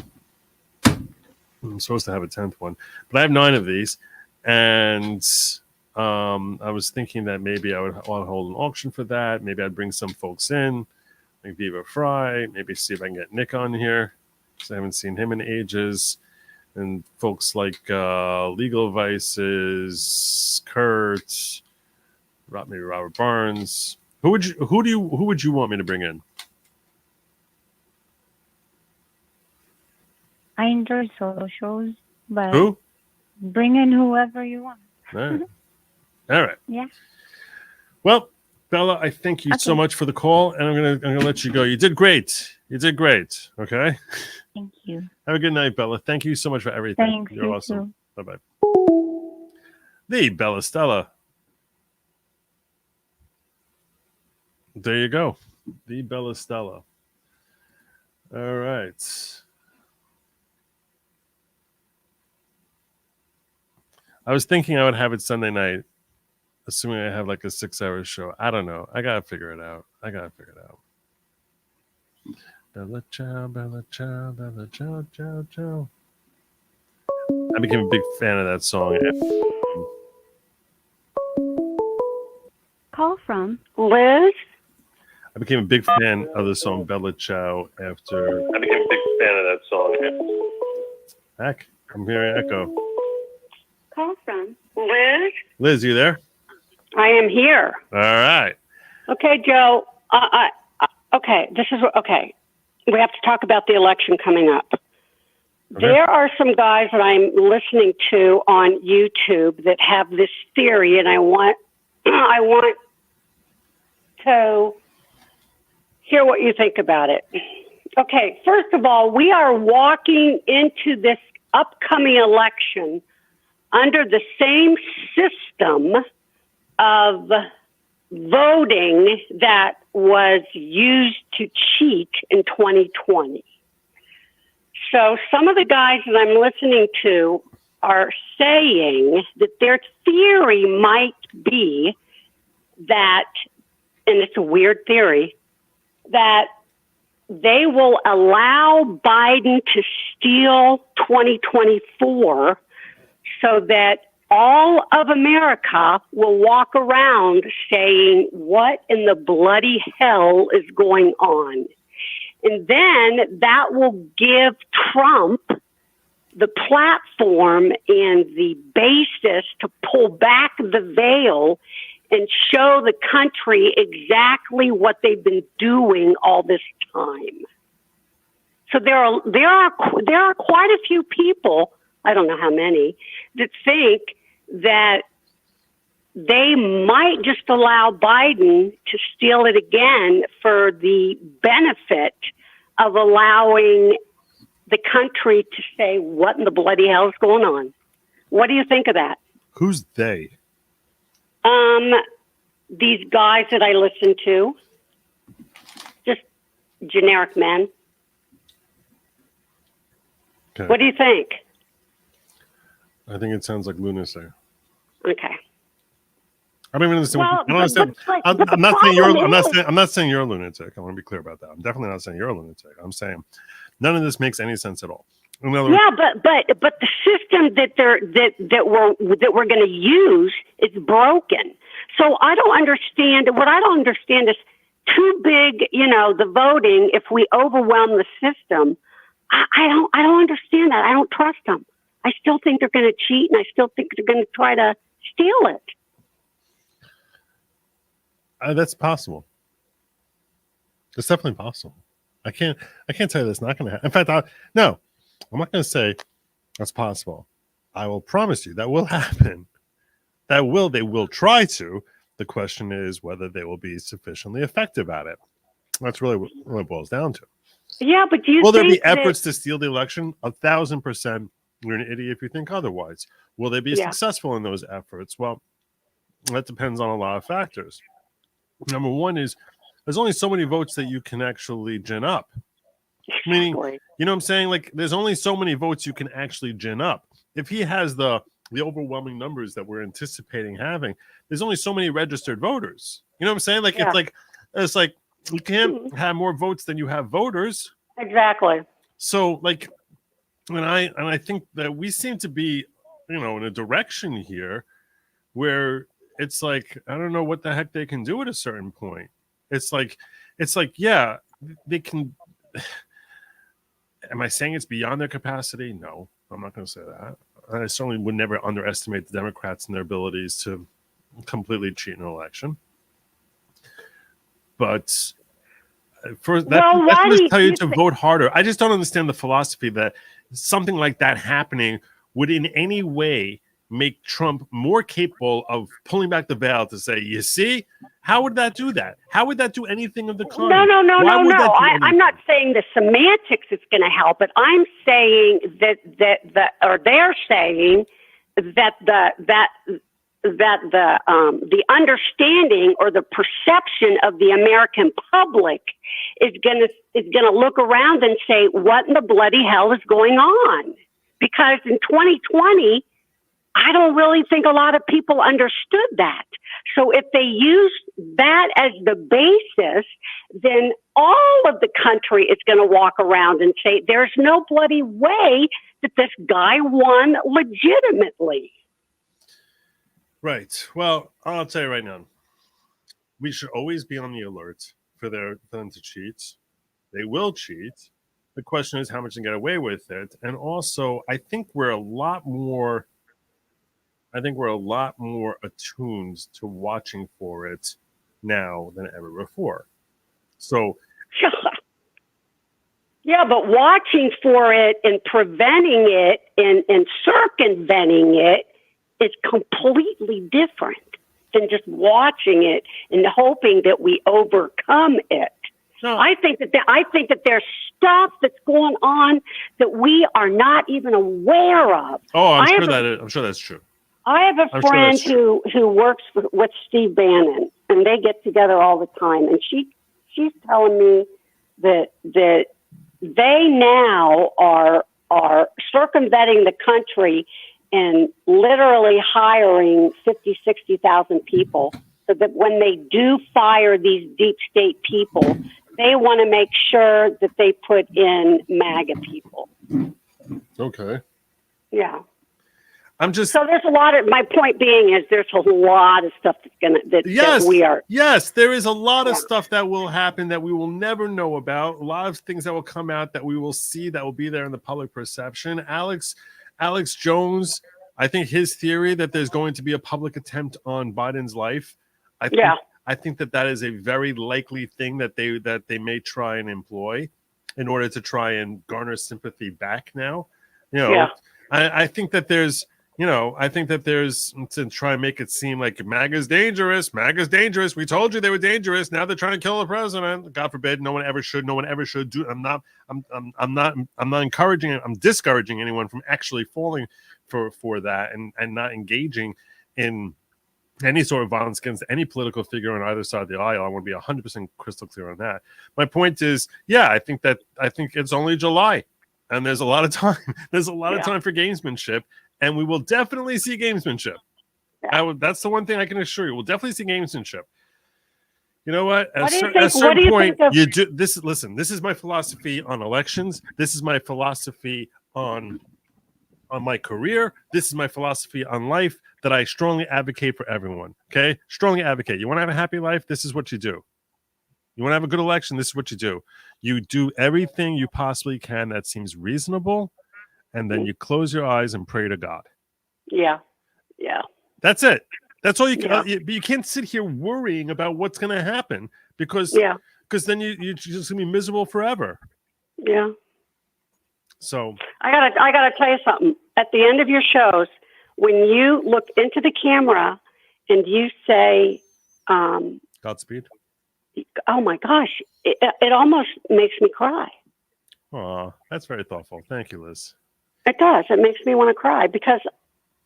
I'm supposed to have a 10th one, but I have 9 of these, and I was thinking that maybe I would want to hold an auction for that. Maybe I'd bring some folks in, like Viva Fry. Maybe see if I can get Nick on here, because I haven't seen him in ages. And folks like Legal Vices, Kurt, maybe Robert Barnes. Who would you want me to bring in? I enjoy solo shows, but Who? bring in whoever you want. All right. All right. Yeah. Well, Bella, I thank you so much for the call, and I'm gonna let you go. You did great. You did great. Okay. Thank you. Have a good night, Bella. Thank you so much for everything. Thanks. You're You awesome. too. Bye bye. The Bella Stella. There you go. The Bella Stella. All right. I was thinking I would have it Sunday night, assuming I have like a 6 hour show. I don't know. I got to figure it out. Bella ciao, bella ciao, bella ciao, ciao, ciao. I became a big fan of that song. Call from Liz. I became a big fan of the song Bella Ciao after. I became a big fan of that song. Heck, I'm hearing echo. Call from Liz. Liz, you there? I am here. All right. Okay, Joe. Okay, this is okay. We have to talk about the election coming up. Okay. There are some guys that I'm listening to on YouTube that have this theory, and I want to hear what you think about it. Okay, first of all, we are walking into this upcoming election under the same system of voting that was used to cheat in 2020. So some of the guys that I'm listening to are saying that their theory might be that, and it's a weird theory, that they will allow Biden to steal 2024 so that all of America will walk around saying, what in the bloody hell is going on? And then that will give Trump the platform and the basis to pull back the veil and show the country exactly what they've been doing all this time. So there are quite a few people, I don't know how many, that think that they might just allow Biden to steal it again for the benefit of allowing the country to say, what in the bloody hell is going on? What do you think of that? Who's they? These guys that I listen to, just generic men. Okay. What do you think? I think it sounds like lunacy. Okay. I don't even understand. Well, I don't understand. but I'm not saying problem is- I'm not saying you're a lunatic. I want to be clear about that. I'm definitely not saying you're a lunatic. I'm saying none of this makes any sense at all. In other words, Yeah, but the system that we're going to use is broken. So I don't understand. What I don't understand is too big. The voting. If we overwhelm the system, I don't understand that. I don't trust them. I still think they're going to cheat, and I still think they're going to try to steal it. that's possible. It's definitely possible. I can't tell you that's not going to happen. In fact, no, I'm not going to say that's possible. I will promise you that will happen. They will try to. The question is whether they will be sufficiently effective at it. That's really what it boils down to. Yeah, but do you Will there think be efforts to steal the election? 1,000%. You're an idiot if you think otherwise. Will they be Yeah. successful in those efforts? Well, that depends on a lot of factors. Number one is there's only so many votes that you can actually gin up. Meaning, you know what I'm saying? Like, there's only so many votes you can actually gin up. If he has the overwhelming numbers that we're anticipating having, there's only so many registered voters. You know what I'm saying? Like, Yeah. it's like you can't have more votes than you have voters. Exactly. So, like, and I think that we seem to be, in a direction here where it's like, I don't know what the heck they can do at a certain point. It's like, yeah, they can. Am I saying it's beyond their capacity? No, I'm not going to say that. I certainly would never underestimate the Democrats and their abilities to completely cheat an election. But for that, Well, that's why going do to tell you you to think- vote harder. I just don't understand the philosophy that something like that happening would in any way make Trump more capable of pulling back the veil to say, you see, how would that do that? How would that do anything of the kind? No. Why would that do I'm anything? not saying the semantics is going to help it. I'm saying that they're saying that the understanding or the perception of the American public is going to look around and say, what in the bloody hell is going on? Because in 2020, I don't really think a lot of people understood that. So if they use that as the basis, then all of the country is going to walk around and say, there's no bloody way that this guy won legitimately. Right. Well, I'll tell you right now, we should always be on the alert for them to cheat. They will cheat. The question is how much they get away with it. And also, I think we're a lot more attuned to watching for it now than ever before. So yeah, but watching for it and preventing it and circumventing it is completely different than just watching it and hoping that we overcome it. No. I think that there's stuff that's going on that we are not even aware of. Oh, I'm sure that's true. I have a friend who works with Steve Bannon, and they get together all the time, and she's telling me that they now are circumventing the country and literally hiring 50, 60,000 people so that when they do fire these deep state people, they want to make sure that they put in MAGA people. Okay. Yeah. So there's a lot of, my point being is there's a lot of stuff that we are. Yes, there is a lot of stuff that will happen that we will never know about. A lot of things that will come out that we will see that will be there in the public perception. Alex Jones, I think his theory that there's going to be a public attempt on Biden's life. I think that is a very likely thing that they may try and employ in order to try and garner sympathy back now. I think that there's to try and make it seem like MAGA's dangerous. MAGA's dangerous. We told you they were dangerous. Now they're trying to kill the president. God forbid. No one ever should do. I'm not encouraging it. I'm discouraging anyone from actually falling for that and not engaging in any sort of violence against any political figure on either side of the aisle. I want to be 100% crystal clear on that. My point is, I think it's only July, and there's a lot of time. There's a lot of time for gamesmanship, and we will definitely see gamesmanship. That's the one thing I can assure you. We'll definitely see gamesmanship. You know what? At a certain point, you do this. Listen, this is my philosophy on elections. This is my philosophy on my career. This is my philosophy on life, that I strongly advocate for everyone. Okay? Strongly advocate. You want to have a happy life? This is what you do. You want to have a good election? This is what you do. You do everything you possibly can that seems reasonable, and then you close your eyes and pray to God. Yeah. That's it. That's all you can. But you can't sit here worrying about what's going to happen because then you're just going to be miserable forever. Yeah. So I gotta tell you something. At the end of your shows, when you look into the camera and you say, Godspeed. Oh my gosh, it almost makes me cry. Oh, that's very thoughtful. Thank you, Liz. It does. It makes me want to cry because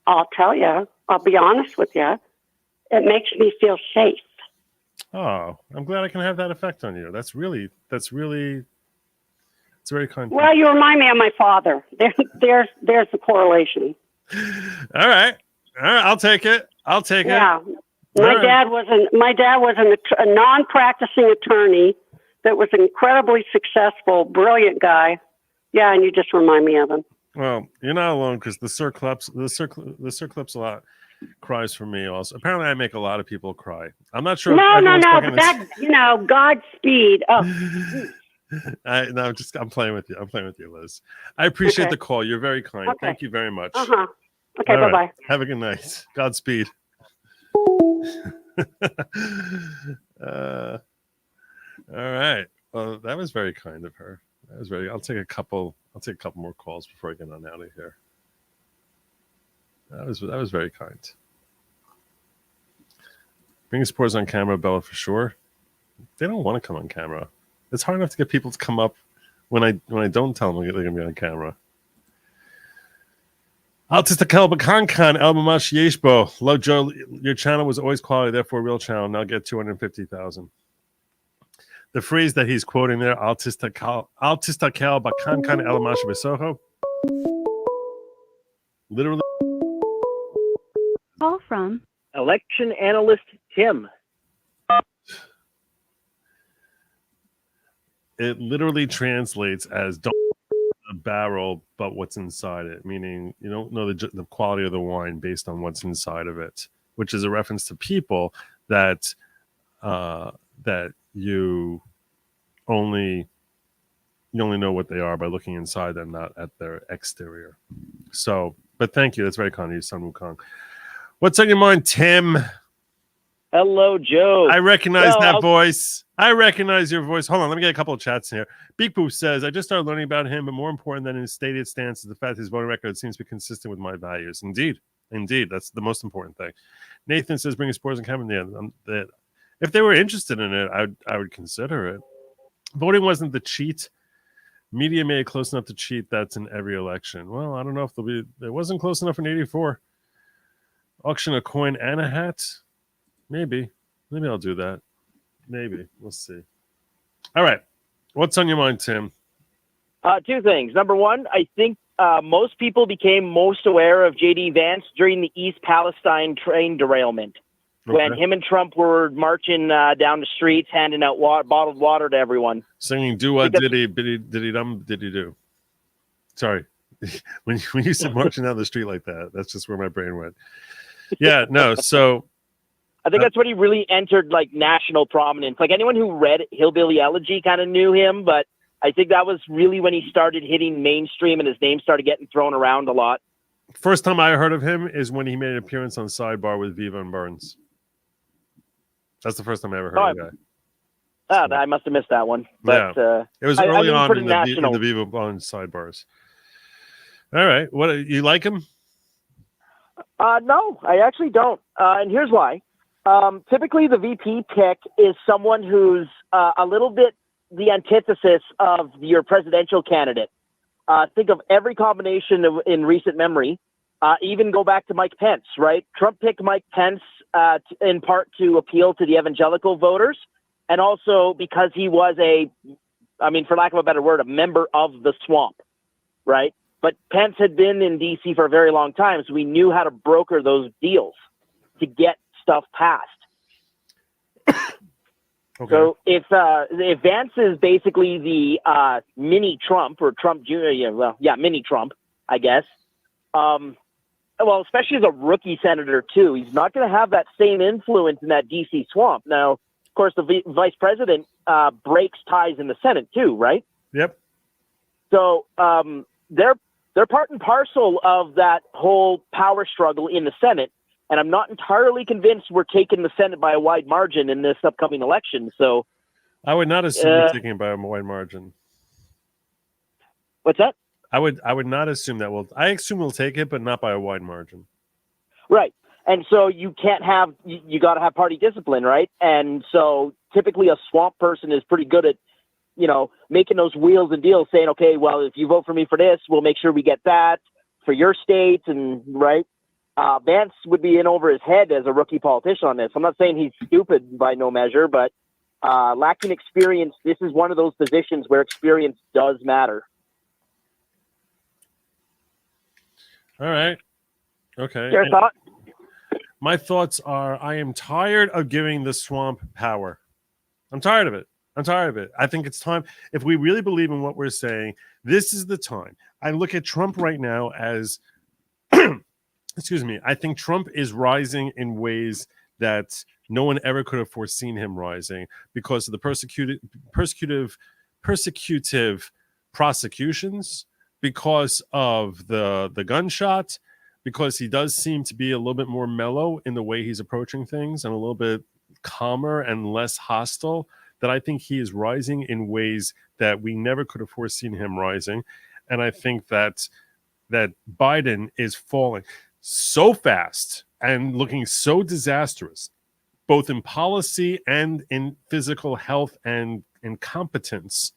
I'll tell you, I'll be honest with you, it makes me feel safe. Oh, I'm glad I can have that effect on you. That's very kind. Well, you remind me of my father. There's the correlation. All right. I'll take it. Yeah. My dad was a non-practicing attorney that was incredibly successful, brilliant guy. Yeah, and you just remind me of him. Well, you're not alone because the Sir Clips a lot cries for me also. Apparently, I make a lot of people cry. I'm not sure. No. That Godspeed. Oh. I'm playing with you. Liz. I appreciate the call. You're very kind. Thank you very much. Okay, all bye-bye. Right. Have a good night. Godspeed. All right. Well, that was very kind of her. I'll take a couple more calls before I get on out of here. That was very kind. Bringing supporters on camera, Bella, for sure. They don't want to come on camera. It's hard enough to get people to come up when I don't tell them they're going to be on camera. I'll just tell Bakankan El Mamash Yeshbo. Love Joe. Your channel was always quality, therefore a real channel. Now get 250,000. The phrase that he's quoting there, Al Tistakel Bakankan El Mamash Besoho. Literally. Call from Election analyst Tim. It literally translates as don't know the barrel, but what's inside it, meaning you don't know the quality of the wine based on what's inside of it, which is a reference to people that that you only know what they are by looking inside them, not at their exterior. So, but thank you. That's very kind of you, Sun Wukong. What's on your mind, Tim? Hello, Joe. I recognize that voice. I recognize your voice. Hold on, let me get a couple of chats in here. Beak Boop says, I just started learning about him, but more important than his stated stance is the fact his voting record seems to be consistent with my values. Indeed. That's the most important thing. Nathan says, bring sports and Kevin. Yeah, if they were interested in it, I would consider it. Voting wasn't the cheat. Media made it close enough to cheat. That's in every election. Well, I don't know if it wasn't close enough in 84. Auction a coin and a hat. Maybe I'll do that. Maybe. We'll see. All right. What's on your mind, Tim? Two things. Number one, I think most people became most aware of JD Vance during the East Palestine train derailment. When him and Trump were marching down the streets, handing out bottled water to everyone. Singing diddy dum diddy do. Sorry. when you said marching down the street like that, that's just where my brain went. Yeah, no, so I think that's when he really entered like national prominence. Like anyone who read Hillbilly Elegy kind of knew him, but I think that was really when he started hitting mainstream and his name started getting thrown around a lot. First time I heard of him is when he made an appearance on Sidebar with Viva and Burns. That's the first time I ever heard of the guy. I must have missed that one. But yeah. It was early on in the Viva Burns Sidebars. All right. What, you like him? No, I actually don't. And here's why. Typically, the VP pick is someone who's a little bit the antithesis of your presidential candidate. Think of every combination in recent memory. Even go back to Mike Pence, right? Trump picked Mike Pence in part to appeal to the evangelical voters, and also because he was for lack of a better word, a member of the swamp, right? But Pence had been in D.C. for a very long time, so we knew how to broker those deals to get stuff passed. Okay. So if Vance is basically the mini Trump or Trump Jr., mini Trump, I guess. Well, especially as a rookie senator too, he's not going to have that same influence in that D.C. swamp. Now, of course, the vice president breaks ties in the Senate too, right? Yep. So they're part and parcel of that whole power struggle in the Senate. And I'm not entirely convinced we're taking the Senate by a wide margin in this upcoming election. So I would not assume we're taking it by a wide margin. What's that? I would not assume that I assume we'll take it, but not by a wide margin. Right. And so you can't have, you got to have party discipline, right? And so typically a swamp person is pretty good at, making those wheels and deals, saying, okay, well, if you vote for me for this, we'll make sure we get that for your state. And right. Vance would be in over his head as a rookie politician on this. I'm not saying he's stupid by no measure, but lacking experience, this is one of those positions where experience does matter. All right. Okay. Your thought? My thoughts are I am tired of giving the swamp power. I'm tired of it. I think it's time. If we really believe in what we're saying, this is the time. I look at Trump right now as excuse me, I think Trump is rising in ways that no one ever could have foreseen him rising because of the persecutive prosecutions, because of the gunshot, because he does seem to be a little bit more mellow in the way he's approaching things and a little bit calmer and less hostile, that I think he is rising in ways that we never could have foreseen him rising. And I think that Biden is falling so fast and looking so disastrous, both in policy and in physical health and competence,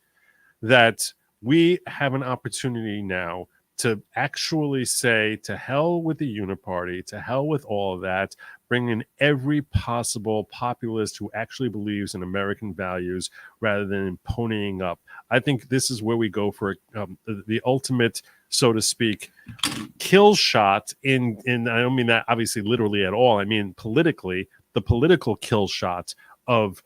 that we have an opportunity now to actually say, to hell with the uniparty, to hell with all of that, bring in every possible populist who actually believes in American values rather than ponying up. I think this is where we go for the ultimate, so to speak, kill shot in I don't mean that obviously literally at all. I mean politically, the political kill shot of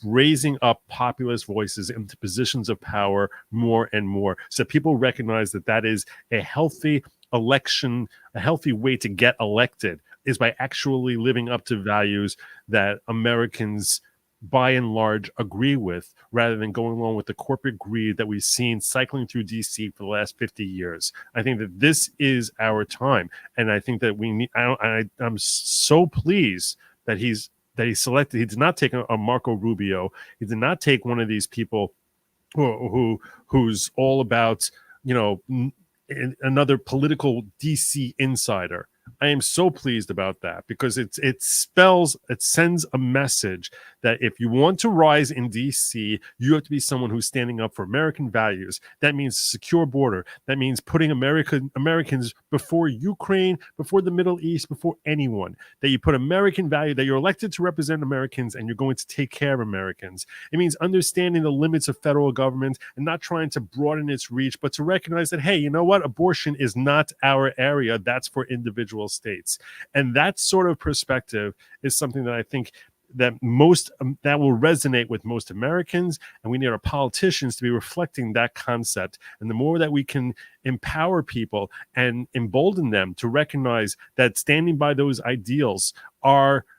raising up populist voices into positions of power more and more, so people recognize that is a healthy election, a healthy way to get elected is by actually living up to values that Americans by and large agree with, rather than going along with the corporate greed that we've seen cycling through DC for the last 50 years. I think that this is our time, and I think that we need. I'm so pleased that he selected. He did not take a Marco Rubio. He did not take one of these people who's all about, another political DC insider. I am so pleased about that, because it sends a message that if you want to rise in DC, you have to be someone who's standing up for American values. That means secure border. That means putting Americans before Ukraine, before the Middle East, before anyone. That you put American value, that you're elected to represent Americans and you're going to take care of Americans. It means understanding the limits of federal government and not trying to broaden its reach, but to recognize that, hey, you know what? Abortion is not our area. That's for individual states. And that sort of perspective is something that I think that that will resonate with most Americans, and we need our politicians to be reflecting that concept. And the more that we can empower people and embolden them to recognize that standing by those ideals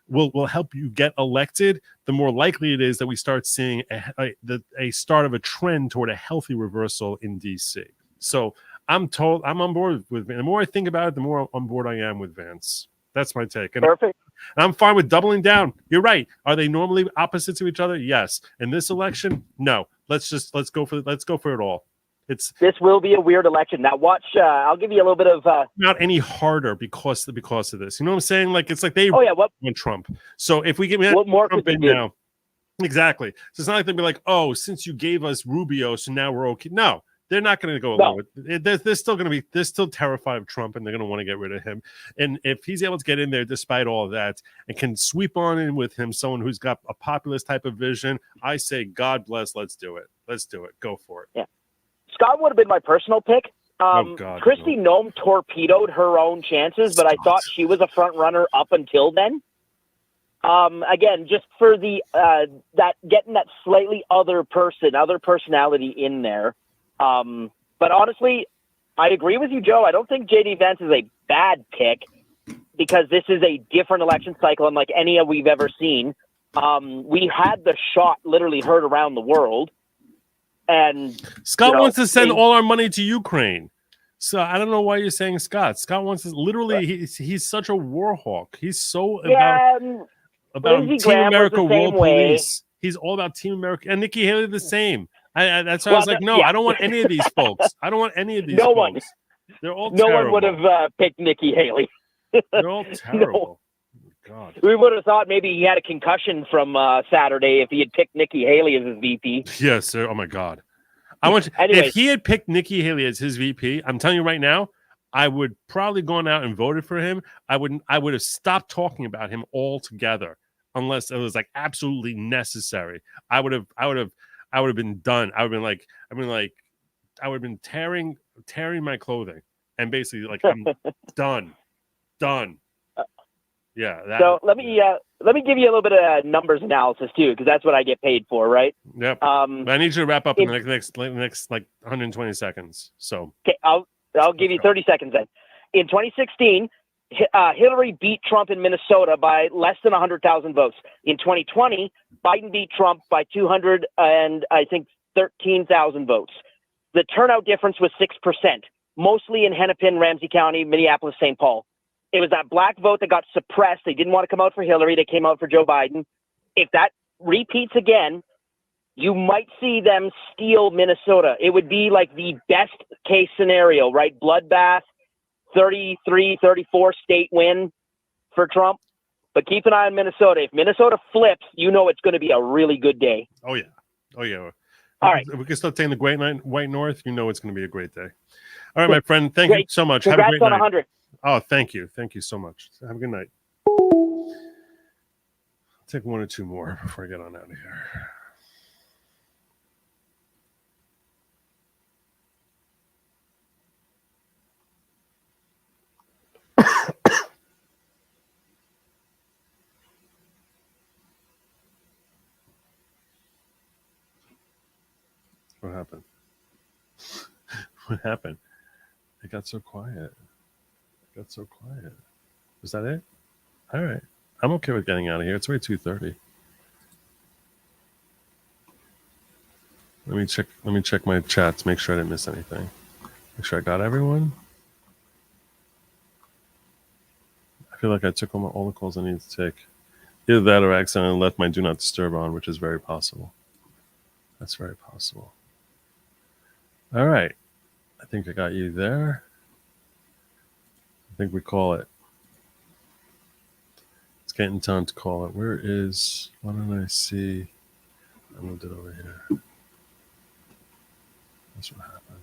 will help you get elected, the more likely it is that we start seeing a start of a trend toward a healthy reversal in DC. So I'm on board with Vance. The more I think about it, the more on board I am with Vance. That's my take. And perfect. I'm fine with doubling down. You're right. Are they normally opposite to each other? Yes. In this election, no. Let's go for it all. This will be a weird election. Now watch. I'll give you a little bit of not any harder because of this. You know what I'm saying? Like it's like they want Trump. So if we get Trump in now, exactly. So it's not like they'll be like, oh, since you gave us Rubio, so now we're okay. No. They're not going to go along with it. They're still terrified of Trump, and they're going to want to get rid of him. And if he's able to get in there despite all of that and can sweep on in with him someone who's got a populist type of vision, I say, God bless. Let's do it. Go for it. Yeah. Scott would have been my personal pick. Christy Nome torpedoed her own chances, but I thought she was a front runner up until then. Again, just for the that getting that slightly other personality in there. But honestly, I agree with you, Joe. I don't think JD Vance is a bad pick, because this is a different election cycle unlike any we've ever seen. We had the shot literally heard around the world. And Scott wants to send all our money to Ukraine. So I don't know why you're saying Scott. Scott wants to literally, he's such a war hawk. He's so about Team America World Police. He's all about Team America. And Nikki Haley the same. That's why I was like, no, I don't want any of these folks. I don't want any of these folks. They're all terrible. No one would have picked Nikki Haley. They're all terrible. No. God. We would have thought maybe he had a concussion from Saturday if he had picked Nikki Haley as his VP. Yes, sir. Oh, my God. If he had picked Nikki Haley as his VP, I'm telling you right now, I would probably gone out and voted for him. I would have stopped talking about him altogether unless it was like absolutely necessary. I would have been done. I would have been tearing my clothing and basically like I'm done. Yeah. So let me give you a little bit of numbers analysis too, because that's what I get paid for, right? Yep. But I need you to wrap up in the next like 120 seconds. So okay, I'll give you 30 seconds then. In 2016, Hillary beat Trump in Minnesota by less than 100,000 votes. In 2020, Biden beat Trump by 213,000 votes. The turnout difference was 6%, mostly in Hennepin, Ramsey County, Minneapolis, St. Paul. It was that black vote that got suppressed. They didn't want to come out for Hillary. They came out for Joe Biden. If that repeats again, you might see them steal Minnesota. It would be like the best case scenario, right? Bloodbath, 33, 34 state win for Trump. But keep an eye on Minnesota. If Minnesota flips, you know it's going to be a really good day. Oh, yeah. All right. We can start taking the White North. You know it's going to be a great day. All right, my friend. Thank you so much. Congrats Have a great on night. 100. Oh, thank you. Thank you so much. Have a good night. Take one or two more before I get on out of here. What happened? What happened? It got so quiet. Was that it? All right. I'm okay with getting out of here. It's already 2:30. Let me check my chats, make sure I didn't miss anything. Make sure I got everyone. I feel like I took all the calls I needed to take. Either that or I accidentally left my do not disturb on, which is very possible. That's very possible. All right. I think I got you there. I think we call it. It's getting time to call it. Why don't I see? I moved it over here. That's what happened.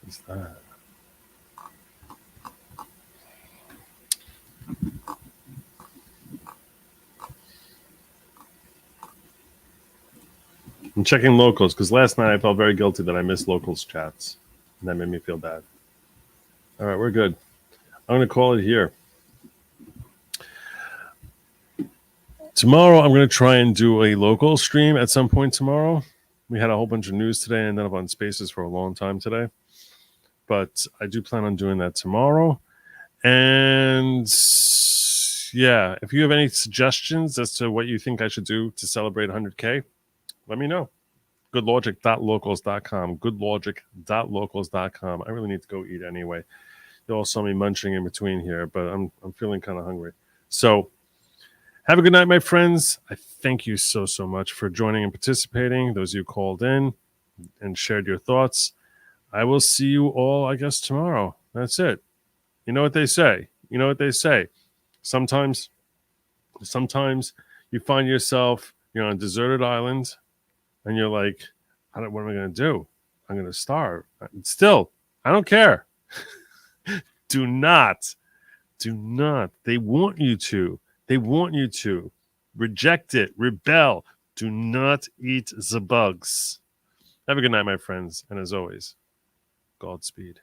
What's that? I'm checking locals because last night I felt very guilty that I missed locals chats. And that made me feel bad. All right, we're good. I'm going to call it here. Tomorrow, I'm going to try and do a local stream at some point tomorrow. We had a whole bunch of news today and ended up on Spaces for a long time today. But I do plan on doing that tomorrow. And yeah, if you have any suggestions as to what you think I should do to celebrate 100K, let me know. Goodlogic.locals.com. Goodlogic.locals.com. I really need to go eat anyway. You all saw me munching in between here, but I'm feeling kind of hungry. So have a good night, my friends. I thank you so much for joining and participating. Those of you who called in and shared your thoughts. I will see you all, I guess, tomorrow. That's it. You know what they say. Sometimes you find yourself, on a deserted island, and you're like, what am I going to do? I'm going to starve. Still, I don't care. Do not. They want you to. Reject it. Rebel. Do not eat the bugs. Have a good night, my friends. And as always, Godspeed.